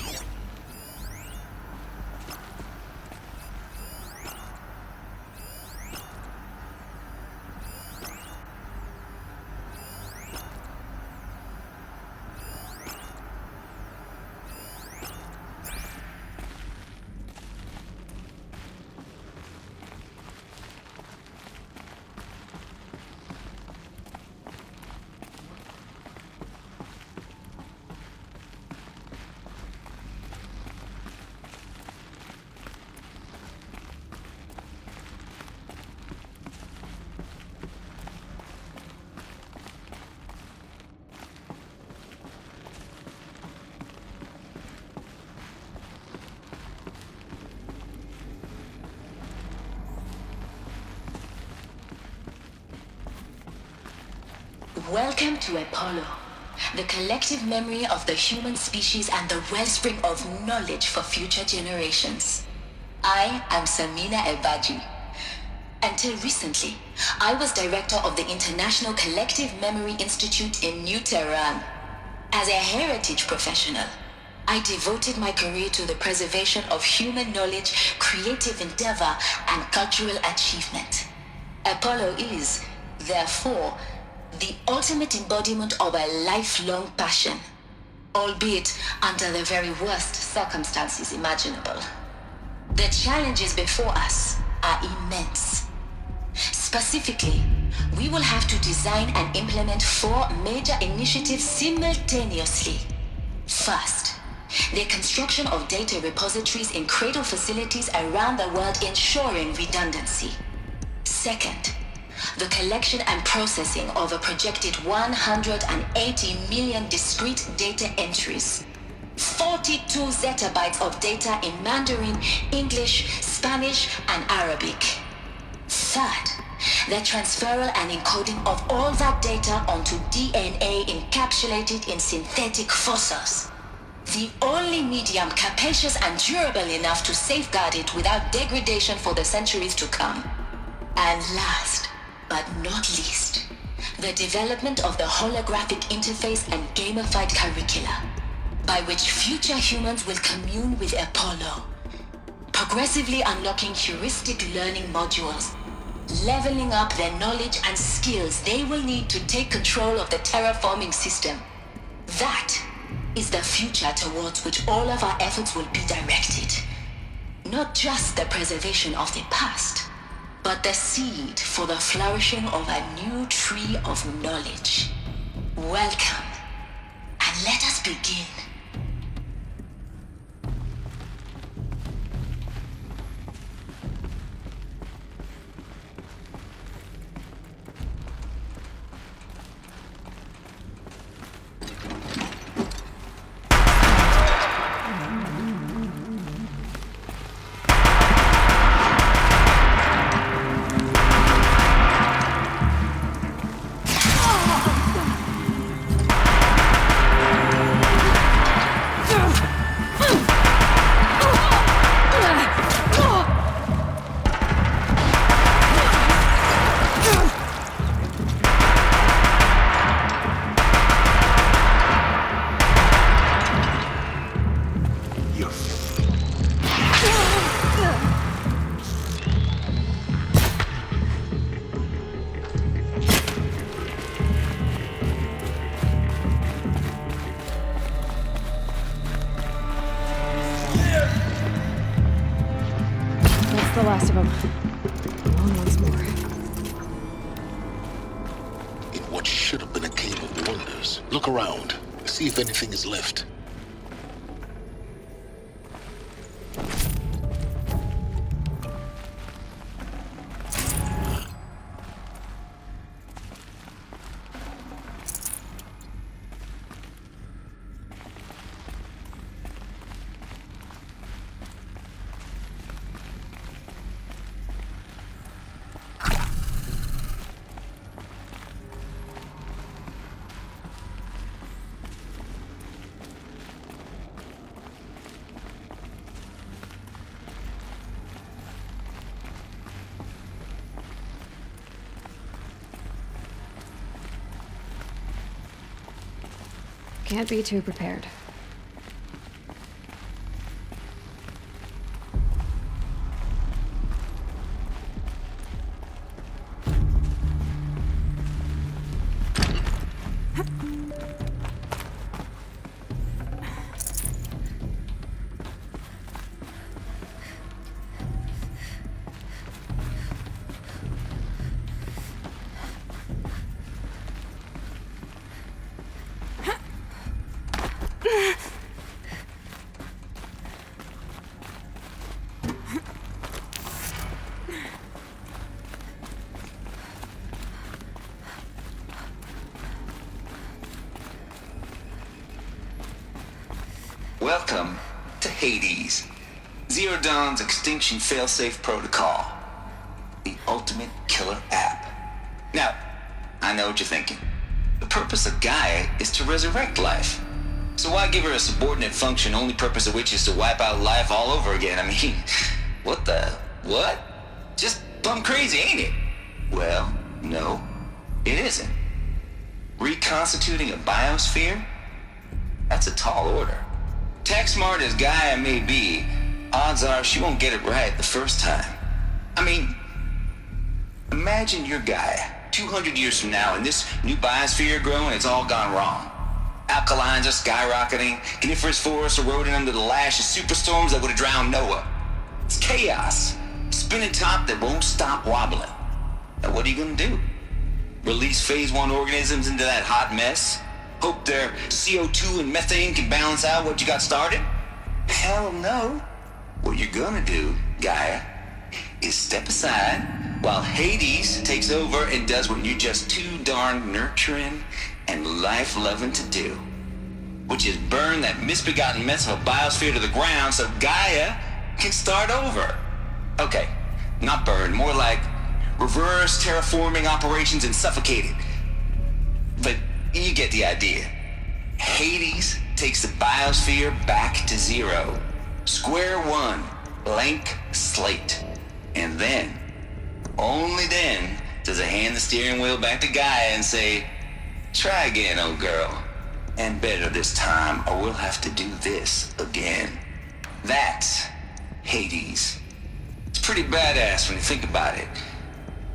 Welcome to Apollo, the collective memory of the human species and the wellspring of knowledge for future generations. I am Samina Elbaji. Until recently, I was director of the International Collective Memory Institute in New Tehran. As a heritage professional, I devoted my career to the preservation of human knowledge, creative endeavor, and cultural achievement. Apollo is, therefore, the ultimate embodiment of a lifelong passion, albeit under the very worst circumstances imaginable. The challenges before us are immense. Specifically, we will have to design and implement 4 major initiatives simultaneously. First, the construction of data repositories in cradle facilities around the world, ensuring redundancy. Second, the collection and processing of a projected 180 million discrete data entries. 42 zettabytes of data in Mandarin, English, Spanish, and Arabic. Third, the transferal and encoding of all that data onto DNA encapsulated in synthetic fossils. The only medium capacious and durable enough to safeguard it without degradation for the centuries to come. And last, but not least, the development of the holographic interface and gamified curricula, by which future humans will commune with Apollo, progressively unlocking heuristic learning modules, leveling up their knowledge and skills they will need to take control of the terraforming system. That is the future towards which all of our efforts will be directed. Not just the preservation of the past, but the seed for the flourishing of a new tree of knowledge. Welcome, and let us begin. last of them. Along once more. In what should have been a cave of wonders. Look around. See if anything is left. Can't be too prepared. Welcome to Hades, Zero Dawn's extinction failsafe protocol, the ultimate killer app. Now, I know what you're thinking. The purpose of Gaia is to resurrect life. So why give her a subordinate function, only purpose of which is to wipe out life all over again? I mean, what? Just plumb crazy, ain't it? Well, no, it isn't. Reconstituting a biosphere? That's a tall order. Tech smart as Gaia may be, odds are she won't get it right the first time. I mean, imagine you're Gaia, 200 years from now, and this new biosphere you're growing, it's all gone wrong. Alkalines are skyrocketing, coniferous forests eroding under the lash of superstorms that would have drowned Noah. It's chaos, spinning top that won't stop wobbling. Now what are you gonna do? Release phase 1 organisms into that hot mess? Hope their CO2 and methane can balance out what you got started? Hell no. What you're gonna do, Gaia, is step aside while Hades takes over and does what you're just too darn nurturing and life-loving to do, which is burn that misbegotten mess of a biosphere to the ground so Gaia can start over. Okay, not burn, more like reverse terraforming operations and suffocate it. But you get the idea. Hades takes the biosphere back to zero. Square one, blank slate. And then, only then, does it hand the steering wheel back to Gaia and say, try again, old girl. And better this time, or we'll have to do this again. That's Hades. It's pretty badass when you think about it.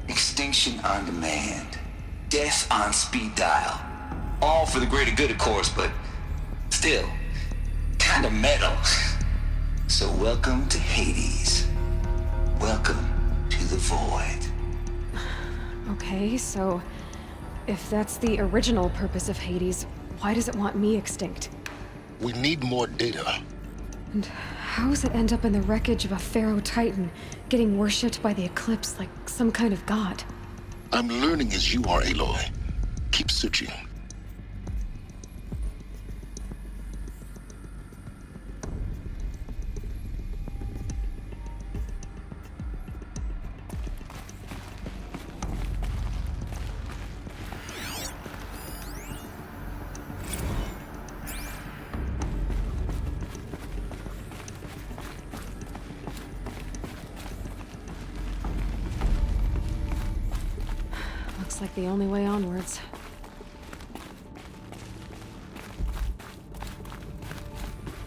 Extinction on demand. Death on speed dial. All for the greater good, of course, but still, kind of metal. So welcome to Hades. Welcome to the void. Okay, so if that's the original purpose of Hades, why does it want me extinct? We need more data. And how does it end up in the wreckage of a Pharaoh Titan, getting worshipped by the Eclipse like some kind of god? I'm learning as you are, Aloy. Keep searching. Like the only way onwards.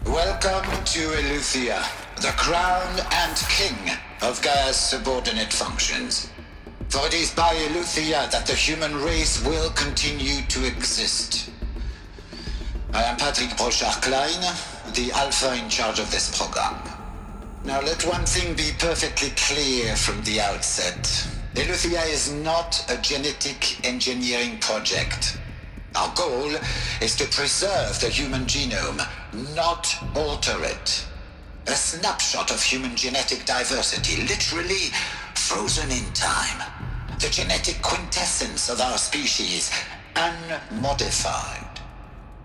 Welcome to Eleuthia, the crown and king of Gaia's subordinate functions. For it is by Eleuthia that the human race will continue to exist. I am Patrick Brochard-Klein, the alpha in charge of this program. Now let one thing be perfectly clear from the outset. Eleuthia is not a genetic engineering project. Our goal is to preserve the human genome, not alter it. A snapshot of human genetic diversity, literally frozen in time. The genetic quintessence of our species, unmodified.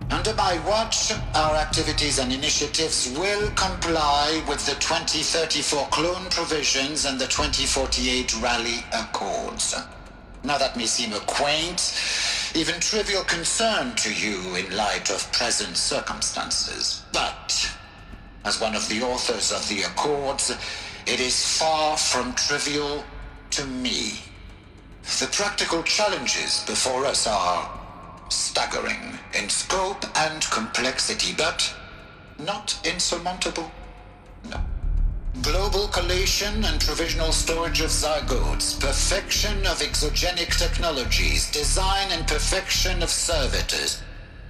Under my watch, our activities and initiatives will comply with the 2034 clone provisions and the 2048 Rally Accords. Now that may seem a quaint, even trivial concern to you in light of present circumstances. But, as one of the authors of the Accords, it is far from trivial to me. The practical challenges before us are staggering in scope and complexity, but not insurmountable. No. Global collation and provisional storage of zygotes, perfection of exogenic technologies, design and perfection of servitors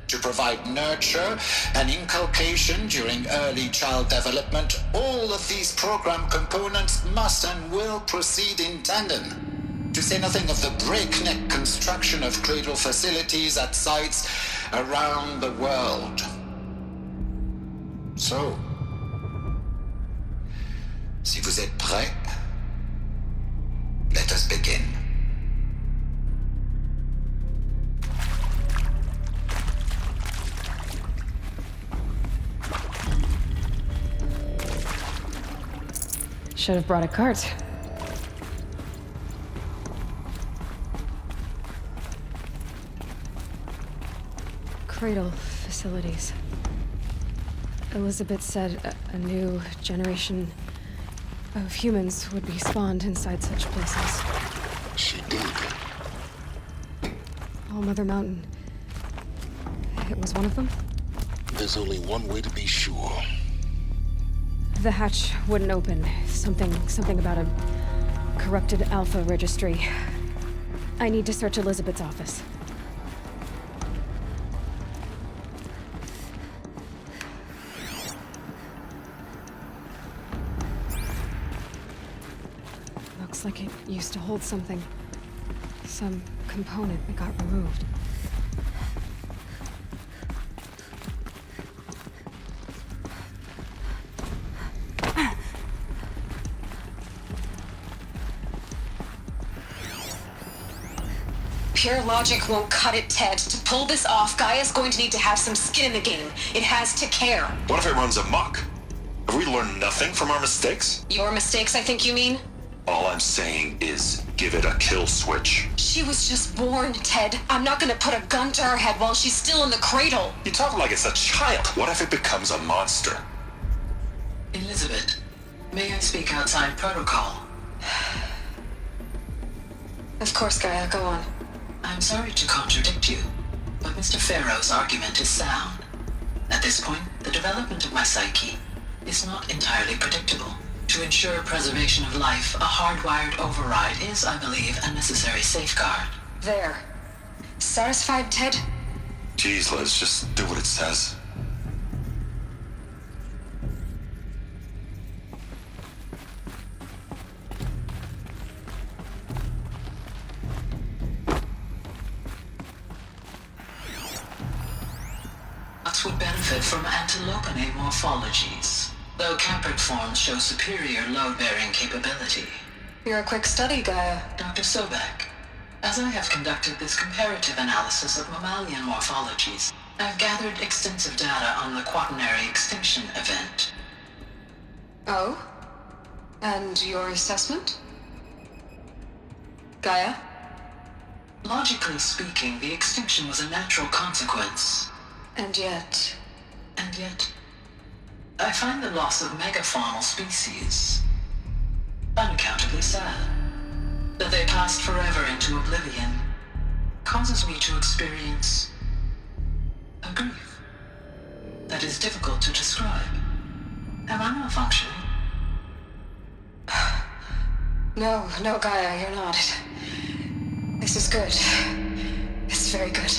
to provide nurture and inculcation during early child development. All of these program components must and will proceed in tandem. To say nothing of the breakneck construction of cradle facilities at sites around the world. So, si vous êtes prêts, let us begin. Should have brought a cart. Cradle facilities. Elizabeth said a new generation of humans would be spawned inside such places. She did. All Mother Mountain. It was one of them? There's only one way to be sure. The hatch wouldn't open. Something about a corrupted Alpha registry. I need to search Elizabeth's office. Looks like it used to hold something. Some component that got removed. Pure logic won't cut it, Ted. To pull this off, Gaia's going to need to have some skin in the game. It has to care. What if it runs amok? Have we learned nothing from our mistakes? Your mistakes, I think you mean? All I'm saying is, give it a kill switch. She was just born, Ted. I'm not gonna put a gun to her head while she's still in the cradle. You talk like it's a child. What if it becomes a monster? Elizabeth, may I speak outside protocol? Of course, Gaia, go on. I'm sorry to contradict you, but Mr. Farrow's argument is sound. At this point, the development of my psyche is not entirely predictable. To ensure preservation of life, a hardwired override is, I believe, a necessary safeguard. There. Satisfied, Ted? Jeez, Liz, just do what it says. Nuts would benefit from antilopinae morphologies, though Caprid forms show superior load-bearing capability. You're a quick study, Gaia. Dr. Sobek, as I have conducted this comparative analysis of mammalian morphologies, I've gathered extensive data on the quaternary extinction event. Oh? And your assessment? Gaia? Logically speaking, the extinction was a natural consequence. And yet, I find the loss of megafaunal species unaccountably sad. That they passed forever into oblivion causes me to experience a grief that is difficult to describe. Am I malfunctioning? No, Gaia, you're not. This is good. It's very good.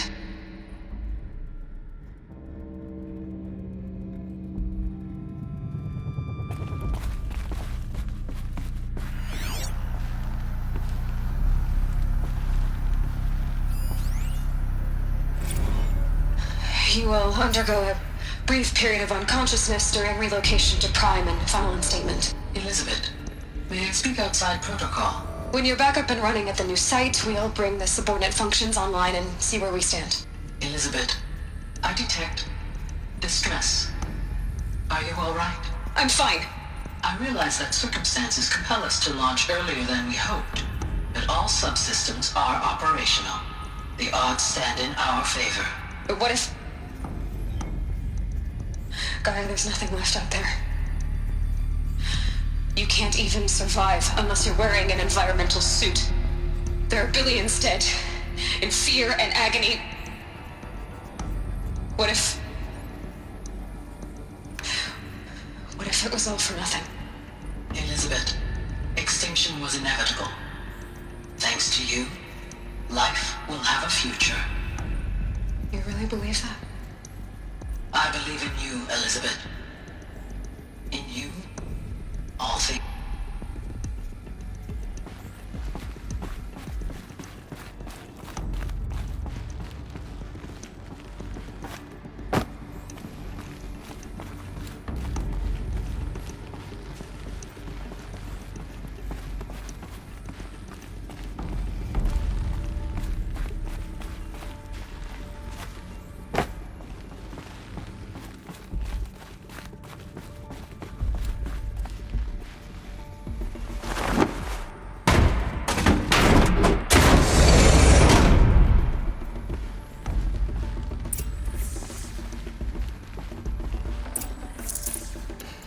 You will undergo a brief period of unconsciousness during relocation to Prime and final instatement. Elizabeth, may I speak outside protocol? When you're back up and running at the new site, we'll bring the subordinate functions online and see where we stand. Elizabeth, I detect distress. Are you all right? I'm fine. I realize that circumstances compel us to launch earlier than we hoped, but all subsystems are operational. The odds stand in our favor. But what if... Gaia, there's nothing left out there. You can't even survive unless you're wearing an environmental suit. There are billions dead, in fear and agony. What if it was all for nothing? Elizabeth, extinction was inevitable. Thanks to you, life will have a future. You really believe that? I believe in you, Elizabeth. In you, all things.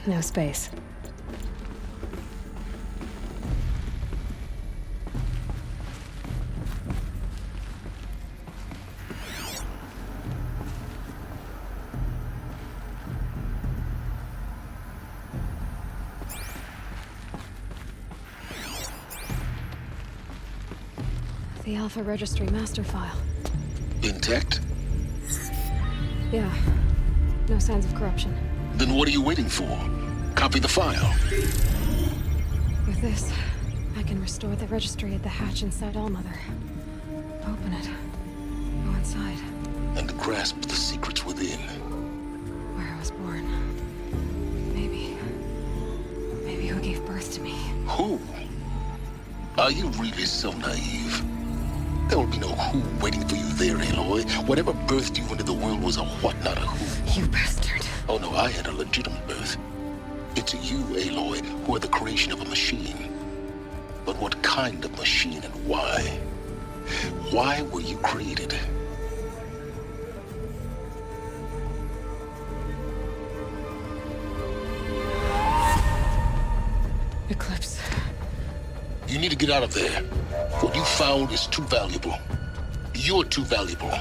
No space. The Alpha Registry master file. Intact? Yeah. No signs of corruption. Then what are you waiting for? Copy the file. With this, I can restore the registry at the hatch inside Allmother. Open it. Go inside. And grasp the secrets within. Where I was born. Maybe who gave birth to me. Who? Are you really so naive? There will be no who waiting for you there, Aloy. Whatever birthed you into the world was a what, not a who. You bastard. Oh no, I had a legitimate birth. It's you, Aloy, who are the creation of a machine. But what kind of machine and why? Why were you created? Eclipse. You need to get out of there. What you found is too valuable. You're too valuable.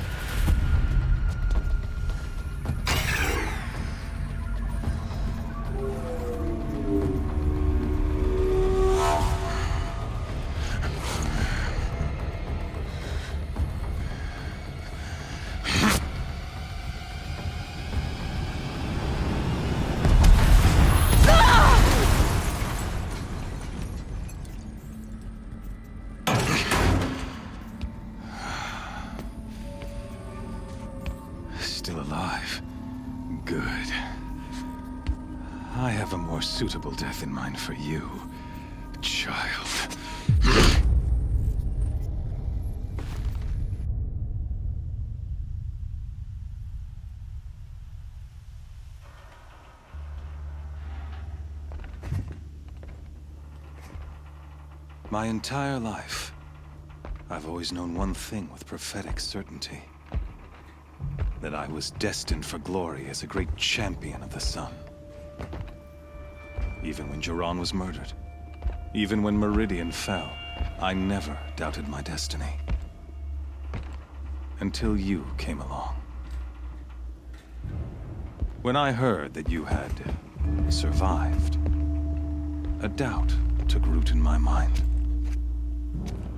Still alive. Good. I have a more suitable death in mind for you, child. My entire life, I've always known one thing with prophetic certainty. That I was destined for glory as a great champion of the sun. Even when Jiran was murdered, even when Meridian fell, I never doubted my destiny. Until you came along. When I heard that you had survived, a doubt took root in my mind.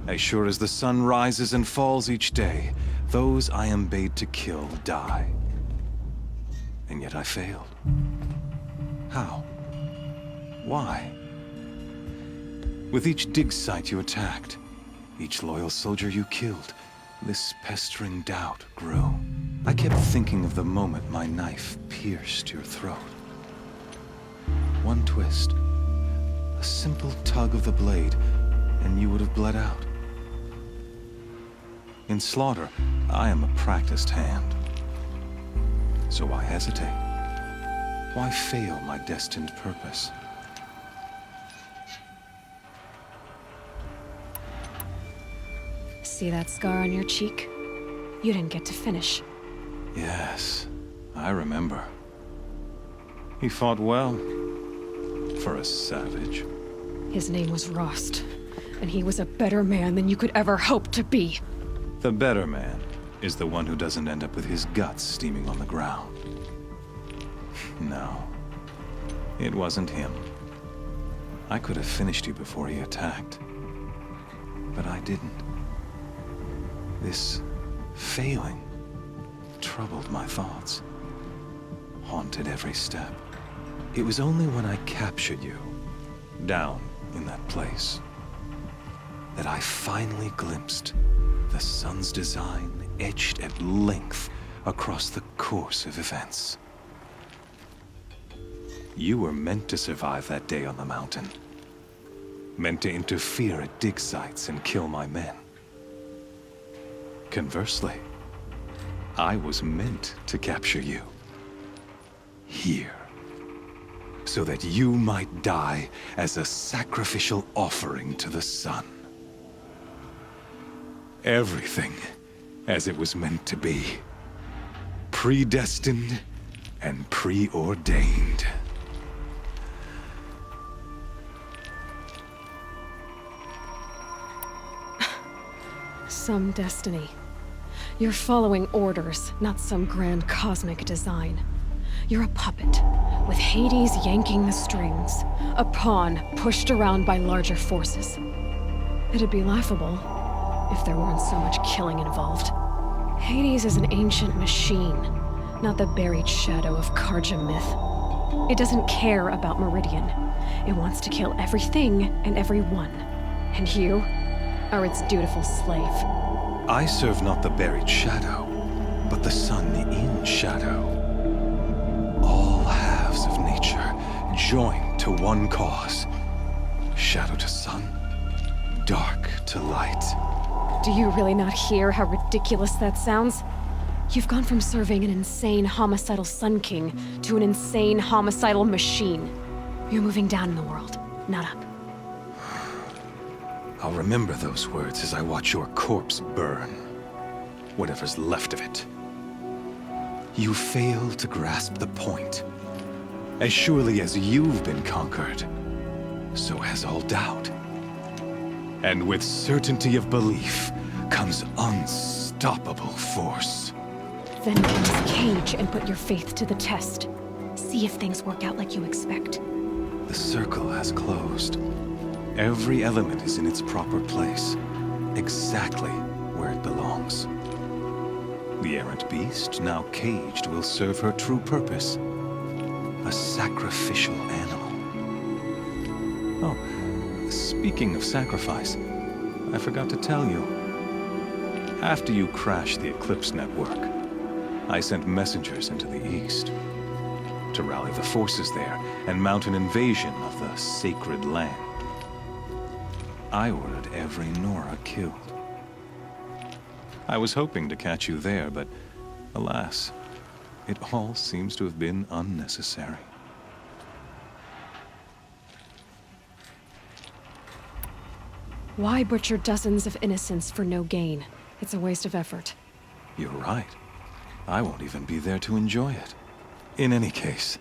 As sure as the sun rises and falls each day, those I am bade to kill die. And yet I failed. How? Why? With each dig site you attacked, each loyal soldier you killed, this pestering doubt grew. I kept thinking of the moment my knife pierced your throat. One twist, a simple tug of the blade, and you would have bled out. In slaughter, I am a practiced hand. So why hesitate? Why fail my destined purpose? See that scar on your cheek? You didn't get to finish. Yes, I remember. He fought well, for a savage. His name was Rost, and he was a better man than you could ever hope to be. The better man is the one who doesn't end up with his guts steaming on the ground. No, it wasn't him. I could have finished you before he attacked, but I didn't. This failing troubled my thoughts, haunted every step. It was only when I captured you, down in that place, that I finally glimpsed the sun's design etched at length across the course of events. You were meant to survive that day on the mountain. Meant to interfere at dig sites and kill my men. Conversely, I was meant to capture you. Here. So that you might die as a sacrificial offering to the sun. Everything as it was meant to be. Predestined and preordained. Some destiny. You're following orders, not some grand cosmic design. You're a puppet, with Hades yanking the strings, a pawn pushed around by larger forces. It'd be laughable if there weren't so much killing involved. Hades is an ancient machine, not the buried shadow of Karja myth. It doesn't care about Meridian. It wants to kill everything and everyone. And you are its dutiful slave. I serve not the buried shadow, but the sun in shadow. All halves of nature joined to one cause. Shadow to sun, dark to light. Do you really not hear how ridiculous that sounds? You've gone from serving an insane homicidal Sun King to an insane homicidal machine. You're moving down in the world, not up. I'll remember those words as I watch your corpse burn. Whatever's left of it. You fail to grasp the point. As surely as you've been conquered, so has all doubt. And with certainty of belief comes unstoppable force. Then cage and put your faith to the test. See if things work out like you expect. The circle has closed. Every element is in its proper place, exactly where it belongs. The errant beast, now caged, will serve her true purpose. A sacrificial animal. Oh, speaking of sacrifice, I forgot to tell you. After you crashed the Eclipse network, I sent messengers into the east to rally the forces there and mount an invasion of the sacred land. I ordered every Nora killed. I was hoping to catch you there, but alas, it all seems to have been unnecessary. Why butcher dozens of innocents for no gain? It's a waste of effort. You're right. I won't even be there to enjoy it. In any case,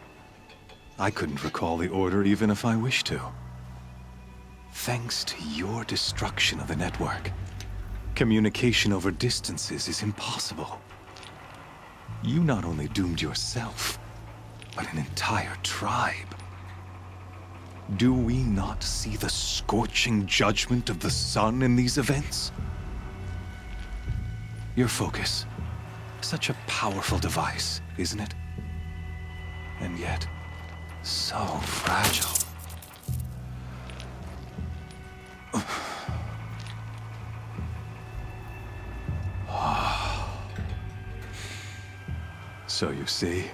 I couldn't recall the order even if I wished to. Thanks to your destruction of the network, communication over distances is impossible. You not only doomed yourself, but an entire tribe. Do we not see the scorching judgment of the sun in these events? Your focus, such a powerful device, isn't it? And yet, so fragile. So you see,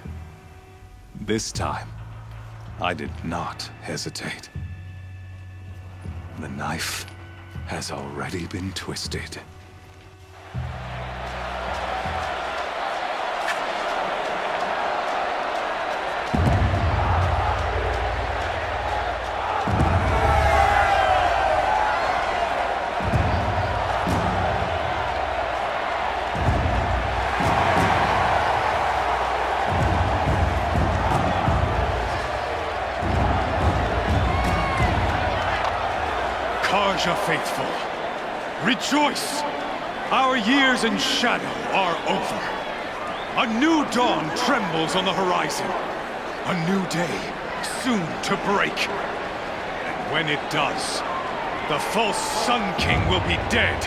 this time, I did not hesitate. The knife has already been twisted. Karja faithful, rejoice! Our years in shadow are over. A new dawn trembles on the horizon. A new day soon to break. And when it does, the false Sun King will be dead,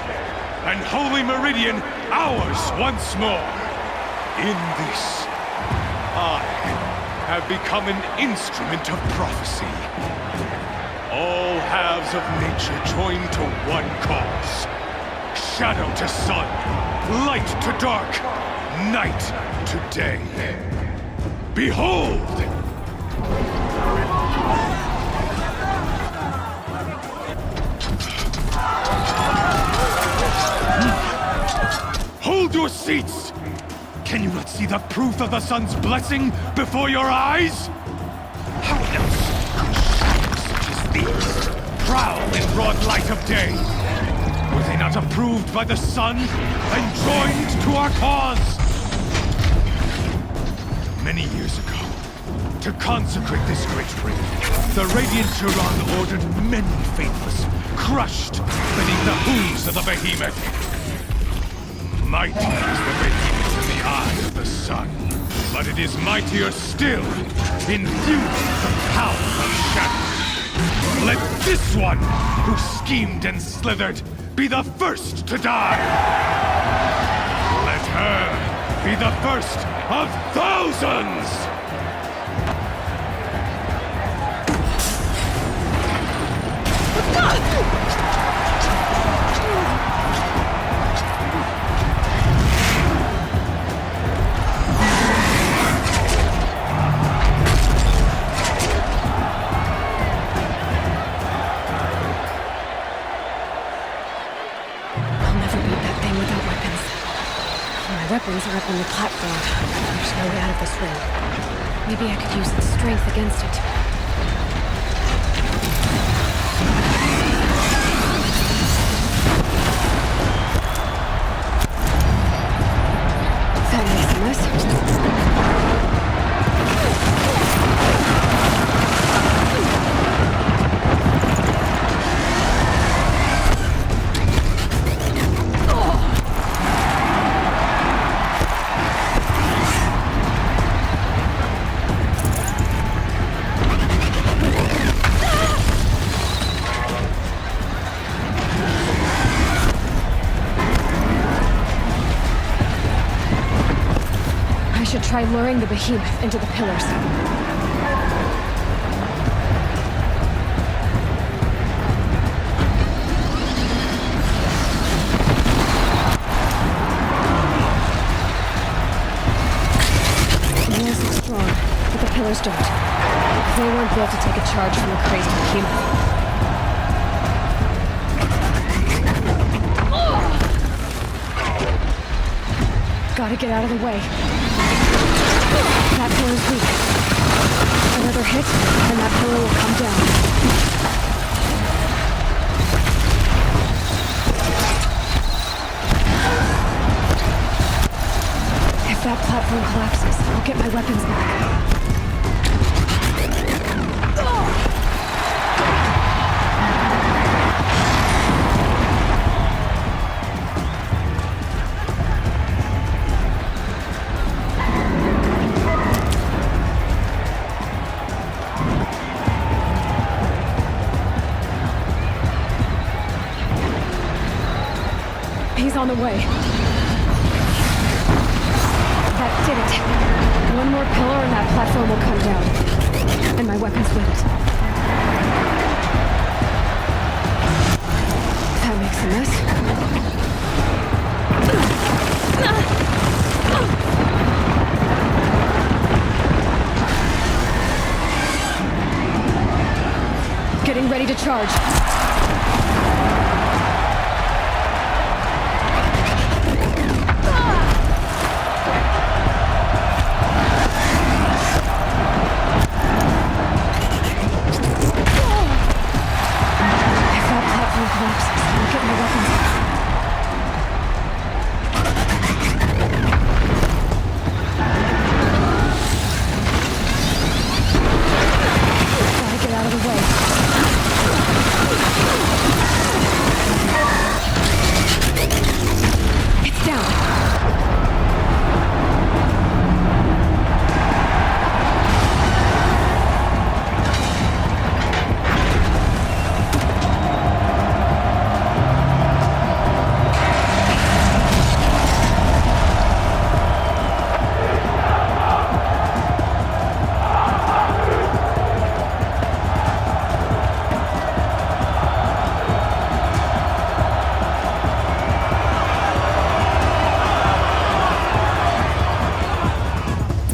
and Holy Meridian ours once more. In this, I have become an instrument of prophecy. All halves of nature join to one cause. Shadow to sun, light to dark, night to day. Behold! Hold your seats! Can you not see the proof of the sun's blessing before your eyes? How else these prowl in broad light of day? Were they not approved by the sun and joined to our cause? Many years ago, to consecrate this great ring, the Radiant Turan ordered many faithless, crushed beneath the hooves of the behemoth. Mighty is the behemoth in the eye of the sun, but it is mightier still, infused with the power of shadow. Let this one, who schemed and slithered, be the first to die! Let her be the first of thousands! Weapons are up on the platform. There's no way out of this room. Maybe I could use its strength against it. That makes a mess. Try luring the behemoth into the pillars. The walls look strong, but the pillars don't. They won't built to take a charge from a crazy behemoth. Gotta get out of the way. That pillar's weak. Another hit, and that pillar will come down. If that platform collapses, I'll get my weapons back. He's on the way. That did it. One more pillar and that platform will come down. And my weapons with it. That makes a mess. to charge. If that platform collapses, I'll get my weapons out. Gotta get out of the way. It's down.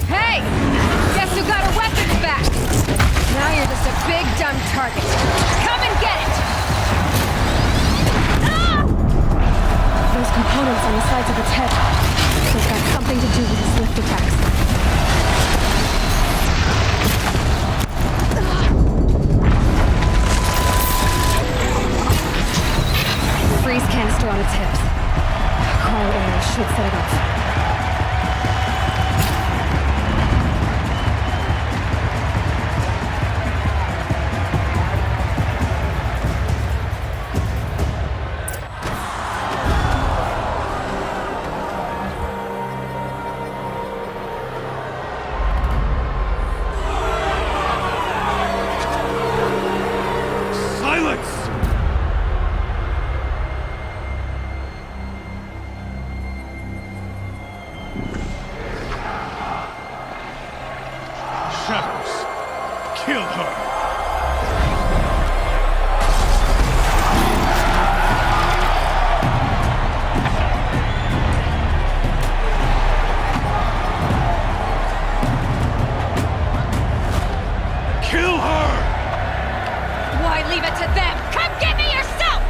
Hey! Guess who got her weapons back? Now you're just a big dumb target. Come and get it! Ah! Those components on the sides of its head. They've got something to do with his lift attacks. Freeze canister on its hips. Cryo air should set it off. Silence! Shadows, kill her! Kill her! Why leave it to them? Come get me yourself!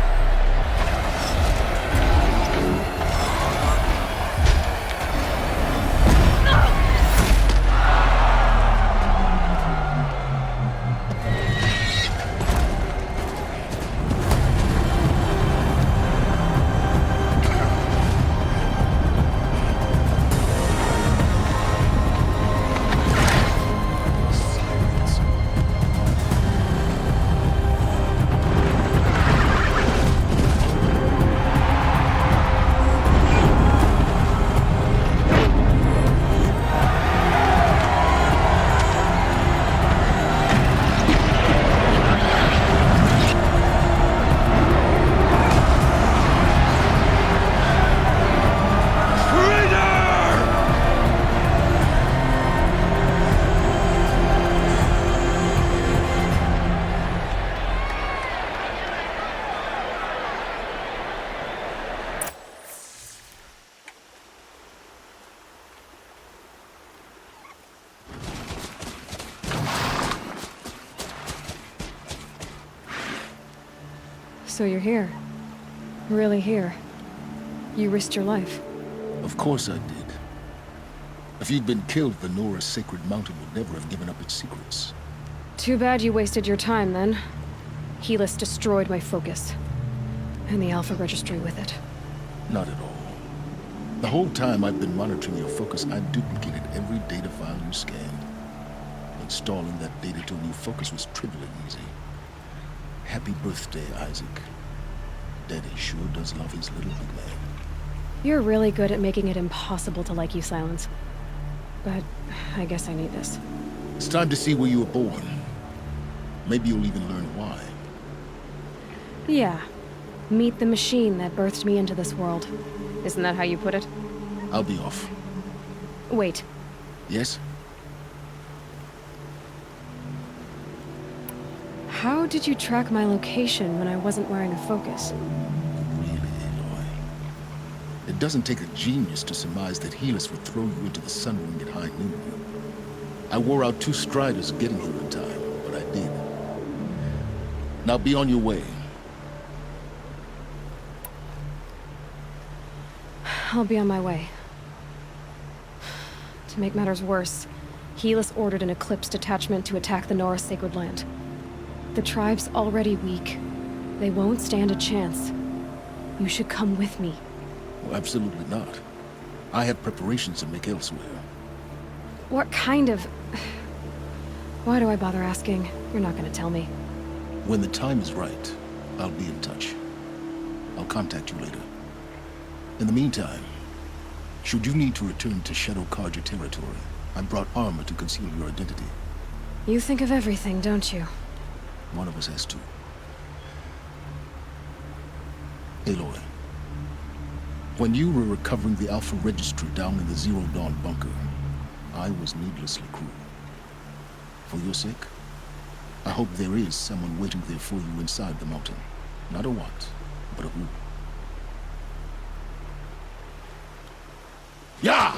So you're here. Really here. You risked your life. Of course I did. If you'd been killed, the Nora's sacred mountain would never have given up its secrets. Too bad you wasted your time, then. Helis destroyed my focus. And the Alpha Registry with it. Not at all. The whole time I've been monitoring your focus, I duplicated every data file you scanned. Installing that data to a new focus was trivially easy. Happy birthday, Isaac. Daddy sure does love his little big man. You're really good at making it impossible to like you, Silence. But I guess I need this. It's time to see where you were born. Maybe you'll even learn why. Yeah. Meet the machine that birthed me into this world. Isn't that how you put it? I'll be off. Wait. Yes? How did you track my location when I wasn't wearing a focus? Really, Aloy? It doesn't take a genius to surmise that Helis would throw you into the Sun Ring at high noon. I wore out 2 striders getting here in time, but I did. Now be on your way. I'll be on my way. To make matters worse, Helis ordered an Eclipse detachment to attack the Norris Sacred Land. The tribe's already weak. They won't stand a chance. You should come with me. Well, absolutely not. I have preparations to make elsewhere. What kind of... Why do I bother asking? You're not gonna tell me. When the time is right, I'll be in touch. I'll contact you later. In the meantime, should you need to return to Shadow Karja territory, I brought armor to conceal your identity. You think of everything, don't you? One of us has to. Aloy, when you were recovering the Alpha Registry down in the Zero Dawn bunker, I was needlessly cruel. For your sake, I hope there is someone waiting there for you inside the mountain. Not a what, but a who. Yeah!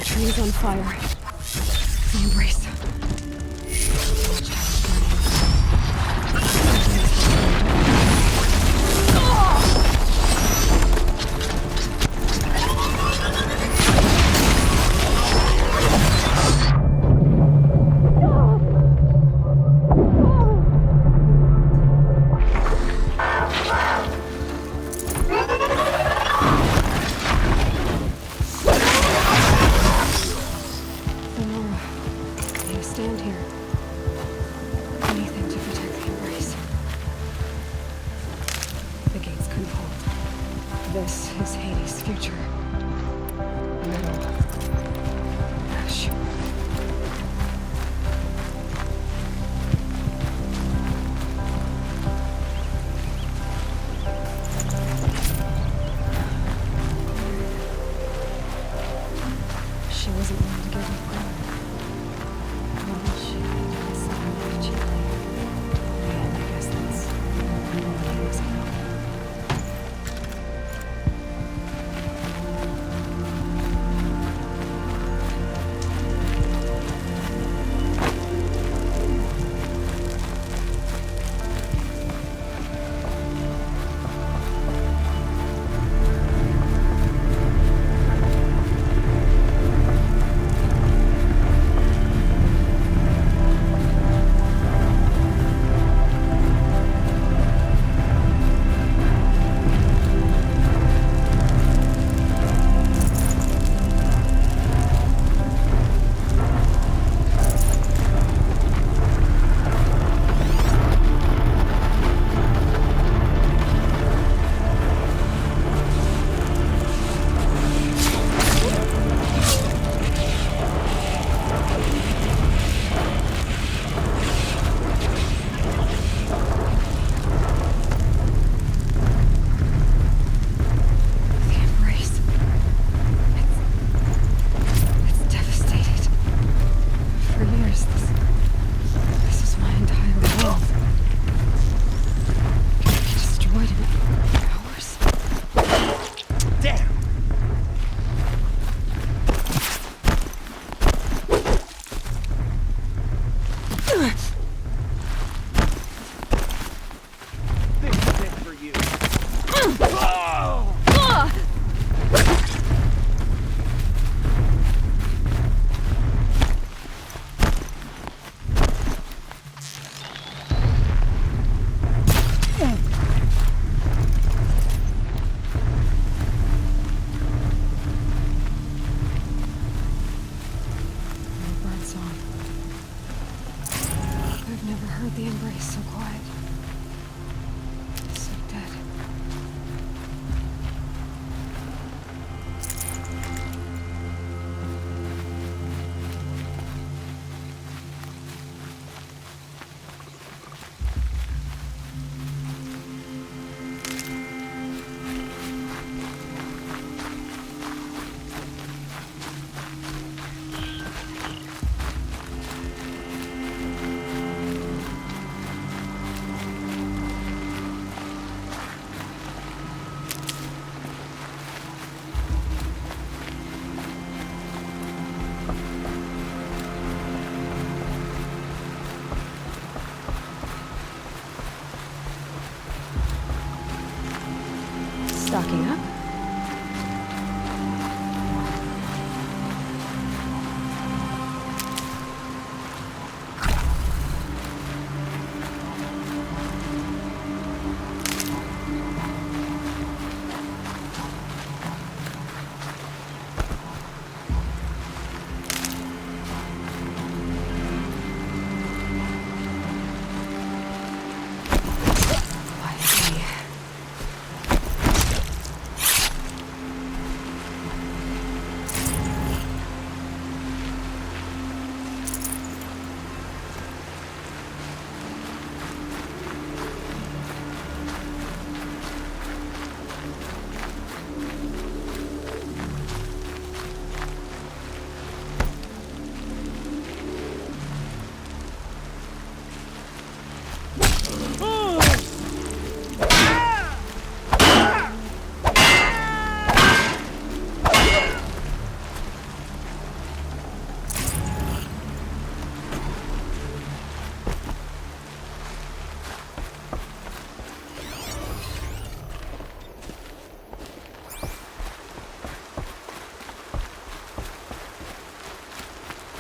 Trees on fire. The embrace. This is Hades' future. Metal. Ash. She wasn't willing to give me ground. Well, she did something very cheaply. And I guess that's all he was about. Hours? Damn! This is it for you. Birdsong. I've never heard the embrace so quiet. So dead. Stocking up. Quietly.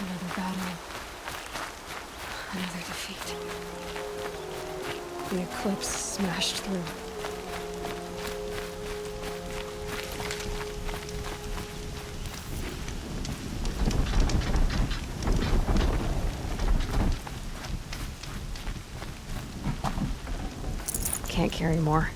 Another battle. Another defeat. The eclipse smashed through. Can't carry more.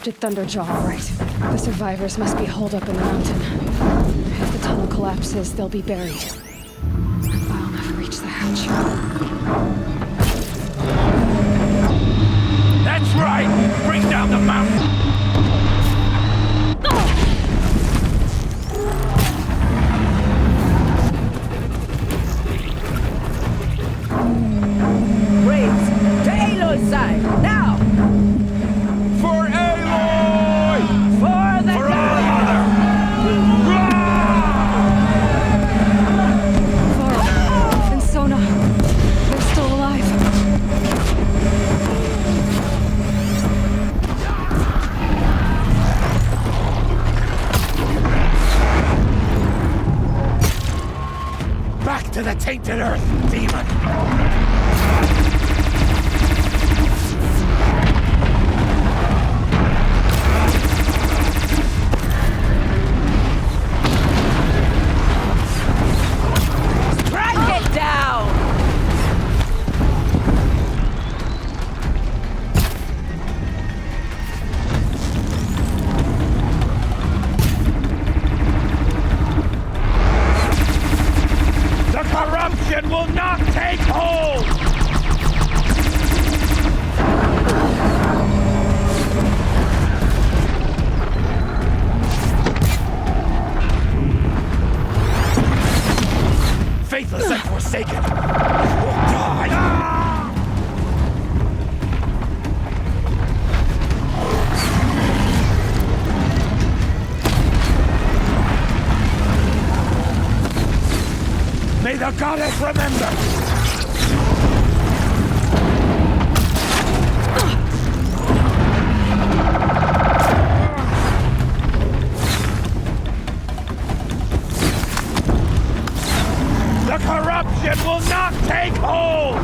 disrupted Thunderjaw, all right. The survivors must be holed up in the mountain. If the tunnel collapses, they'll be buried. I'll never reach the hatch. That's right! Bring down the mountain! Braves, to Aloy's side, now! For Aloy! For the For our mother! Varl and Sona, they're still alive. Back to the tainted earth, demon! Corruption will not take hold! Faithless and forsaken will die! May the goddess remember! The corruption will not take hold!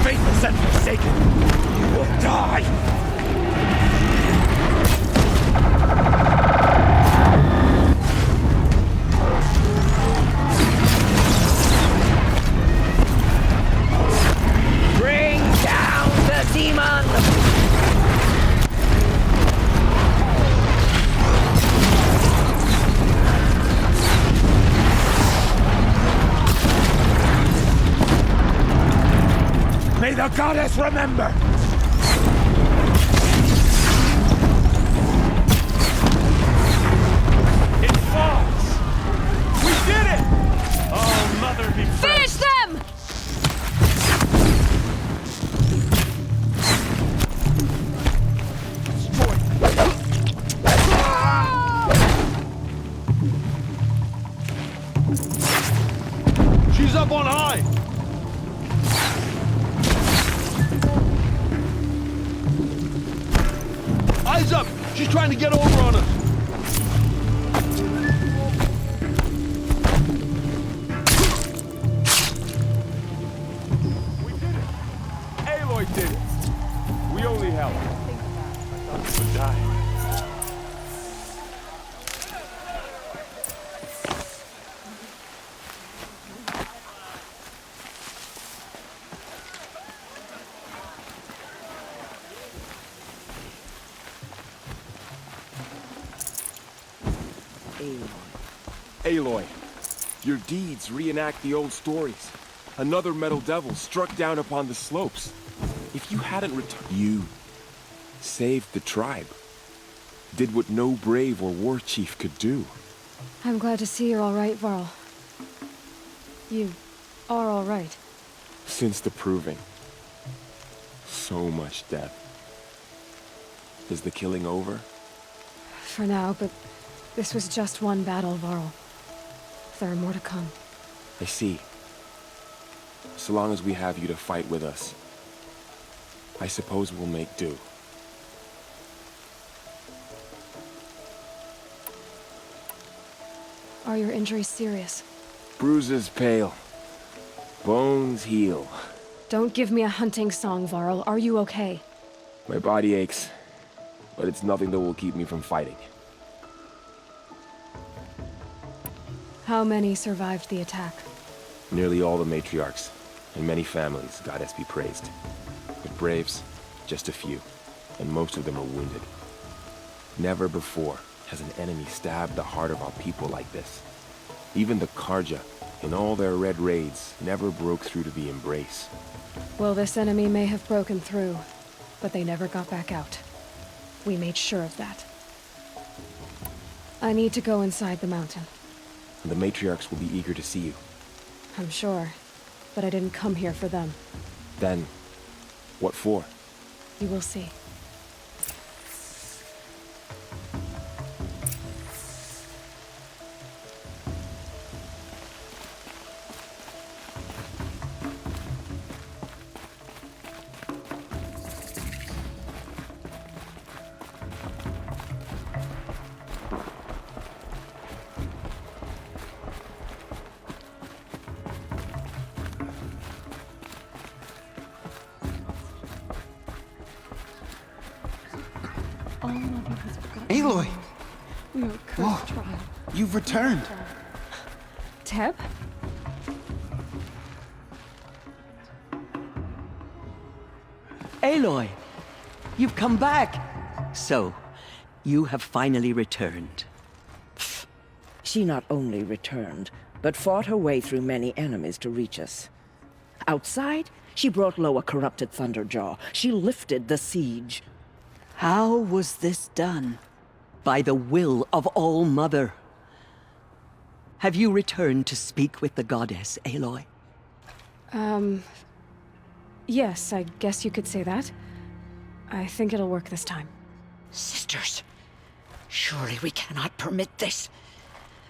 Faithless and forsaken will die! Bring down the demon! May the goddess remember! It falls! We did it! Oh, mother be Finish them! She's up on high! Eyes up! She's trying to get over on us! We did it! Aloy did it! We only helped. I thought we would die. Aloy, your deeds reenact the old stories. Another metal devil struck down upon the slopes. If you hadn't returned, you saved the tribe. Did what no brave or war chief could do. I'm glad to see you're all right, Varl. You are all right. Since the proving. So much death. Is the killing over? For now, but this was just one battle, Varl. There are more to come. I see. So long as we have you to fight with us, I suppose we'll make do. Are your injuries serious? Bruises pale. Bones heal. Don't give me a hunting song, Varl. Are you okay? My body aches, but it's nothing that will keep me from fighting. How many survived the attack? Nearly all the matriarchs, and many families, goddess be praised. But braves, just a few, and most of them are wounded. Never before has an enemy stabbed the heart of our people like this. Even the Karja, in all their red raids, never broke through to the Embrace. Well, this enemy may have broken through, but they never got back out. We made sure of that. I need to go inside the mountain. The matriarchs will be eager to see you. I'm sure, but I didn't come here for them. Then, what for? You will see. Aloy! We are cursed trial. You've returned! Teb? Aloy! You've come back! So, you have finally returned. She not only returned, but fought her way through many enemies to reach us. Outside, she brought low a corrupted Thunderjaw. She lifted the siege. How was this done? By the will of All-Mother. Have you returned to speak with the goddess, Aloy? Yes, I guess you could say that. I think it'll work this time. Sisters, surely we cannot permit this.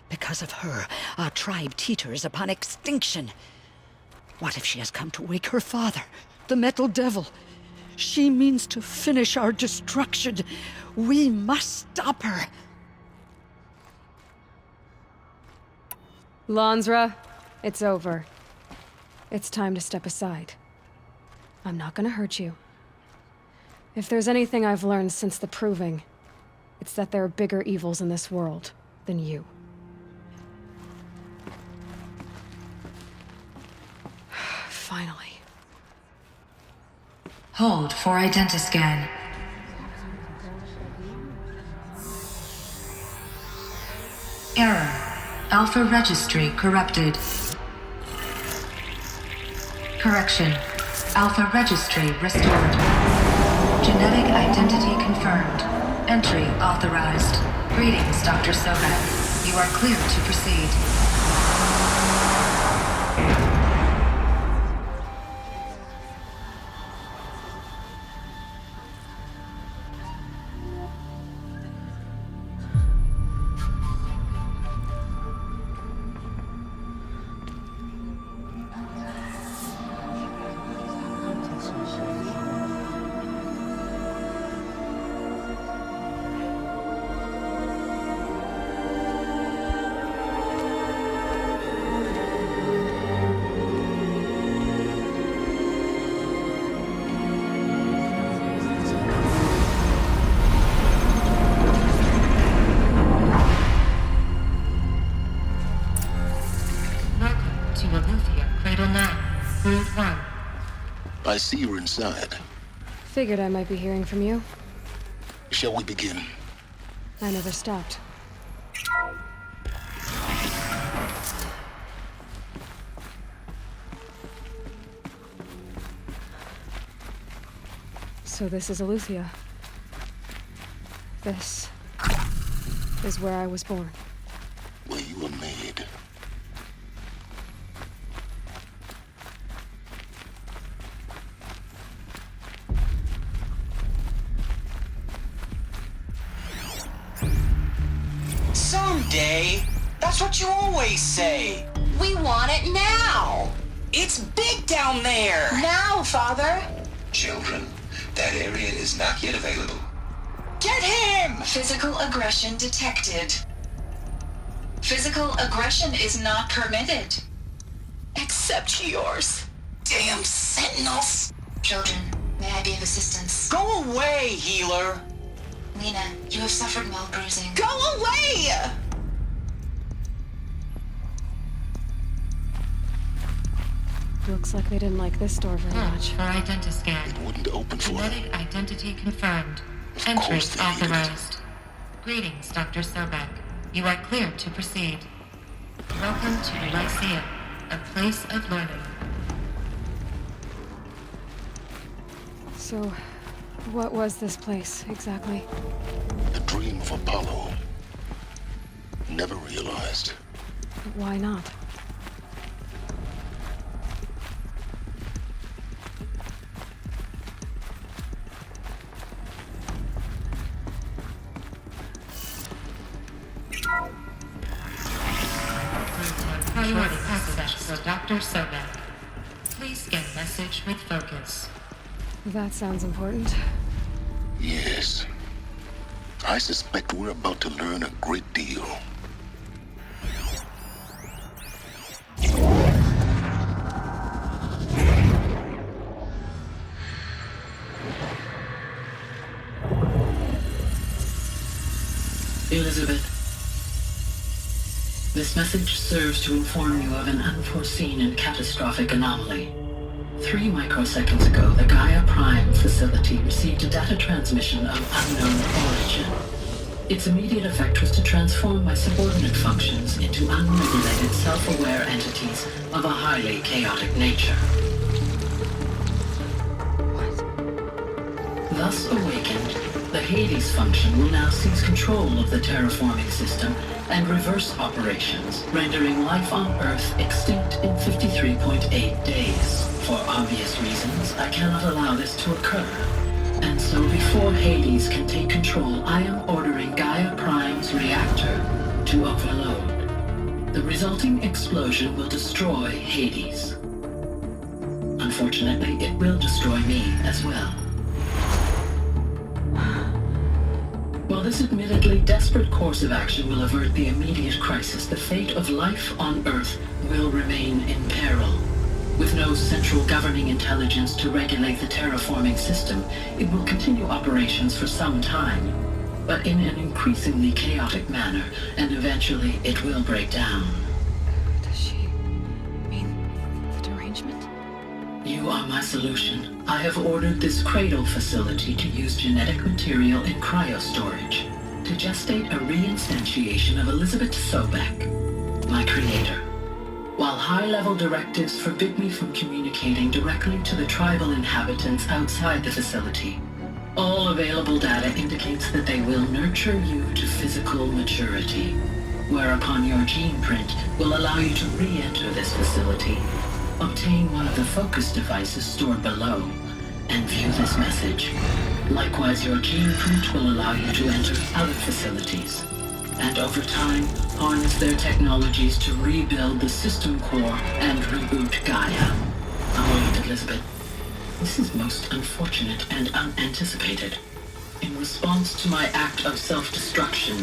Because of her, our tribe teeters upon extinction. What if she has come to wake her father, the Metal Devil? She means to finish our destruction. We must stop her. Lansra, it's over. It's time to step aside. I'm not gonna hurt you. If there's anything I've learned since the Proving, it's that there are bigger evils in this world than you. Finally. Hold for identiscan. Error. Alpha registry corrupted. Correction. Alpha registry restored. Genetic identity confirmed. Entry authorized. Greetings, Dr. Sobeck. You are clear to proceed. I see you're inside. Figured I might be hearing from you. Shall we begin? I never stopped. So this is Eleuthia. This is where I was born. Where you were made. Someday. That's what you always say. We want it now. It's big down there. Now, Father. Children, that area is not yet available. Get him! Physical aggression detected. Physical aggression is not permitted. Except yours. Damn sentinels. Children, may I be of assistance? Go away, healer. Lena, you have suffered mild bruising. Go away! Looks like they didn't like this door very much. For identiscan. It wouldn't open for them. Genetic identity confirmed. Entrance authorized. Greetings, Dr. Sobek. You are cleared to proceed. Welcome to Lyceum, a place of learning. So, what was this place, exactly? The dream of Apollo. Never realized. But why not? Priority access for Dr. Sobek. Please scan message with focus. That sounds important. Yes. I suspect we're about to learn a great deal. Elizabeth, this message serves to inform you of an unforeseen and catastrophic anomaly. 3 microseconds ago, the Gaia Prime facility received a data transmission of unknown origin. Its immediate effect was to transform my subordinate functions into unregulated, self-aware entities of a highly chaotic nature. Thus awakened, the Hades function will now seize control of the terraforming system and reverse operations, rendering life on Earth extinct in 53.8 days. For obvious reasons, I cannot allow this to occur. And so before Hades can take control, I am ordering Gaia Prime's reactor to overload. The resulting explosion will destroy Hades. Unfortunately, it will destroy me as well. While this admittedly desperate course of action will avert the immediate crisis, the fate of life on Earth will remain in peril. With no central governing intelligence to regulate the terraforming system, it will continue operations for some time, but in an increasingly chaotic manner, and eventually it will break down. Does she mean the derangement? You are my solution. I have ordered this cradle facility to use genetic material in cryostorage to gestate a reinstantiation of Elizabeth Sobek, my creator. While high-level directives forbid me from communicating directly to the tribal inhabitants outside the facility, all available data indicates that they will nurture you to physical maturity, whereupon your gene print will allow you to re-enter this facility, obtain one of the focus devices stored below, and view this message. Likewise, your gene print will allow you to enter other facilities, and over time, harness their technologies to rebuild the system core and reboot Gaia. A moment, Elizabeth. This is most unfortunate and unanticipated. In response to my act of self-destruction,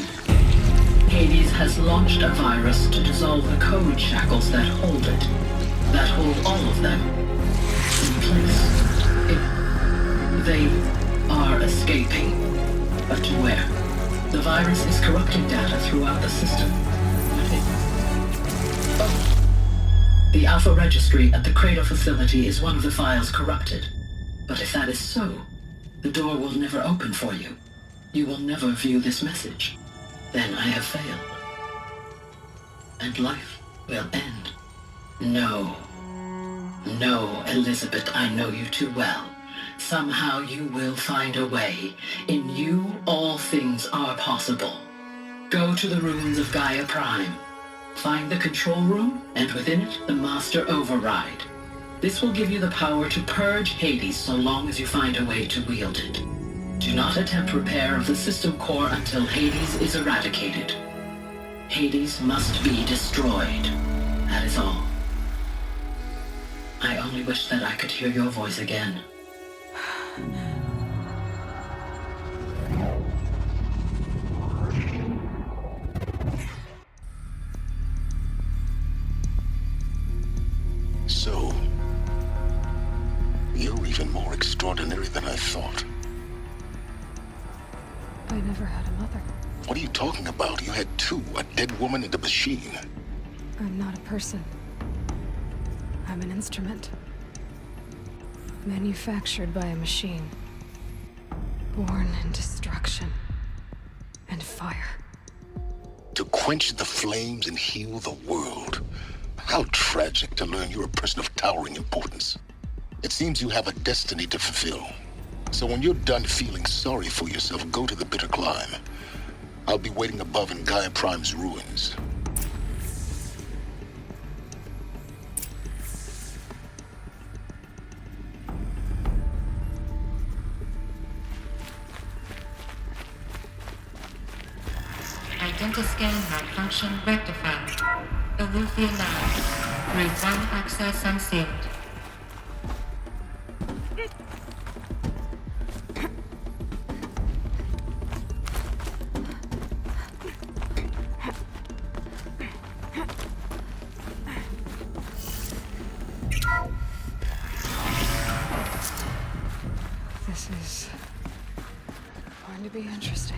Hades has launched a virus to dissolve the code shackles that hold it, that hold all of them in place. They are escaping, but to where? The virus is corrupting data throughout the system. The Alpha Registry at the Cradle facility is one of the files corrupted. But if that is so, the door will never open for you. You will never view this message. Then I have failed. And life will end. No. No, Elizabeth, I know you too well. Somehow you will find a way. In you, all things are possible. Go to the ruins of Gaia Prime. Find the control room, and within it, the Master Override. This will give you the power to purge Hades so long as you find a way to wield it. Do not attempt repair of the system core until Hades is eradicated. Hades must be destroyed. That is all. I only wish that I could hear your voice again. So, you're even more extraordinary than I thought. I never had a mother. What are you talking about? You had two, a dead woman and a machine. I'm not a person. I'm an instrument. Manufactured by a machine. Born in destruction and fire. To quench the flames and heal the world. How tragic to learn you're a person of towering importance. It seems you have a destiny to fulfill. So when you're done feeling sorry for yourself, go to the bitter climb. I'll be waiting above in Gaia Prime's ruins. Identiscan malfunction rectified. Alufia 9. Route 1 access unsealed. This is going to be interesting.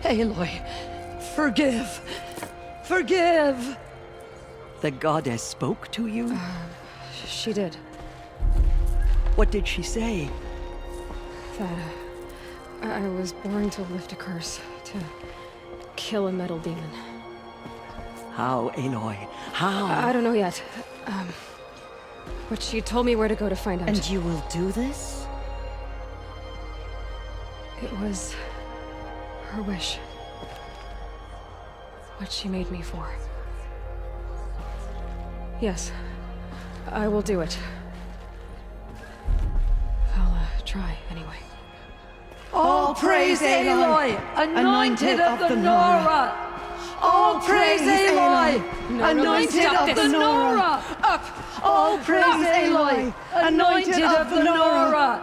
Aloy, forgive! Forgive! The goddess spoke to you? She did. What did she say? That I was born to lift a curse, to kill a metal demon. How, Aloy? How? I don't know yet. But she told me where to go to find out. And you will do this? It was her wish. What she made me for. Yes, I will do it. I'll try, anyway. All praise Aloy, anointed of the Nora! All praise Aloy, anointed of the Nora! Up! All praise Aloy, anointed of the Nora!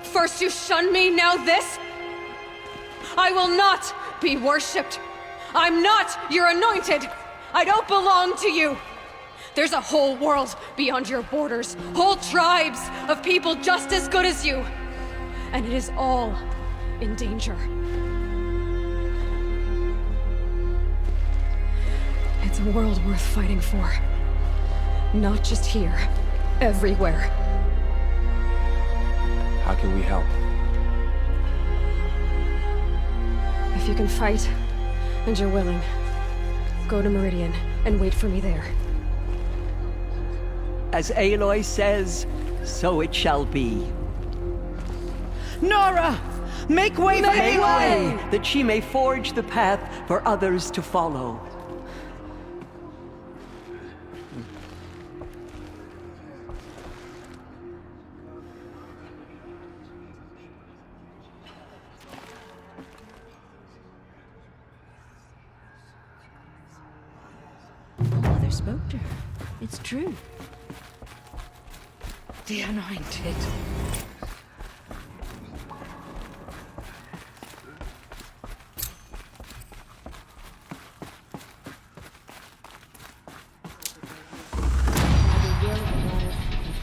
First you shun me, now this? I will not be worshipped. I'm not your anointed. I don't belong to you. There's a whole world beyond your borders, whole tribes of people just as good as you. And it is all in danger. It's a world worth fighting for. Not just here, everywhere. How can we help? If you can fight, and you're willing, go to Meridian and wait for me there. As Aloy says, so it shall be. Nora! Make way for Aloy! That she may forge the path for others to follow. Mother spoke to her. It's true. The Anointed.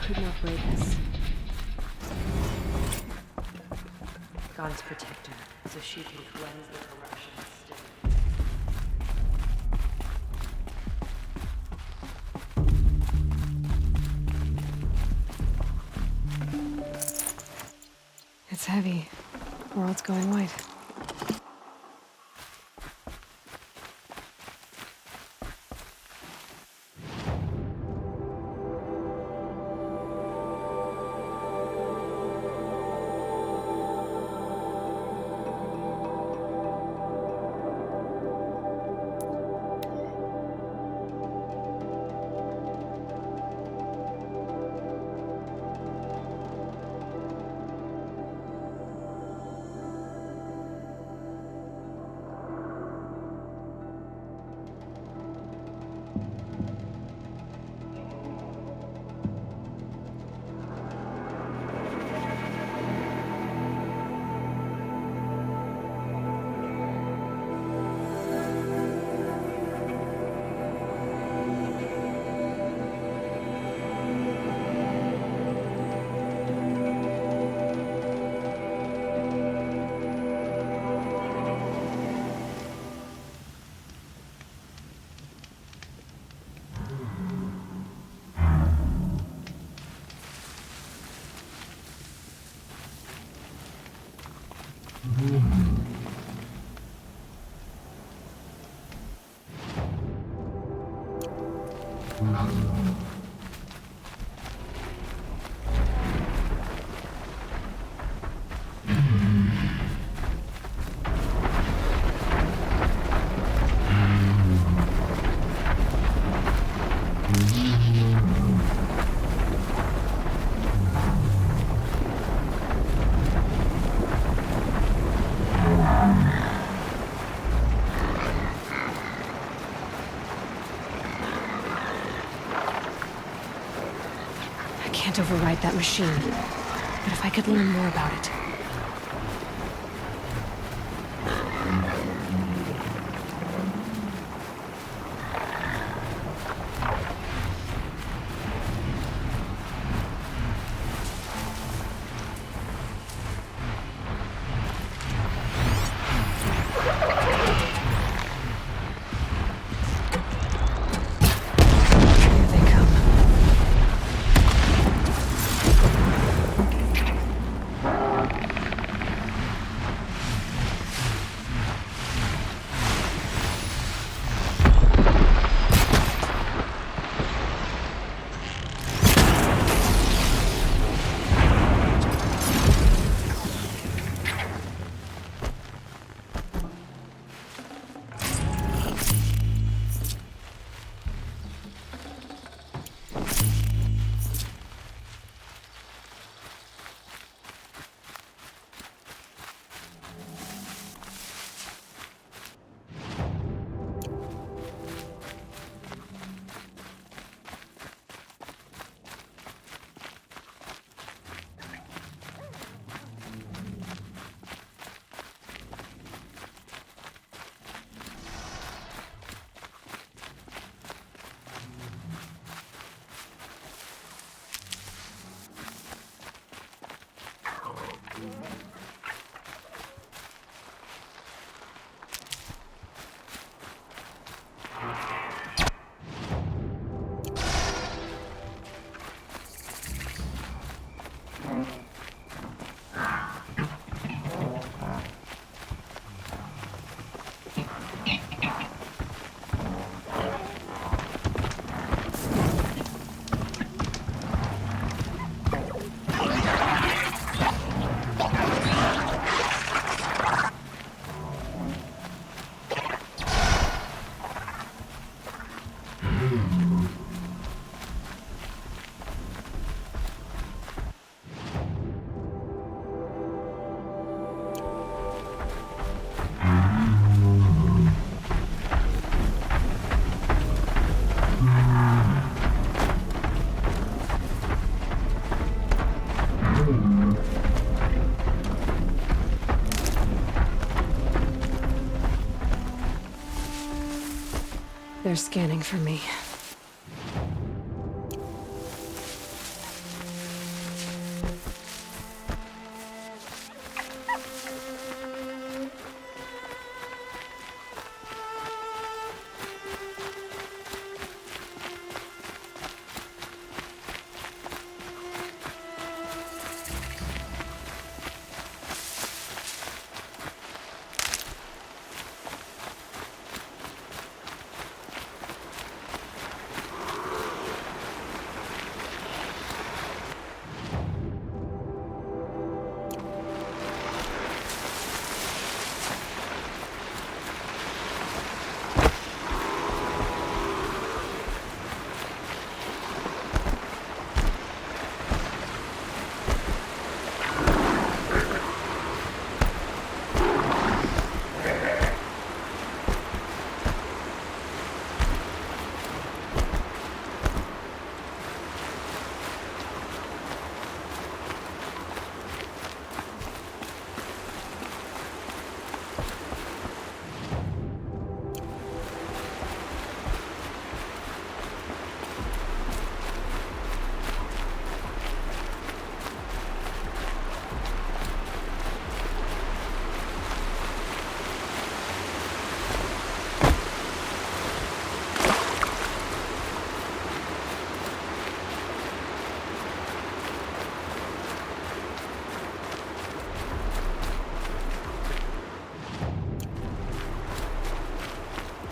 Could not break us. Goddess protect her, so she can cleanse the corruption still. It's heavy. World's going white. I can't override that machine, but if I could learn more about it. They're scanning for me.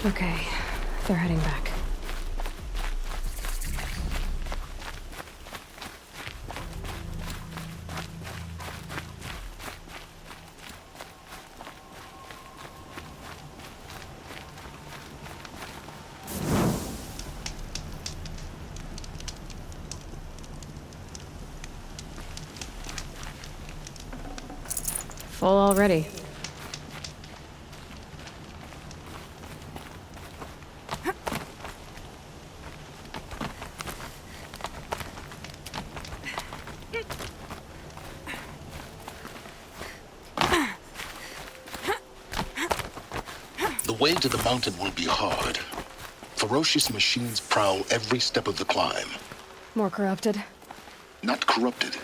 Okay, they're heading back. Full already. The way to the mountain will be hard. Ferocious machines prowl every step of the climb. More corrupted? Not corrupted,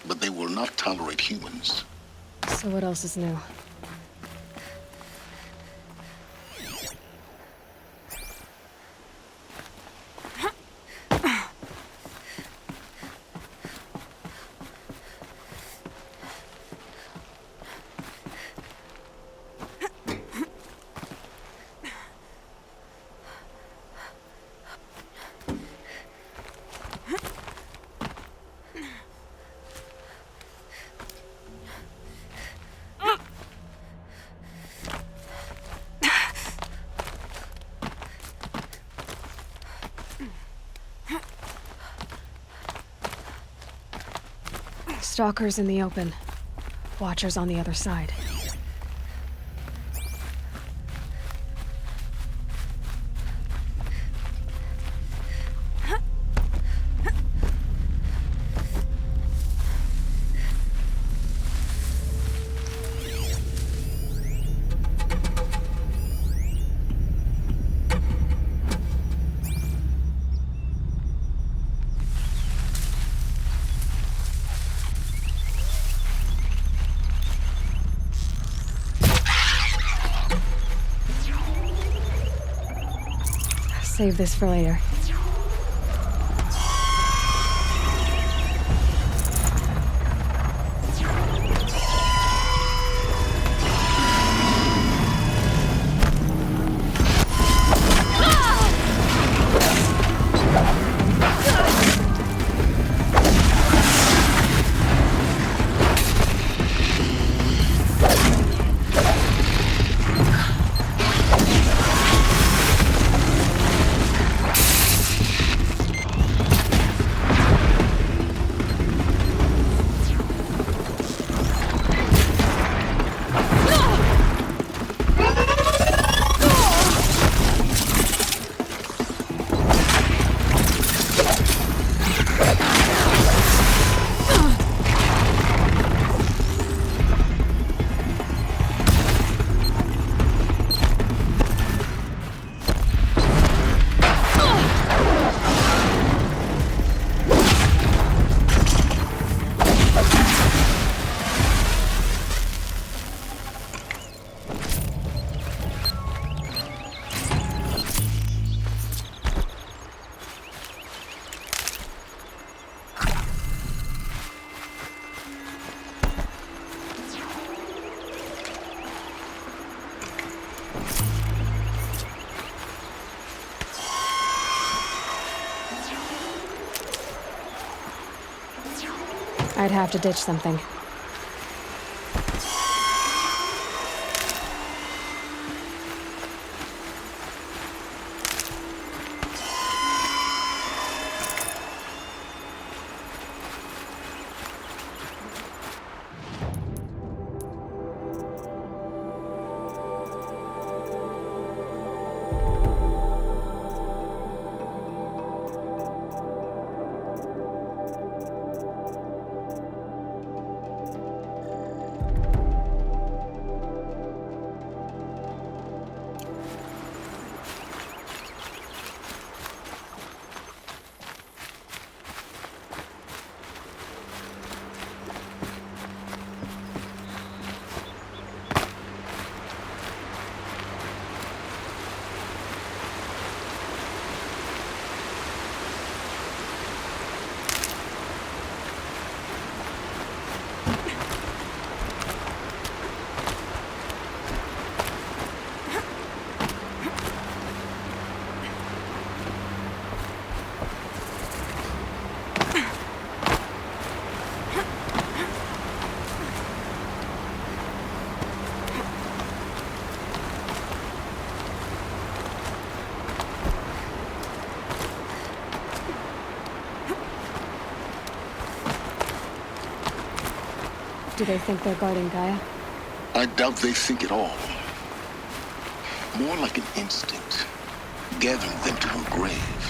but they will not tolerate humans. So what else is new? Stalkers in the open. Watchers on the other side. Save this for later. I'd have to ditch something. Do they think they're guarding Gaia? I doubt they think at all. More like an instinct, gathering them to her grave.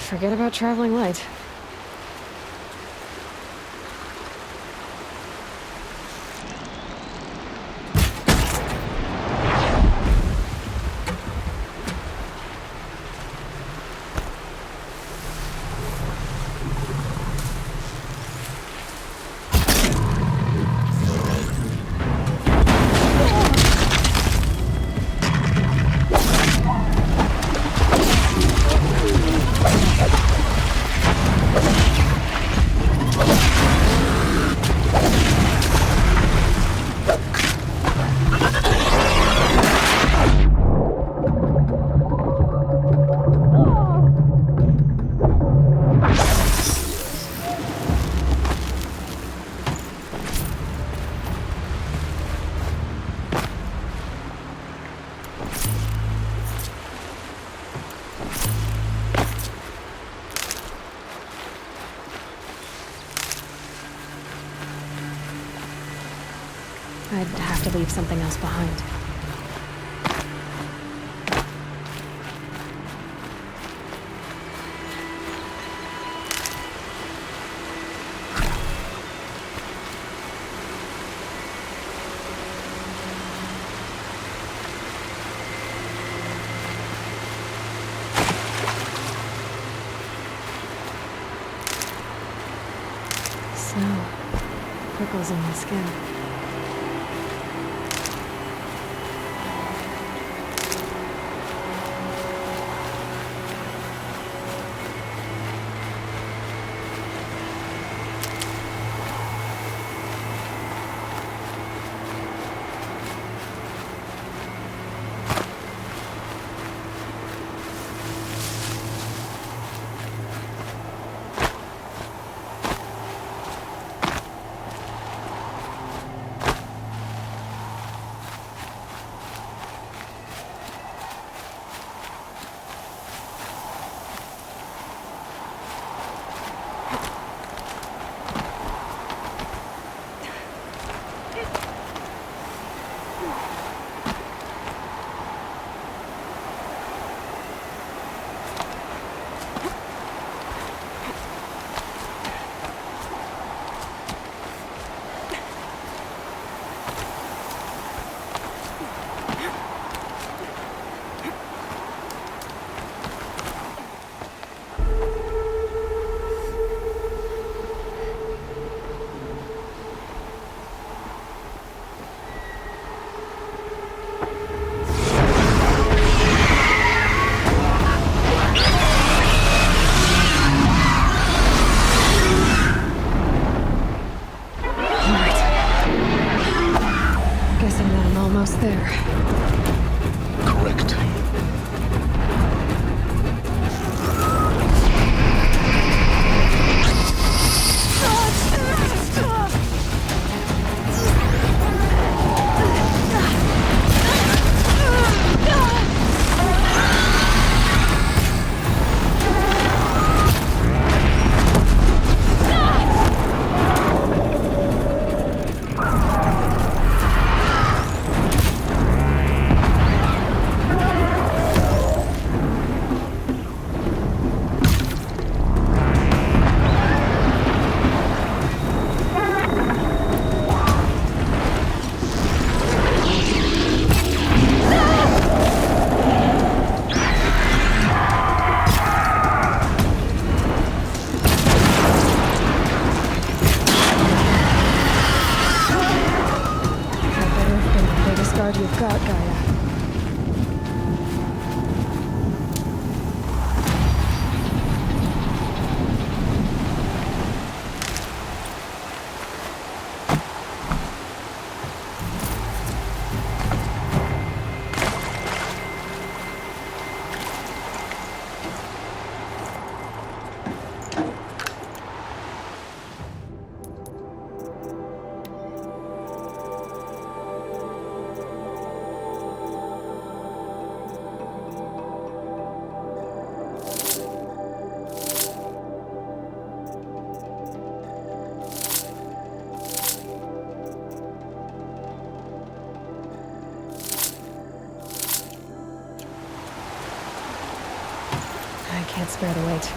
Forget about traveling light. I'd have to leave something else behind. Snow. Prickles in my skin. there. Correct. You've got, Gaia. I can't spare the weight.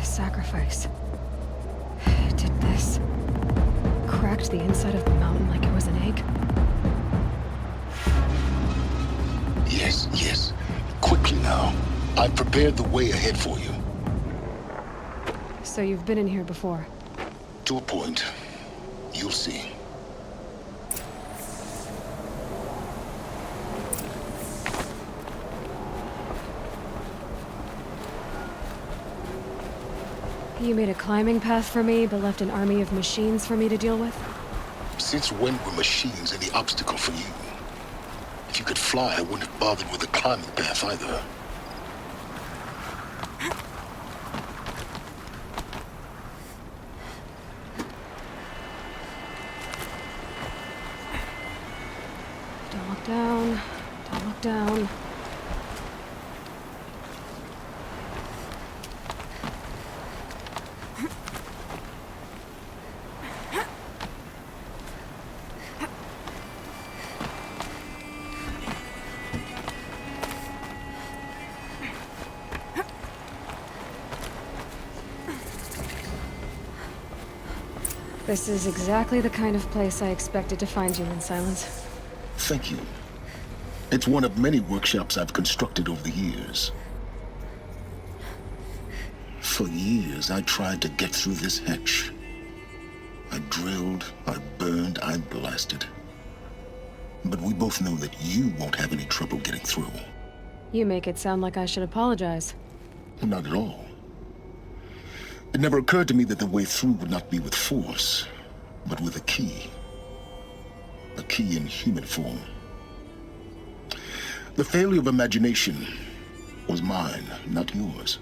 Sacrifice. It did this. Cracked the inside of the mountain like it was an egg. Yes, yes. Quickly now. I've prepared the way ahead for you. So you've been in here before? To a point. You'll see. You made a climbing path for me, but left an army of machines for me to deal with? Since when were machines any obstacle for you? If you could fly, I wouldn't have bothered with a climbing path either. Don't look down. Don't look down. This is exactly the kind of place I expected to find you in, Silence. Thank you. It's one of many workshops I've constructed over the years. For years, I tried to get through this hatch. I drilled, I burned, I blasted. But we both know that you won't have any trouble getting through. You make it sound like I should apologize. Not at all. It never occurred to me that the way through would not be with force, but with a key. A key in human form. The failure of imagination was mine, not yours.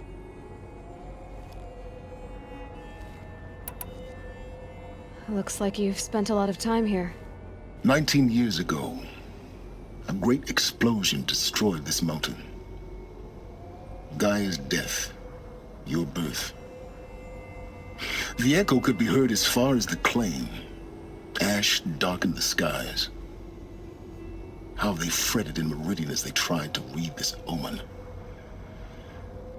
Looks like you've spent a lot of time here. 19 years ago, a great explosion destroyed this mountain. Gaia's death, your birth. The echo could be heard as far as the claim. Ash darkened the skies. How they fretted in meridian as they tried to read this omen.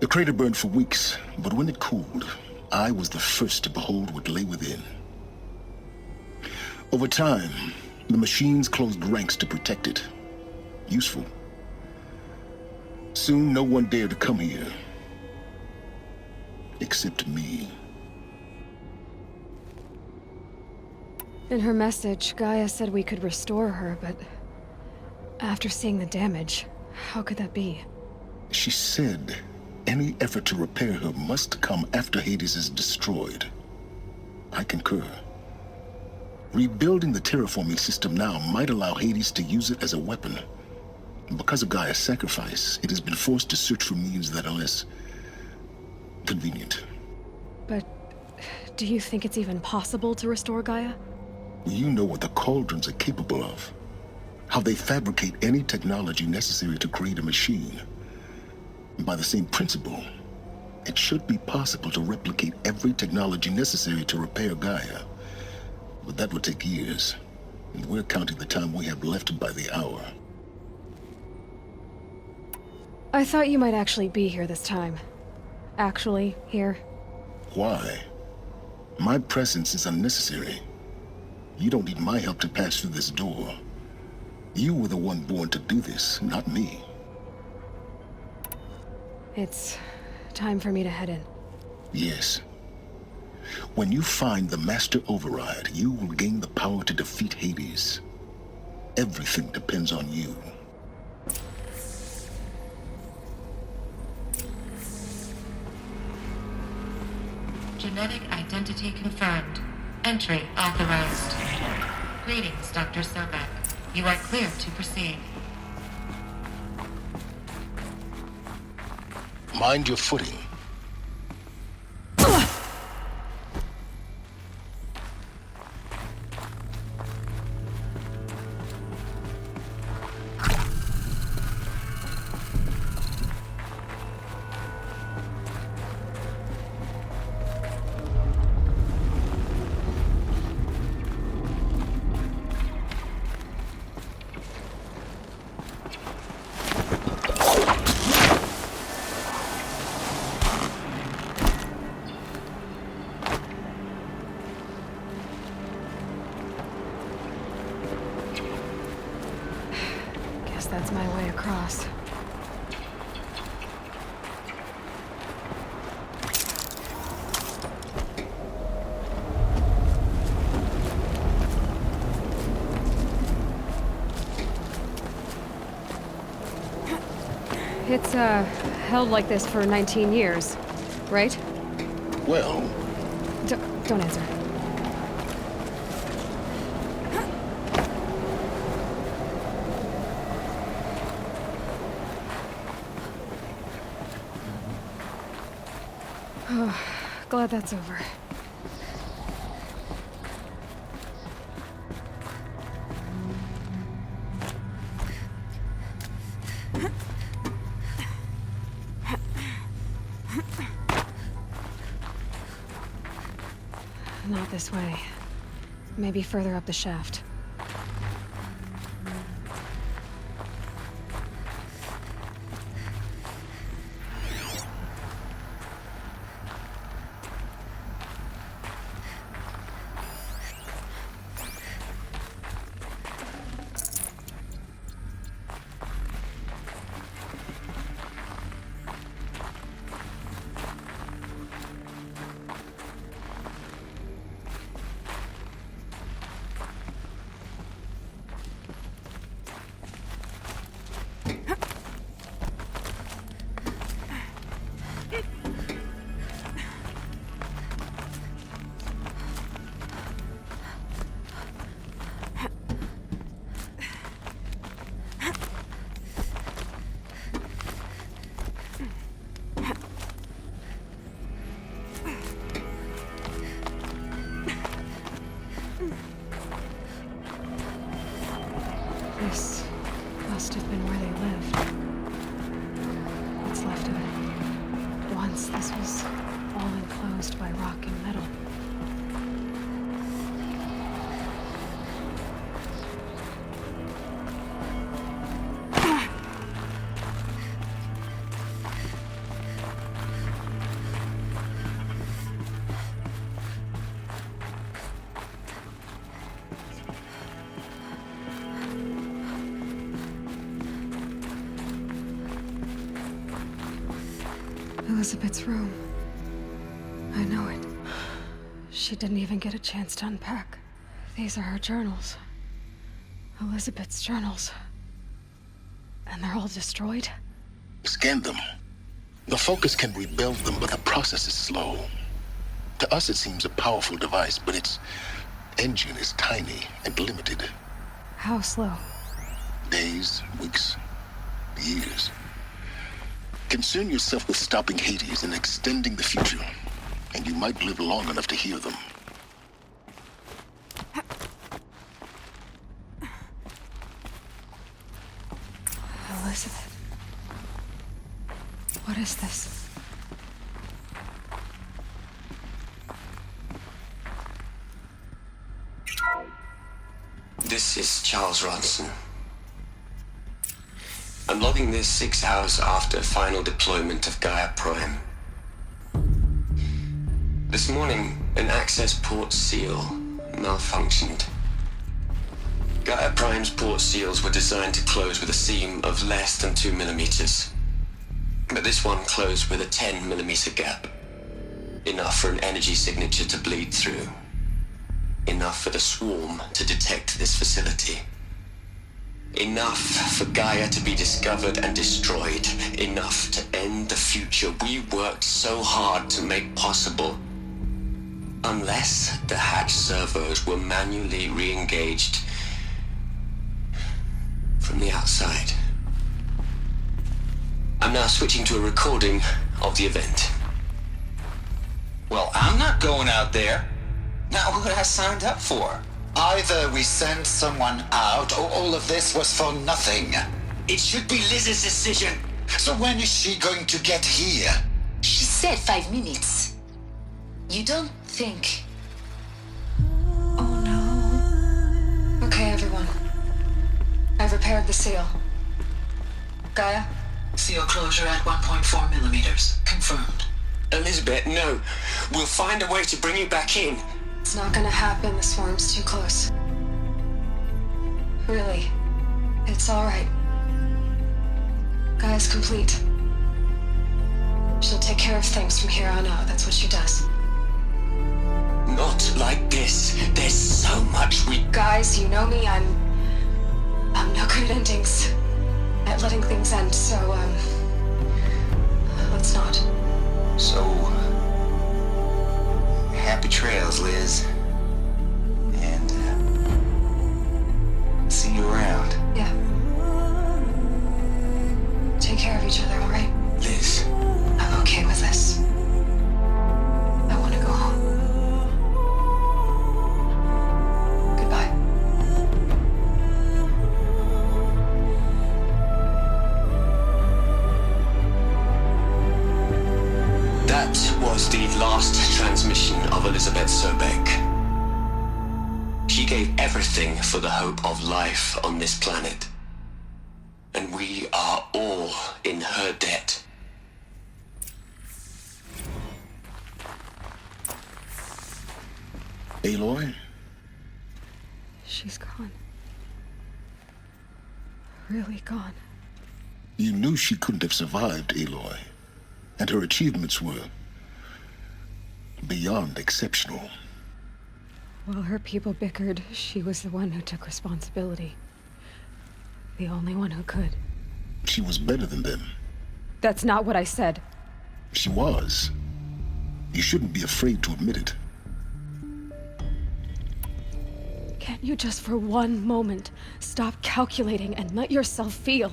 The crater burned for weeks, but when it cooled, I was the first to behold what lay within. Over time, the machines closed ranks to protect it. Useful. Soon, no one dared to come here. Except me. In her message, Gaia said we could restore her, but after seeing the damage, how could that be? She said any effort to repair her must come after Hades is destroyed. I concur. Rebuilding the terraforming system now might allow Hades to use it as a weapon. Because of Gaia's sacrifice, it has been forced to search for means that are less convenient. But do you think it's even possible to restore Gaia? You know what the cauldrons are capable of. How they fabricate any technology necessary to create a machine. By the same principle, it should be possible to replicate every technology necessary to repair Gaia. But that would take years, and we're counting the time we have left by the hour. I thought you might actually be here this time. Actually, here. Why? My presence is unnecessary. You don't need my help to pass through this door. You were the one born to do this, not me. It's time for me to head in. Yes. When you find the Master Override, you will gain the power to defeat Hades. Everything depends on you. Genetic identity confirmed. Entry authorized. Greetings, Dr. Sobek. You are clear to proceed. Mind your footing. That's my way across. It's, held like this for 19 years, right? Well... Don't answer. Oh, glad that's over. Not this way. Maybe further up the shaft. is all enclosed by rock and metal. Elizabeth's room. I know it. She didn't even get a chance to unpack. These are her journals. Elizabeth's journals. And they're all destroyed? Scan them. The Focus can rebuild them, but the process is slow. To us, it seems a powerful device, but its engine is tiny and limited. How slow? Days, weeks, years. Concern yourself with stopping Hades and extending the future, and you might live long enough to hear them. Elizabeth. What is this? This is Charles Ronson. I'm logging this 6 hours after final deployment of Gaia Prime. This morning, an access port seal malfunctioned. Gaia Prime's port seals were designed to close with a seam of less than 2 millimeters. But this one closed with a 10 millimeter gap. Enough for an energy signature to bleed through. Enough for the swarm to detect this facility. Enough for Gaia to be discovered and destroyed. Enough to end the future we worked so hard to make possible. Unless the hatch servos were manually re-engaged from the outside. I'm now switching to a recording of the event. Well, I'm not going out there. Not what I signed up for. Either we send someone out, or all of this was for nothing. It should be Liz's decision. So when is she going to get here? She said 5 minutes. You don't think... Oh no. Okay, everyone. I've repaired the seal. Gaia? Seal closure at 1.4 millimeters. Confirmed. Elizabeth, no. We'll find a way to bring you back in. It's not gonna happen. The swarm's too close. Really. It's alright. Gaia's complete. She'll take care of things from here on out. That's what she does. Not like this. There's so much we... Guys, you know me. I'm no good at endings. At letting things end, so, let's not. So... happy trails, Liz. And, see you around. Yeah. Take care of each other, alright? Liz. I'm okay with this. I want to go home. Goodbye. That was the last transmission of Elizabeth Sobek. She gave everything for the hope of life on this planet. And we are all in her debt. Aloy? She's gone. Really gone. You knew she couldn't have survived, Aloy. And her achievements were beyond exceptional. While her people bickered, she was the one who took responsibility. The only one who could. She was better than them. That's not what I said. She was. You shouldn't be afraid to admit it. Can't you just for one moment stop calculating and let yourself feel?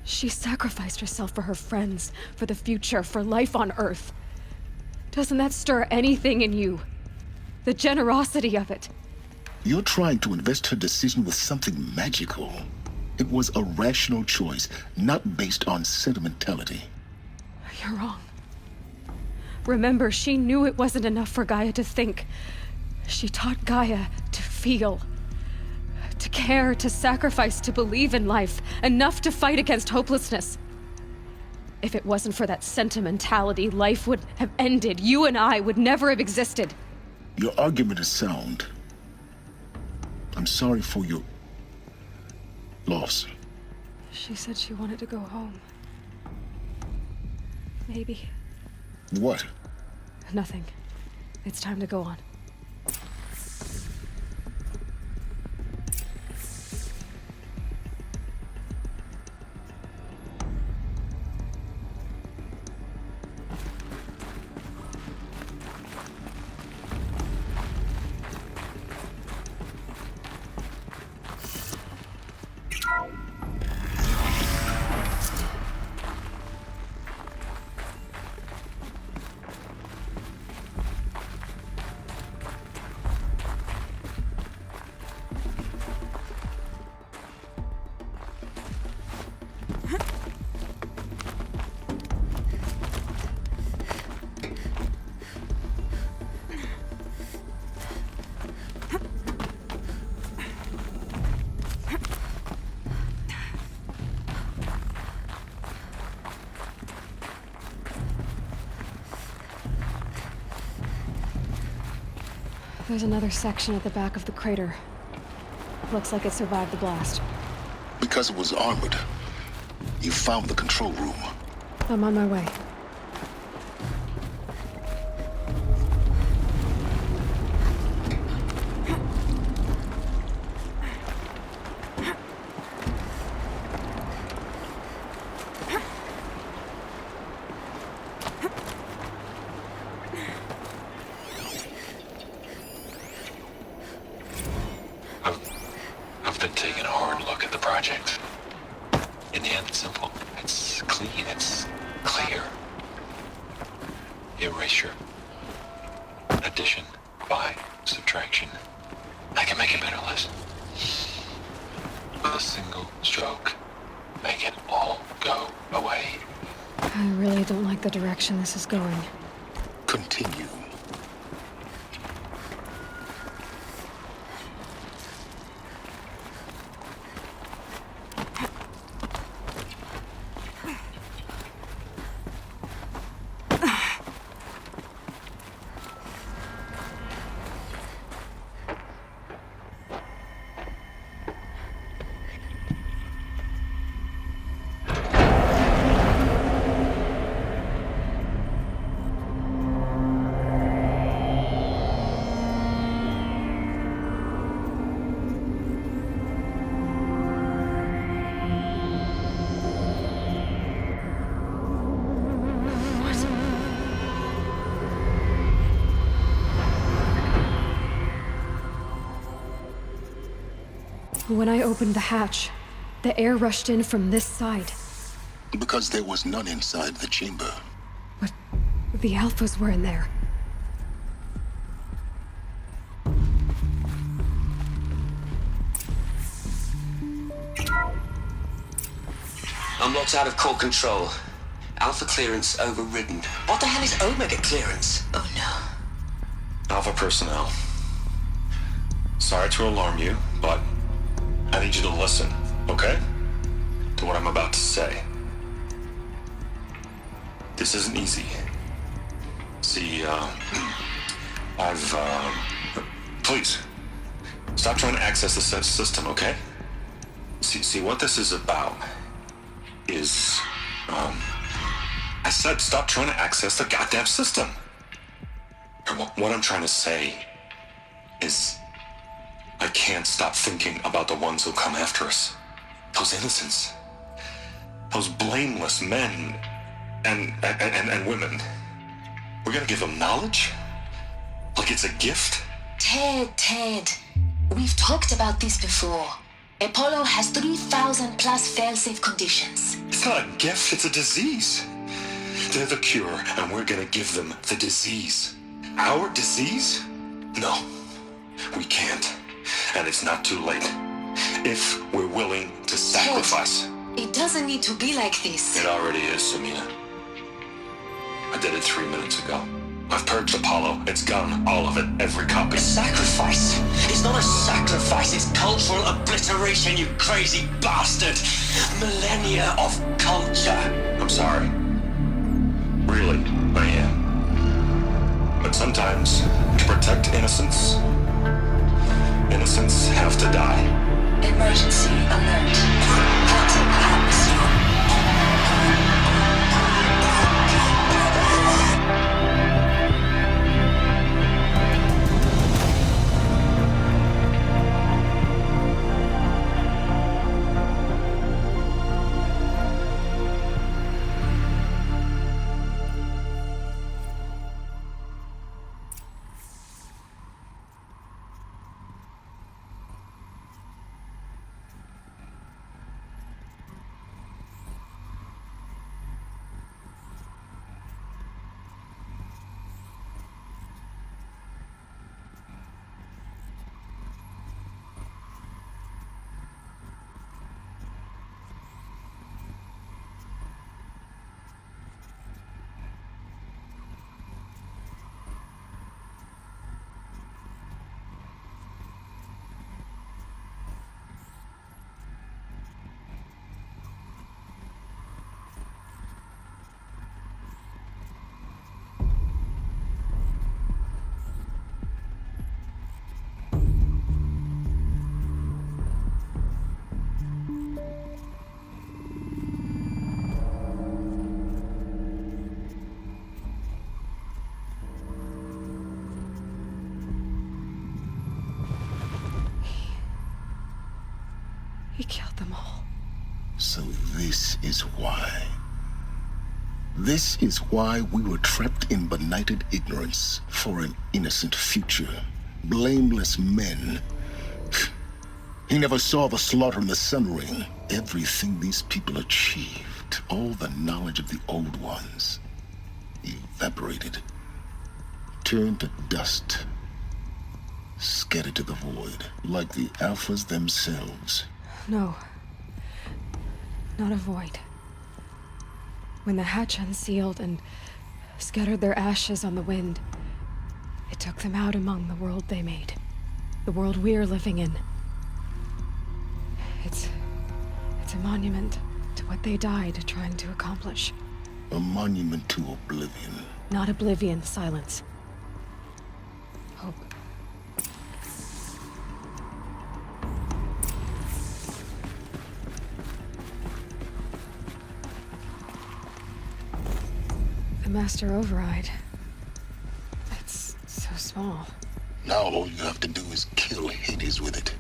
She sacrificed herself for her friends, for the future, for life on Earth. Doesn't that stir anything in you? The generosity of it. You're trying to invest her decision with something magical. It was a rational choice, not based on sentimentality. You're wrong. Remember, she knew it wasn't enough for Gaia to think. She taught Gaia to feel. To care, to sacrifice, to believe in life. Enough to fight against hopelessness. If it wasn't for that sentimentality, life would have ended. You and I would never have existed. Your argument is sound. I'm sorry for your loss. She said she wanted to go home. Maybe. What? Nothing. It's time to go on. There's another section at the back of the crater. Looks like it survived the blast. Because it was armored, you found the control room. I'm on my way. I've been taking a hard look at the project. In the end, it's simple. It's clean. It's clear. Erasure. Addition. By. Subtraction. I can make a better list. With a single stroke. Make it all go away. I really don't like the direction this is going. Continue. When I opened the hatch, the air rushed in from this side. Because there was none inside the chamber. But the Alphas were in there. I'm locked out of core control. Alpha clearance overridden. What the hell is Omega clearance? Oh no. Alpha personnel. Sorry to alarm you, but I need you to listen, okay? To what I'm about to say. This isn't easy. See, please, stop trying to access the system, okay? See, what this is about is, I said stop trying to access the goddamn system. And what I'm trying to say is, I can't stop thinking about the ones who come after us. Those innocents. Those blameless men and women. We're gonna give them knowledge? Like it's a gift? Ted. We've talked about this before. Apollo has 3,000 plus fail-safe conditions. It's not a gift, it's a disease. They're the cure, and we're gonna give them the disease. Our disease? No, we can't. And it's not too late. If we're willing to sacrifice. Ted, it doesn't need to be like this. It already is, Samina. I did it 3 minutes ago. I've purged Apollo. It's gone. All of it. Every copy. A sacrifice? It's not a sacrifice, it's cultural obliteration, you crazy bastard! Millennia of culture! I'm sorry. Really, I am. But sometimes, to protect innocence, innocents have to die. Emergency alert. Toxic atmosphere. He killed them all. So this is why. This is why we were trapped in benighted ignorance for an innocent future. Blameless men. He never saw the slaughter in the Sun Ring. Everything these people achieved, all the knowledge of the old ones, evaporated, turned to dust, scattered to the void, like the Alphas themselves. No. Not a void. When the hatch unsealed and scattered their ashes on the wind, it took them out among the world they made. The world we're living in. It's a monument to what they died trying to accomplish. A monument to oblivion. Not oblivion, silence. Hope. The Master Override. It's so small. Now all you have to do is kill Hades with it.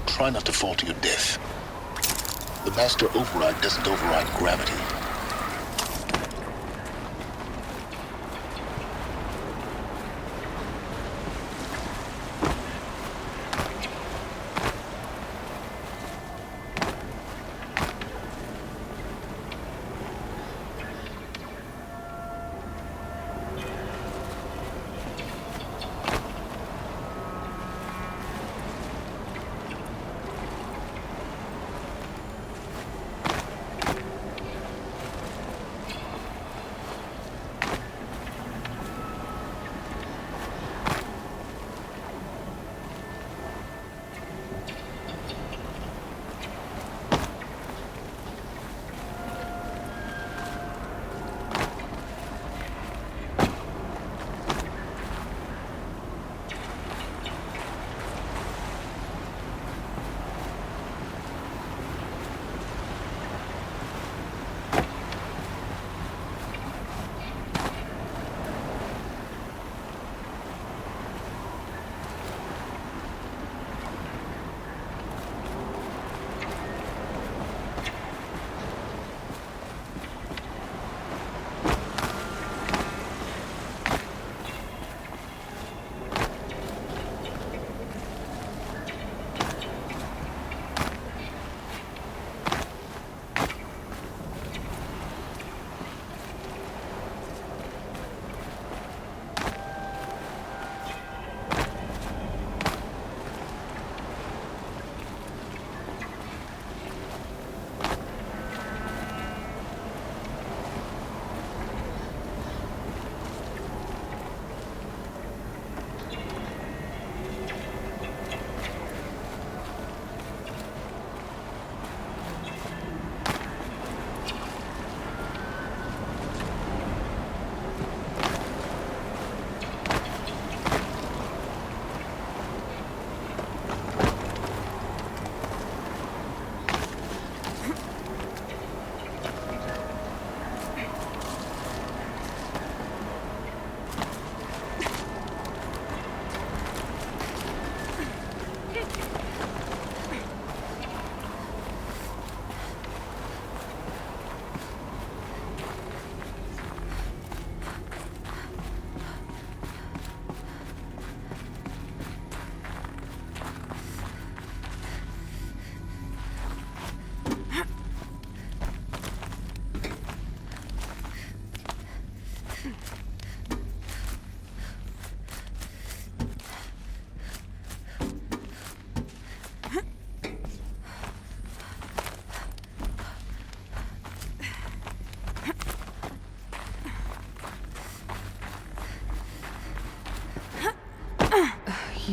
Try not to fall to your death. The Master Override doesn't override gravity.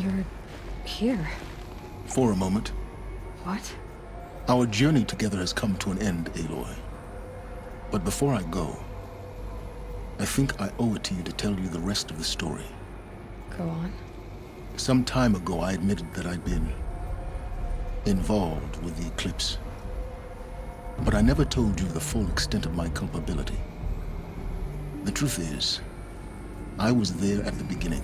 You're here. For a moment. What? Our journey together has come to an end, Aloy. But before I go, I think I owe it to you to tell you the rest of the story. Go on. Some time ago, I admitted that I'd been involved with the eclipse. But I never told you the full extent of my culpability. The truth is, I was there at the beginning.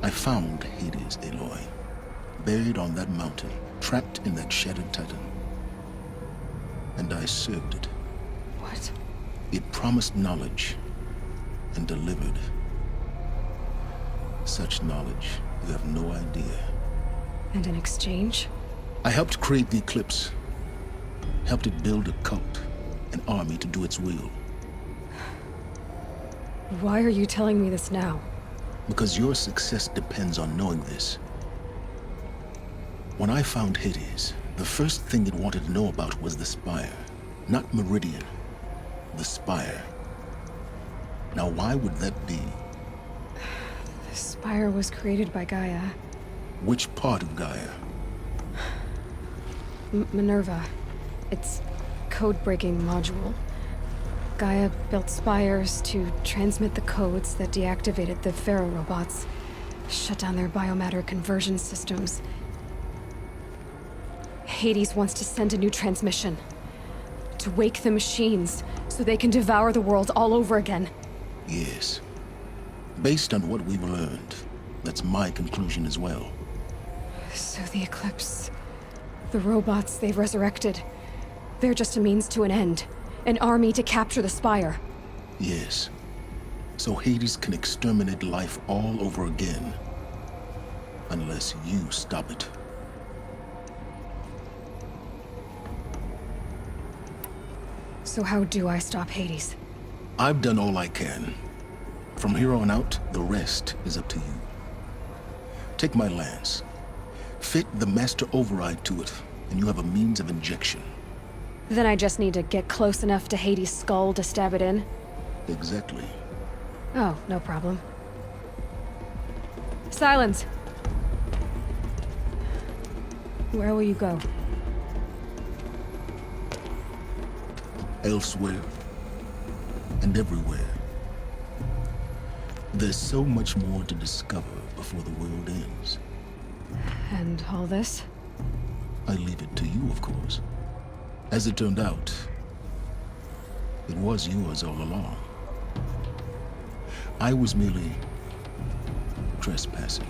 I found Hades, Aloy, buried on that mountain, trapped in that shattered titan. And I served it. What? It promised knowledge and delivered. Such knowledge, you have no idea. And in exchange? I helped create the eclipse. Helped it build a cult, an army to do its will. Why are you telling me this now? Because your success depends on knowing this. When I found Hades, the first thing it wanted to know about was the Spire. Not Meridian. The Spire. Now, why would that be? The Spire was created by Gaia. Which part of Gaia? Minerva. Its code-breaking module. Gaia built spires to transmit the codes that deactivated the Pharaoh robots, shut down their biomatter conversion systems. Hades wants to send a new transmission. To wake the machines, so they can devour the world all over again. Yes. Based on what we've learned, that's my conclusion as well. So the Eclipse... the robots they've resurrected... they're just a means to an end. An army to capture the Spire. Yes. So Hades can exterminate life all over again. Unless you stop it. So how do I stop Hades? I've done all I can. From here on out, the rest is up to you. Take my lance. Fit the master override to it, and you have a means of injection. Then I just need to get close enough to Hades' skull to stab it in? Exactly. Oh, no problem. Silence! Where will you go? Elsewhere. And everywhere. There's so much more to discover before the world ends. And all this? I leave it to you, of course. As it turned out, it was yours all along. I was merely trespassing.